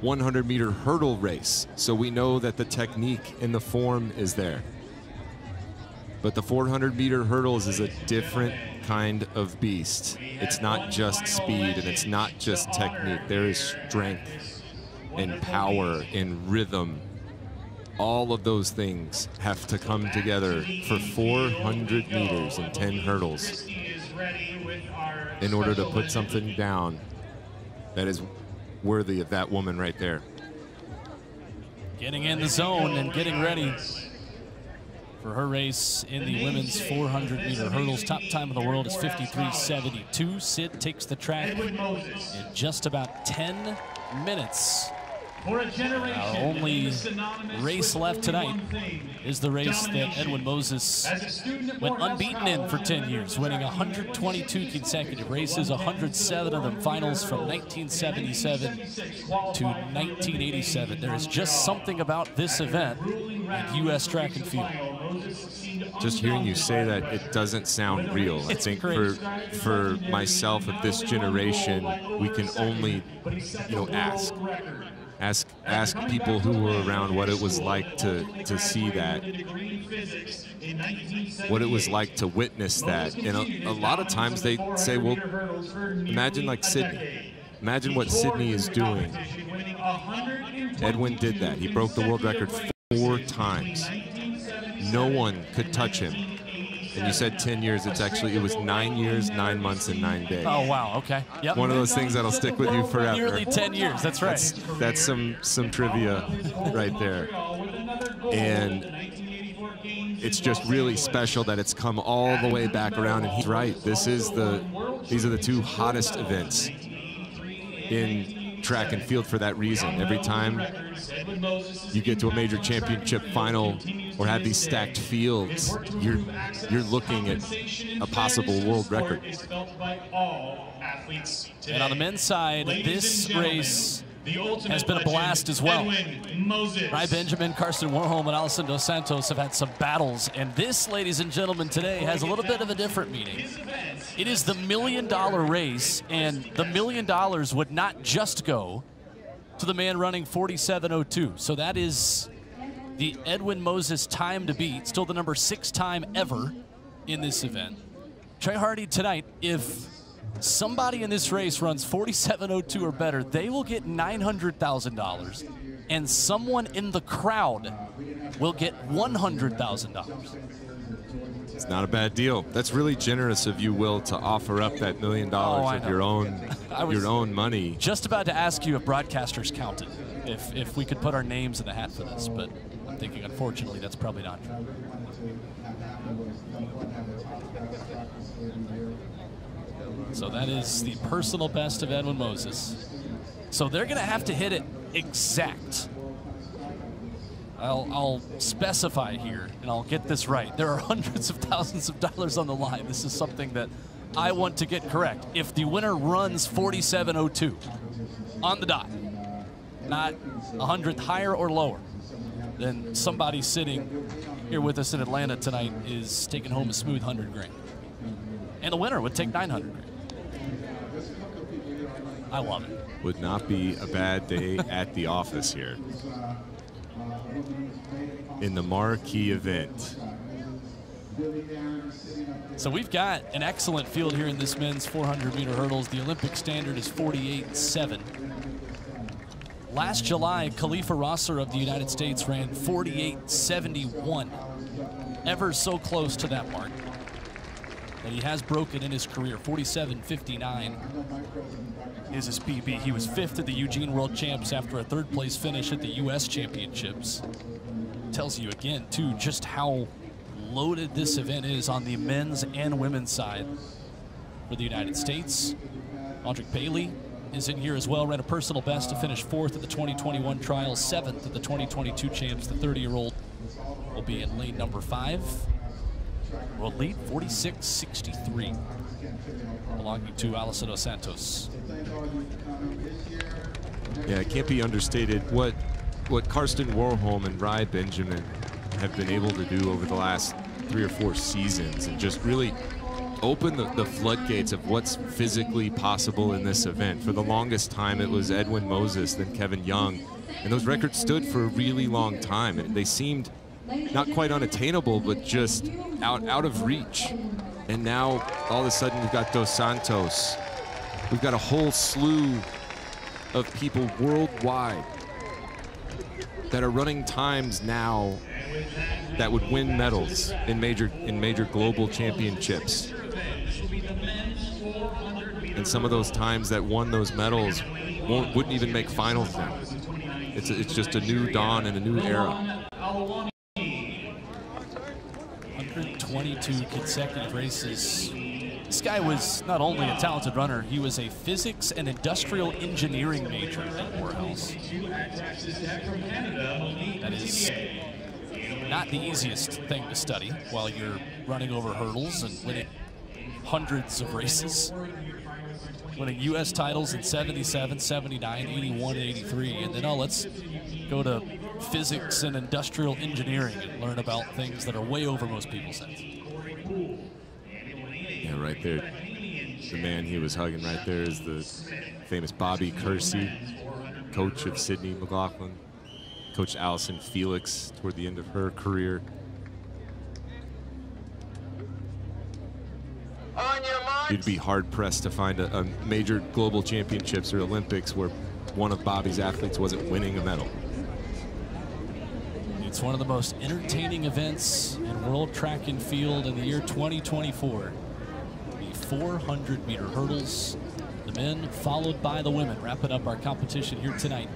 Speaker 20: 100-meter hurdle race, so we know that the technique and the form is there. But the 400-meter hurdles is a different kind of beast. It's not just speed and it's not just technique. There is strength and power and rhythm. All of those things have to come together for 400 meters and 10 hurdles in order to put something down that is worthy of that woman right there.
Speaker 3: Getting in the zone and getting ready for her race in the women's 400-meter hurdles. Top time of the world is 53.72. Sid takes the track in just about 10 minutes. Our only race left tonight is the race that Edwin Moses went unbeaten in for 10 years, winning 122 consecutive races, 107 of them finals from 1977 to 1987. There is just something about this event in U.S. track and field.
Speaker 20: Just hearing you say that, it doesn't sound real. I think for myself of this generation, we can only, ask people who were around what it was like to see that, what it was like to witness that. And a lot of times they say, well, imagine like Sydney. Imagine what Sydney is doing. Edwin did that. He broke the world record 4 times. No one could touch him. And you said 10 years. It was 9 years, 9 months, and 9 days.
Speaker 3: Oh, wow. Okay. Yep.
Speaker 20: One of those things that'll stick with you forever.
Speaker 3: Nearly 10 years. That's right.
Speaker 20: That's some trivia right there. And it's just really special that it's come all the way back around. And he's right. These are the 2 hottest events in track and field for that reason. Every time you get to a major championship final or have these stacked fields, you're looking at a possible world record.
Speaker 3: And on the men's side, this race has been a blast as well. Ry Benjamin, Carson Warholm, and Alison Dos Santos have had some battles, and this, ladies and gentlemen, today has a little bit of a different meaning. It is the $1 million race, and the $1 million would not just go to the man running 47:02. So that is the Edwin Moses time to beat, still the number 6 time ever in this event. Trey Hardy tonight, if somebody in this race runs 47:02 or better, they will get $900,000, and someone in the crowd will get $100,000.
Speaker 20: It's not a bad deal. That's really generous of you, Will, to offer up that $1 million of your own money.
Speaker 3: Just about to ask you if broadcasters counted, if we could put our names in the hat for this, but I'm thinking, unfortunately, that's probably not true. So that is the personal best of Edwin Moses. So they're going to have to hit it exact. I'll specify here, and I'll get this right. There are hundreds of thousands of dollars on the line. This is something that I want to get correct. If the winner runs 47.02 on the dot, not 100th higher or lower, then somebody sitting here with us in Atlanta tonight is taking home a smooth 100 grand. And the winner would take 900 grand. I love it.
Speaker 20: Would not be a bad day at the office here. In the marquee event.
Speaker 3: So we've got an excellent field here in this men's 400-meter hurdles. The Olympic standard is 48.7. Last July, Khalifa Rosser of the United States ran 48.71. Ever so close to that mark. But he has broken in his career. 47.59 is his PB. He was 5th at the Eugene World Champs after a 3rd place finish at the U.S. Championships. Tells you again, too, just how loaded this event is on the men's and women's side for the United States. Audric Bailey is in here as well, ran a personal best to finish 4th at the 2021 trials, 7th at the 2022 champs. The 30-year-old will be in lane number 5. World lead 46.63, belonging to Alison dos Santos.
Speaker 20: Yeah, it can't be understated what Karsten Warholm and Rai Benjamin have been able to do over the last 3 or 4 seasons, and just really open the floodgates of what's physically possible in this event. For the longest time, it was Edwin Moses, then Kevin Young, and those records stood for a really long time, and they seemed not quite unattainable, but just out of reach. And now, all of a sudden, we've got Dos Santos. We've got a whole slew of people worldwide that are running times now that would win medals in major global championships. And some of those times that won those medals wouldn't even make finals now. It's just a new dawn and a new era.
Speaker 3: 122 consecutive races. This guy was not only a talented runner, he was a physics and industrial engineering major at Morehouse. That is not the easiest thing to study while you're running over hurdles and winning hundreds of races. Winning U.S. titles in 77, 79, 81, and 83. And then, let's go to physics and industrial engineering and learn about things that are way over most people's heads.
Speaker 20: Yeah, right there. The man he was hugging right there is the famous Bobby Kersey, coach of Sydney McLaughlin, coached Allison Felix toward the end of her career. You'd be hard-pressed to find a major global championships or Olympics where one of Bobby's athletes wasn't winning a medal.
Speaker 3: It's one of the most entertaining events in world track and field in the year 2024. The 400-meter hurdles. The men followed by the women. Wrapping up our competition here tonight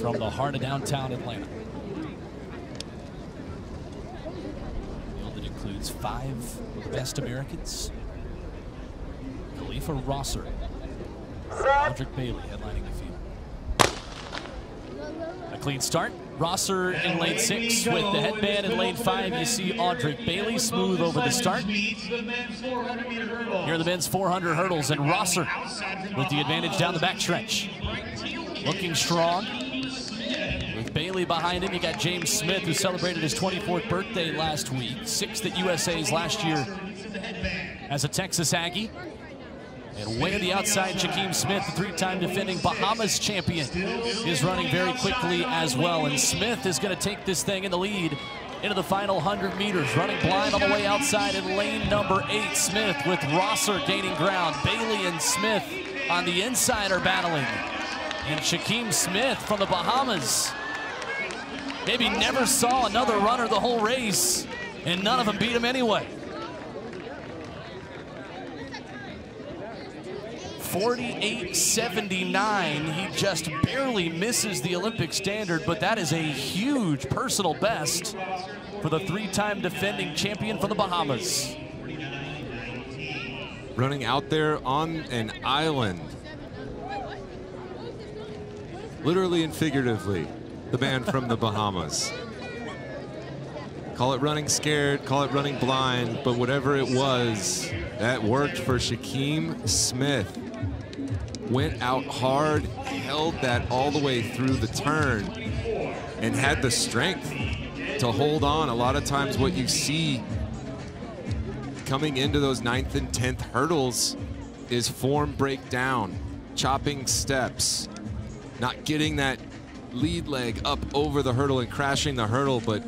Speaker 3: from the heart of downtown Atlanta. Field that includes 5 of the best Americans. Khalifa Rosser, Audric Bailey headlining the field. A clean start. Rosser in lane 6 with the headband. In lane 5, you see Audric Bailey smooth over the start. Here are the men's 400 hurdles, and Rosser with the advantage down the backstretch. Looking strong. With Bailey behind him, you got James Smith, who celebrated his 24th birthday last week. 6th at USA's last year as a Texas Aggie. And way on the outside, Jakeem Smith, the 3-time defending Bahamas champion, is running very quickly as well. And Smith is going to take this thing in the lead into the final 100 meters. Running blind on the way outside in lane number 8. Smith with Rosser gaining ground. Bailey and Smith on the inside are battling. And Jakeem Smith from the Bahamas maybe never saw another runner the whole race, and none of them beat him anyway. 48.79. He just barely misses the Olympic standard, but that is a huge personal best for the 3-time defending champion from the Bahamas.
Speaker 20: Running out there on an island. Literally and figuratively, the man from the Bahamas. Call it running scared, call it running blind, but whatever it was, that worked for Shaquem Smith. Went out hard, held that all the way through the turn, and had the strength to hold on. A lot of times what you see coming into those 9th and 10th hurdles is form breakdown, chopping steps, not getting that lead leg up over the hurdle and crashing the hurdle, but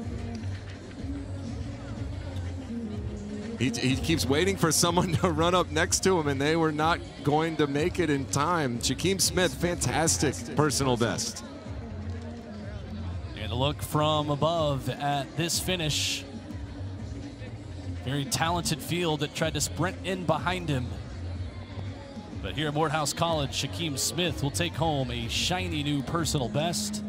Speaker 20: he keeps waiting for someone to run up next to him, and they were not going to make it in time. Shaquem Smith, fantastic personal best.
Speaker 3: And a look from above at this finish. Very talented field that tried to sprint in behind him. But here at Morehouse College, Shaquem Smith will take home a shiny new personal best.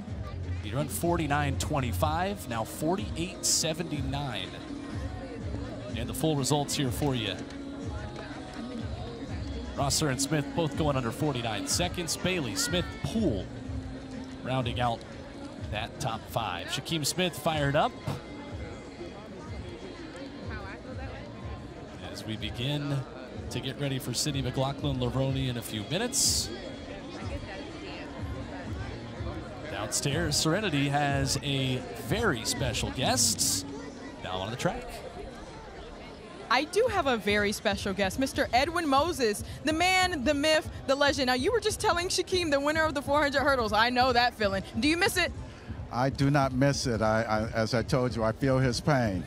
Speaker 3: He run 49.25, now 48.79. And the full results here for you. Rosser and Smith both going under 49 seconds. Bailey, Smith, Poole rounding out that top 5. Shaquem Smith fired up as we begin to get ready for Sydney McLaughlin Levrone in a few minutes. Downstairs, Serenity has a very special guest now on the track.
Speaker 5: I do have a very special guest, Mr. Edwin Moses, the man, the myth, the legend. Now, you were just telling Shaquem, the winner of the 400 hurdles. I know that feeling. Do you miss it?
Speaker 2: I do not miss it. As I told you, I feel his pain.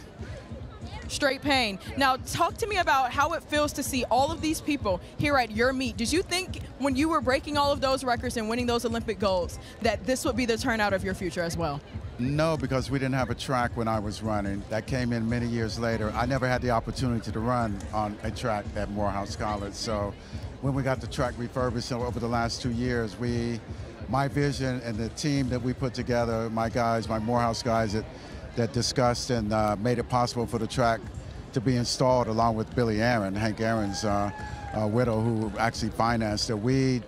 Speaker 5: Straight pain. Now, talk to me about how it feels to see all of these people here at your meet. Did you think when you were breaking all of those records and winning those Olympic golds that this would be the turnout of your future as well?
Speaker 2: No, because we didn't have a track when I was running. That came in many years later. I never had the opportunity to run on a track at Morehouse College. So when we got the track refurbished over the last 2 years, my vision and the team that we put together, my guys, my Morehouse guys that discussed and made it possible for the track to be installed along with Billy Aaron, Hank Aaron's widow, who actually financed it. We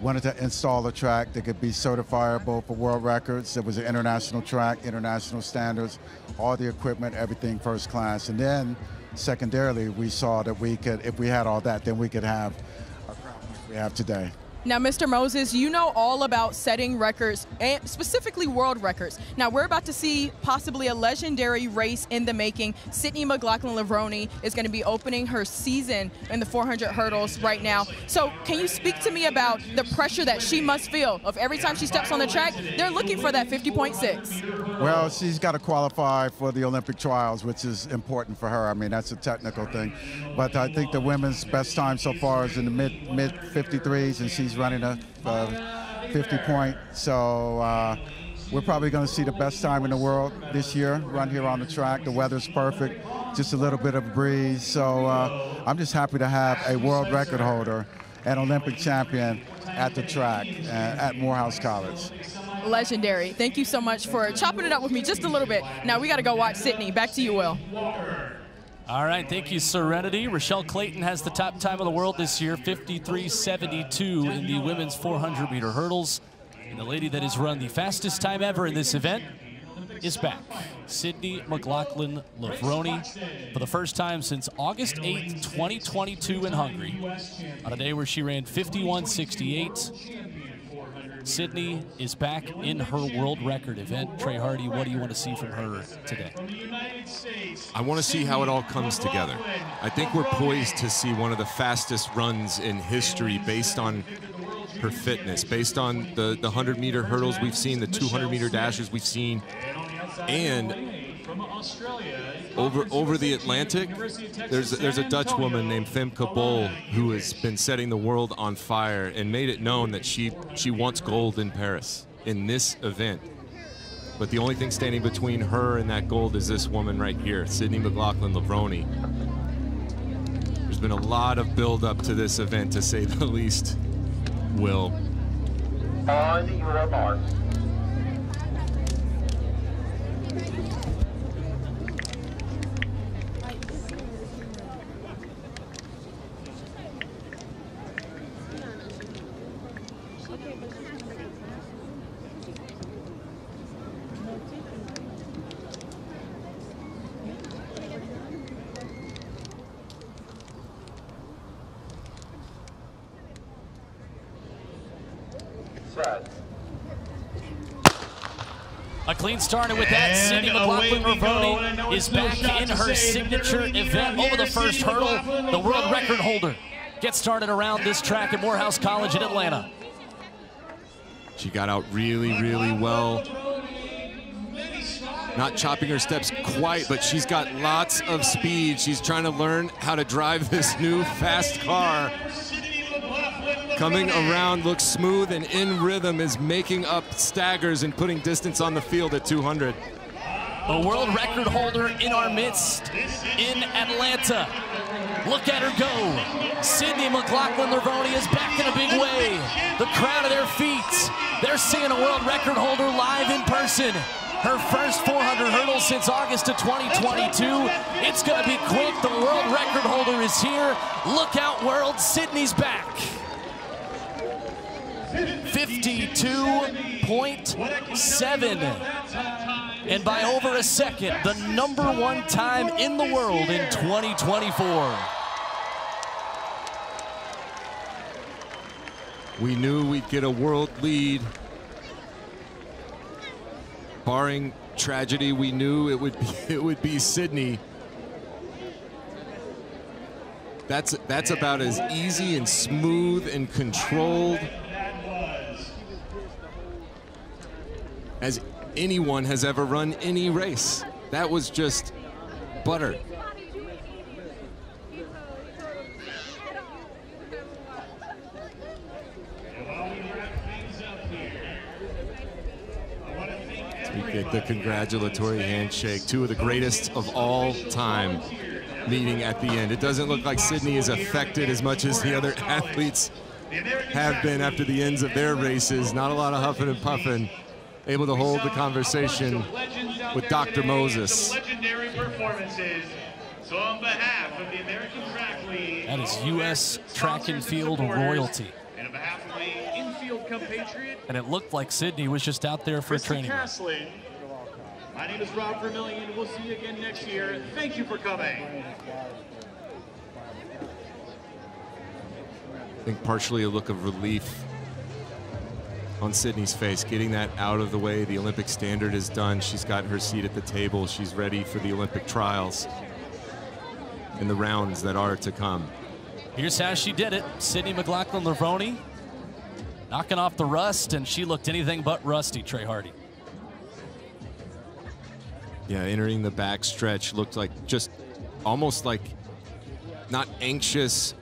Speaker 2: wanted to install a track that could be certifiable for world records. It was an international track, international standards, all the equipment, everything first class. And then secondarily, we saw that we could, if we had all that, then we could have a crowd like we have today.
Speaker 5: Now, Mr. Moses, you know all about setting records, and specifically world records. Now, we're about to see possibly a legendary race in the making. Sydney McLaughlin Levrone is going to be opening her season in the 400 hurdles right now. So can you speak to me about the pressure that she must feel of every time she steps on the track, they're looking for that 50.6?
Speaker 2: Well, she's got to qualify for the Olympic trials, which is important for her. I mean, that's a technical thing. But I think the women's best time so far is in the mid 53s, and she's running a 50 point. So we're probably going to see the best time in the world this year, run here on the track. The weather's perfect, just a little bit of a breeze. So I'm just happy to have a world record holder, an Olympic champion at the track at Morehouse College.
Speaker 5: Legendary. Thank you so much for chopping it up with me just a little bit. Now we got to go watch Sydney. Back to you, Will.
Speaker 3: All right, thank you, Serenity. Rochelle Clayton has the top time of the world this year, 53.72 in the women's 400-meter hurdles. And the lady that has run the fastest time ever in this event is back. Sydney McLaughlin Levrone for the first time since August 8th, 2022 in Hungary, on a day where she ran 51.68. Sydney is back in her world record event. Trey Hardy, what do you want to see from her today?
Speaker 20: I want to see how it all comes together. I think we're poised to see one of the fastest runs in history based on her fitness, based on the 100-meter hurdles we've seen, the 200-meter dashes we've seen, and over the Atlantic, there's a Dutch woman named Femke Bol who has been setting the world on fire and made it known that she wants gold in Paris in this event. But the only thing standing between her and that gold is this woman right here, Sydney McLaughlin Levrone. There's been a lot of build-up to this event, to say the least, Will.
Speaker 10: On your mark. spreads.
Speaker 3: A clean start with that. Sydney McLaughlin is back in her signature event over the first hurdle. The world record holder gets started around this track at Morehouse College in Atlanta.
Speaker 20: She got out really, really well. Not chopping her steps quite, but she's got lots of speed. She's trying to learn how to drive this new fast car. Coming around, looks smooth and in rhythm, is making up staggers and putting distance on the field at 200.
Speaker 3: The world record holder in our midst in Atlanta. Look at her go. Sydney McLaughlin is back in a big way. The crowd at their feet. They're seeing a world record holder live in person. Her first 400 hurdles since August of 2022. It's going to be quick. The world record holder is here. Look out, world. Sydney's back. 52.7. And by over a second, the #1 time in the world in 2024.
Speaker 20: We knew we'd get a world lead. Barring tragedy, we knew it would be Sydney. That's about as easy and smooth and controlled as anyone has ever run any race. That was just butter. We get the congratulatory handshake. Two of the greatest of all time meeting at the end. It doesn't look like Sydney is affected as much as the other athletes have been after the ends of their races. Not a lot of huffing and puffing. Able to hold the conversation with Dr. Moses.
Speaker 7: Legendary performances. So on behalf of the American Track League,
Speaker 3: that is U.S. track and field royalty.
Speaker 7: And on behalf of the infield compatriot,
Speaker 3: and it looked like Sydney was just out there for a training run.
Speaker 7: My name is Rob Vermillion. We'll see you again next year. Thank you for coming.
Speaker 20: I think partially a look of relief on Sydney's face, getting that out of the way. The Olympic standard is done. She's got her seat at the table. She's ready for the Olympic trials and the rounds that are to come.
Speaker 3: Here's how she did it. Sydney McLaughlin knocking off the rust, and she looked anything but rusty, Trey Hardy.
Speaker 20: Yeah, entering the back stretch looked like just almost like not anxious,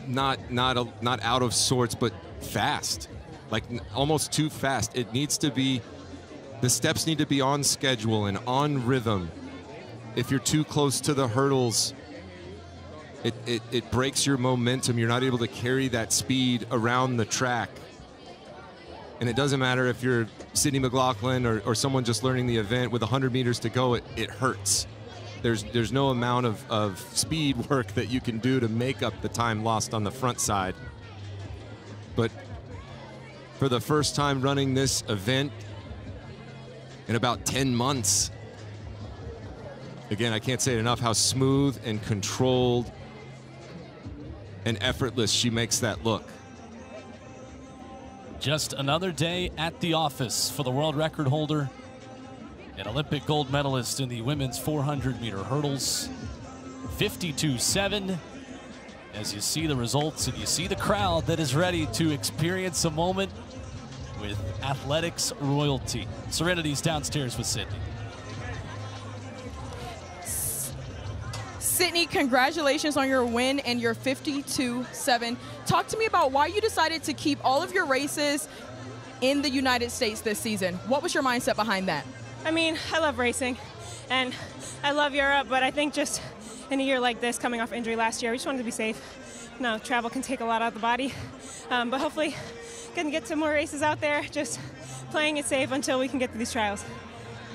Speaker 20: not out of sorts, but fast. Like almost too fast. It needs to be, the steps need to be on schedule and on rhythm. If you're too close to the hurdles, it breaks your momentum. You're not able to carry that speed around the track. And it doesn't matter if you're Sydney McLaughlin or someone just learning the event with 100 meters to go, it hurts. There's no amount of speed work that you can do to make up the time lost on the front side. But for the first time running this event in about 10 months. Again, I can't say it enough how smooth and controlled and effortless she makes that look.
Speaker 3: Just another day at the office for the world record holder and Olympic gold medalist in the women's 400-meter hurdles. 52.7. As you see the results and you see the crowd that is ready to experience a moment with athletics royalty. Serenity's downstairs with Sydney.
Speaker 5: Sydney, congratulations on your win and your 52.7. Talk to me about why you decided to keep all of your races in the United States this season. What was your mindset behind that?
Speaker 15: I mean, I love racing and I love Europe, but I think just in a year like this, coming off injury last year, we just wanted to be safe. No, travel can take a lot out of the body, but hopefully gonna get some more races out there, just playing it safe until we can get to these trials.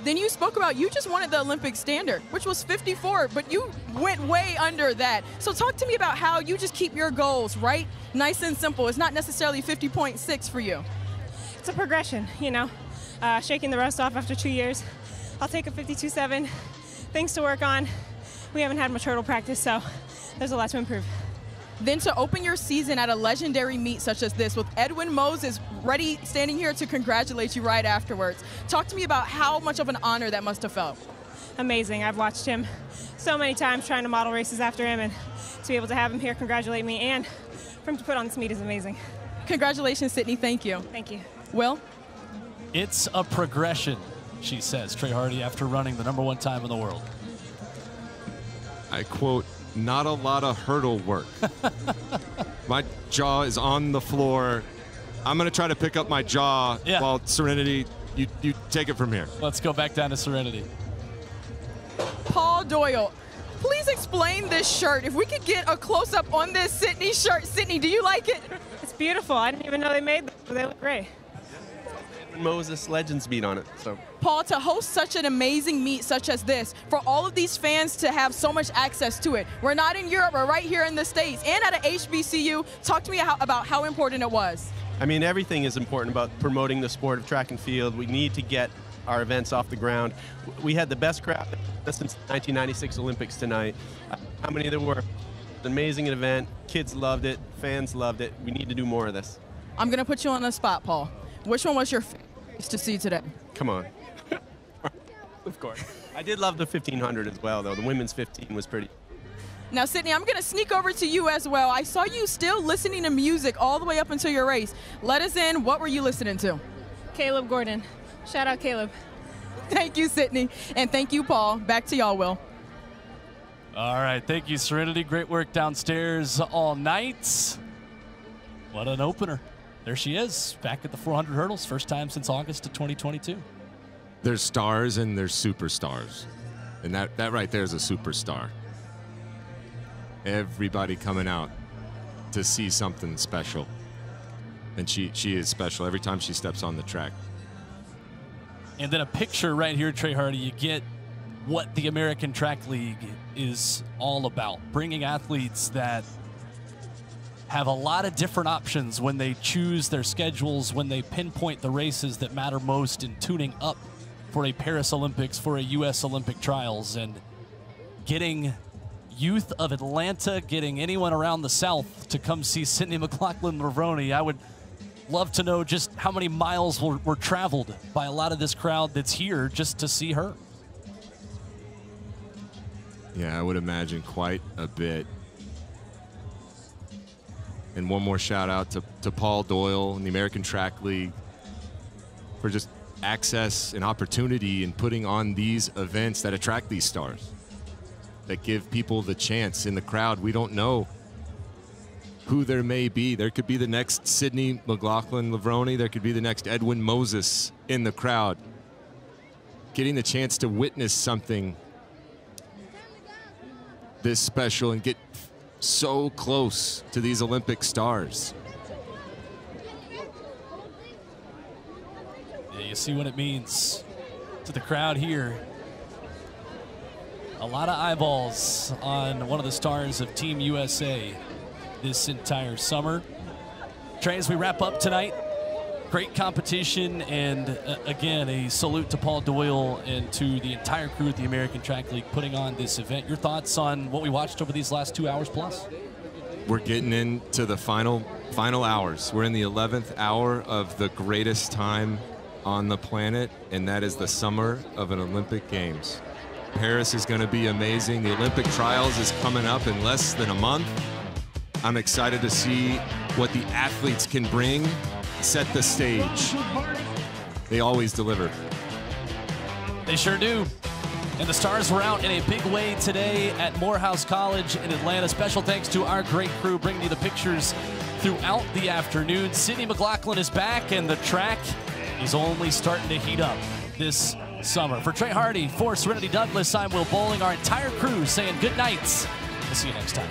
Speaker 5: Then you spoke about you just wanted the Olympic standard, which was 54, but you went way under that. So talk to me about how you just keep your goals, right? Nice and simple. It's not necessarily 50.6 for you.
Speaker 15: It's a progression, you know, shaking the rust off after 2 years. I'll take a 52.7, things to work on. We haven't had much hurdle practice, so there's a lot to improve.
Speaker 5: Then to open your season at a legendary meet such as this with Edwin Moses ready, standing here to congratulate you right afterwards. Talk to me about how much of an honor that must have felt.
Speaker 15: Amazing. I've watched him so many times trying to model races after him, and to be able to have him here congratulate me and for him to put on this meet is amazing.
Speaker 5: Congratulations, Sydney. Thank you.
Speaker 15: Thank you.
Speaker 5: Will?
Speaker 3: It's a progression, she says, Trey Hardy, after running the #1 time in the world.
Speaker 20: I quote, not a lot of hurdle work. My jaw is on the floor. I'm going to try to pick up my jaw while Serenity, you take it from here.
Speaker 3: Let's go back down to Serenity.
Speaker 5: Paul Doyle, please explain this shirt. If we could get a close-up on this Sydney shirt. Sydney, do you like it?
Speaker 15: It's beautiful. I didn't even know they made them, but they look great.
Speaker 9: Edwin Moses Legends meet on it. So,
Speaker 5: Paul, to host such an amazing meet such as this, for all of these fans to have so much access to it. We're not in Europe, we're right here in the States and at a HBCU. Talk to me about how important it was.
Speaker 9: I mean, everything is important about promoting the sport of track and field. We need to get our events off the ground. We had the best crowd since the 1996 Olympics tonight. How many there were? An amazing event. Kids loved it. Fans loved it. We need to do more of this.
Speaker 5: I'm going to put you on the spot, Paul. Which one was your favorite race to see today?
Speaker 9: Come on. Of course. I did love the 1500 as well, though. The women's 15 was pretty.
Speaker 5: Now, Sydney, I'm going to sneak over to you as well. I saw you still listening to music all the way up until your race. Let us in. What were you listening to?
Speaker 15: Caleb Gordon. Shout out, Caleb.
Speaker 5: Thank you, Sydney. And thank you, Paul. Back to y'all, Will.
Speaker 3: All right. Thank you, Serenity. Great work downstairs all night. What an opener. There she is, back at the 400 hurdles. First time since August of 2022.
Speaker 20: There's stars and there's superstars. And that right there is a superstar. Everybody coming out to see something special. And she is special every time she steps on the track.
Speaker 3: And then a picture right here, Trey Hardy, you get what the American Track League is all about. Bringing athletes that have a lot of different options when they choose their schedules, when they pinpoint the races that matter most in tuning up for a Paris Olympics, for a U.S. Olympic trials, and getting youth of Atlanta, getting anyone around the South to come see Sydney McLaughlin-Lavroni. I would love to know just how many miles were traveled by a lot of this crowd that's here just to see her.
Speaker 20: Yeah, I would imagine quite a bit. And one more shout out to Paul Doyle and the American Track League for just access and opportunity in putting on these events that attract these stars, that give people the chance in the crowd. We don't know who there may be. There could be the next Sydney McLaughlin-Lavroni. There could be the next Edwin Moses in the crowd. Getting the chance to witness something this special and get so close to these Olympic stars.
Speaker 3: Yeah, you see what it means to the crowd here. A lot of eyeballs on one of the stars of Team USA this entire summer. Trey, as we wrap up tonight, great competition, and again, a salute to Paul Doyle and to the entire crew at the American Track League putting on this event. Your thoughts on what we watched over these last 2 hours plus?
Speaker 20: We're getting into the final hours. We're in the 11th hour of the greatest time on the planet, and that is the summer of an Olympic Games. Paris is going to be amazing. The Olympic trials is coming up in less than a month. I'm excited to see what the athletes can bring, set the stage. They always deliver.
Speaker 3: They sure do. And the stars were out in a big way today at Morehouse College in Atlanta. Special thanks to our great crew bringing you the pictures throughout the afternoon. Sydney McLaughlin is back, and the track is only starting to heat up this summer. For Trey Hardy, for Serenity Douglas, I'm Will Boling. Our entire crew saying good night. We'll see you next time.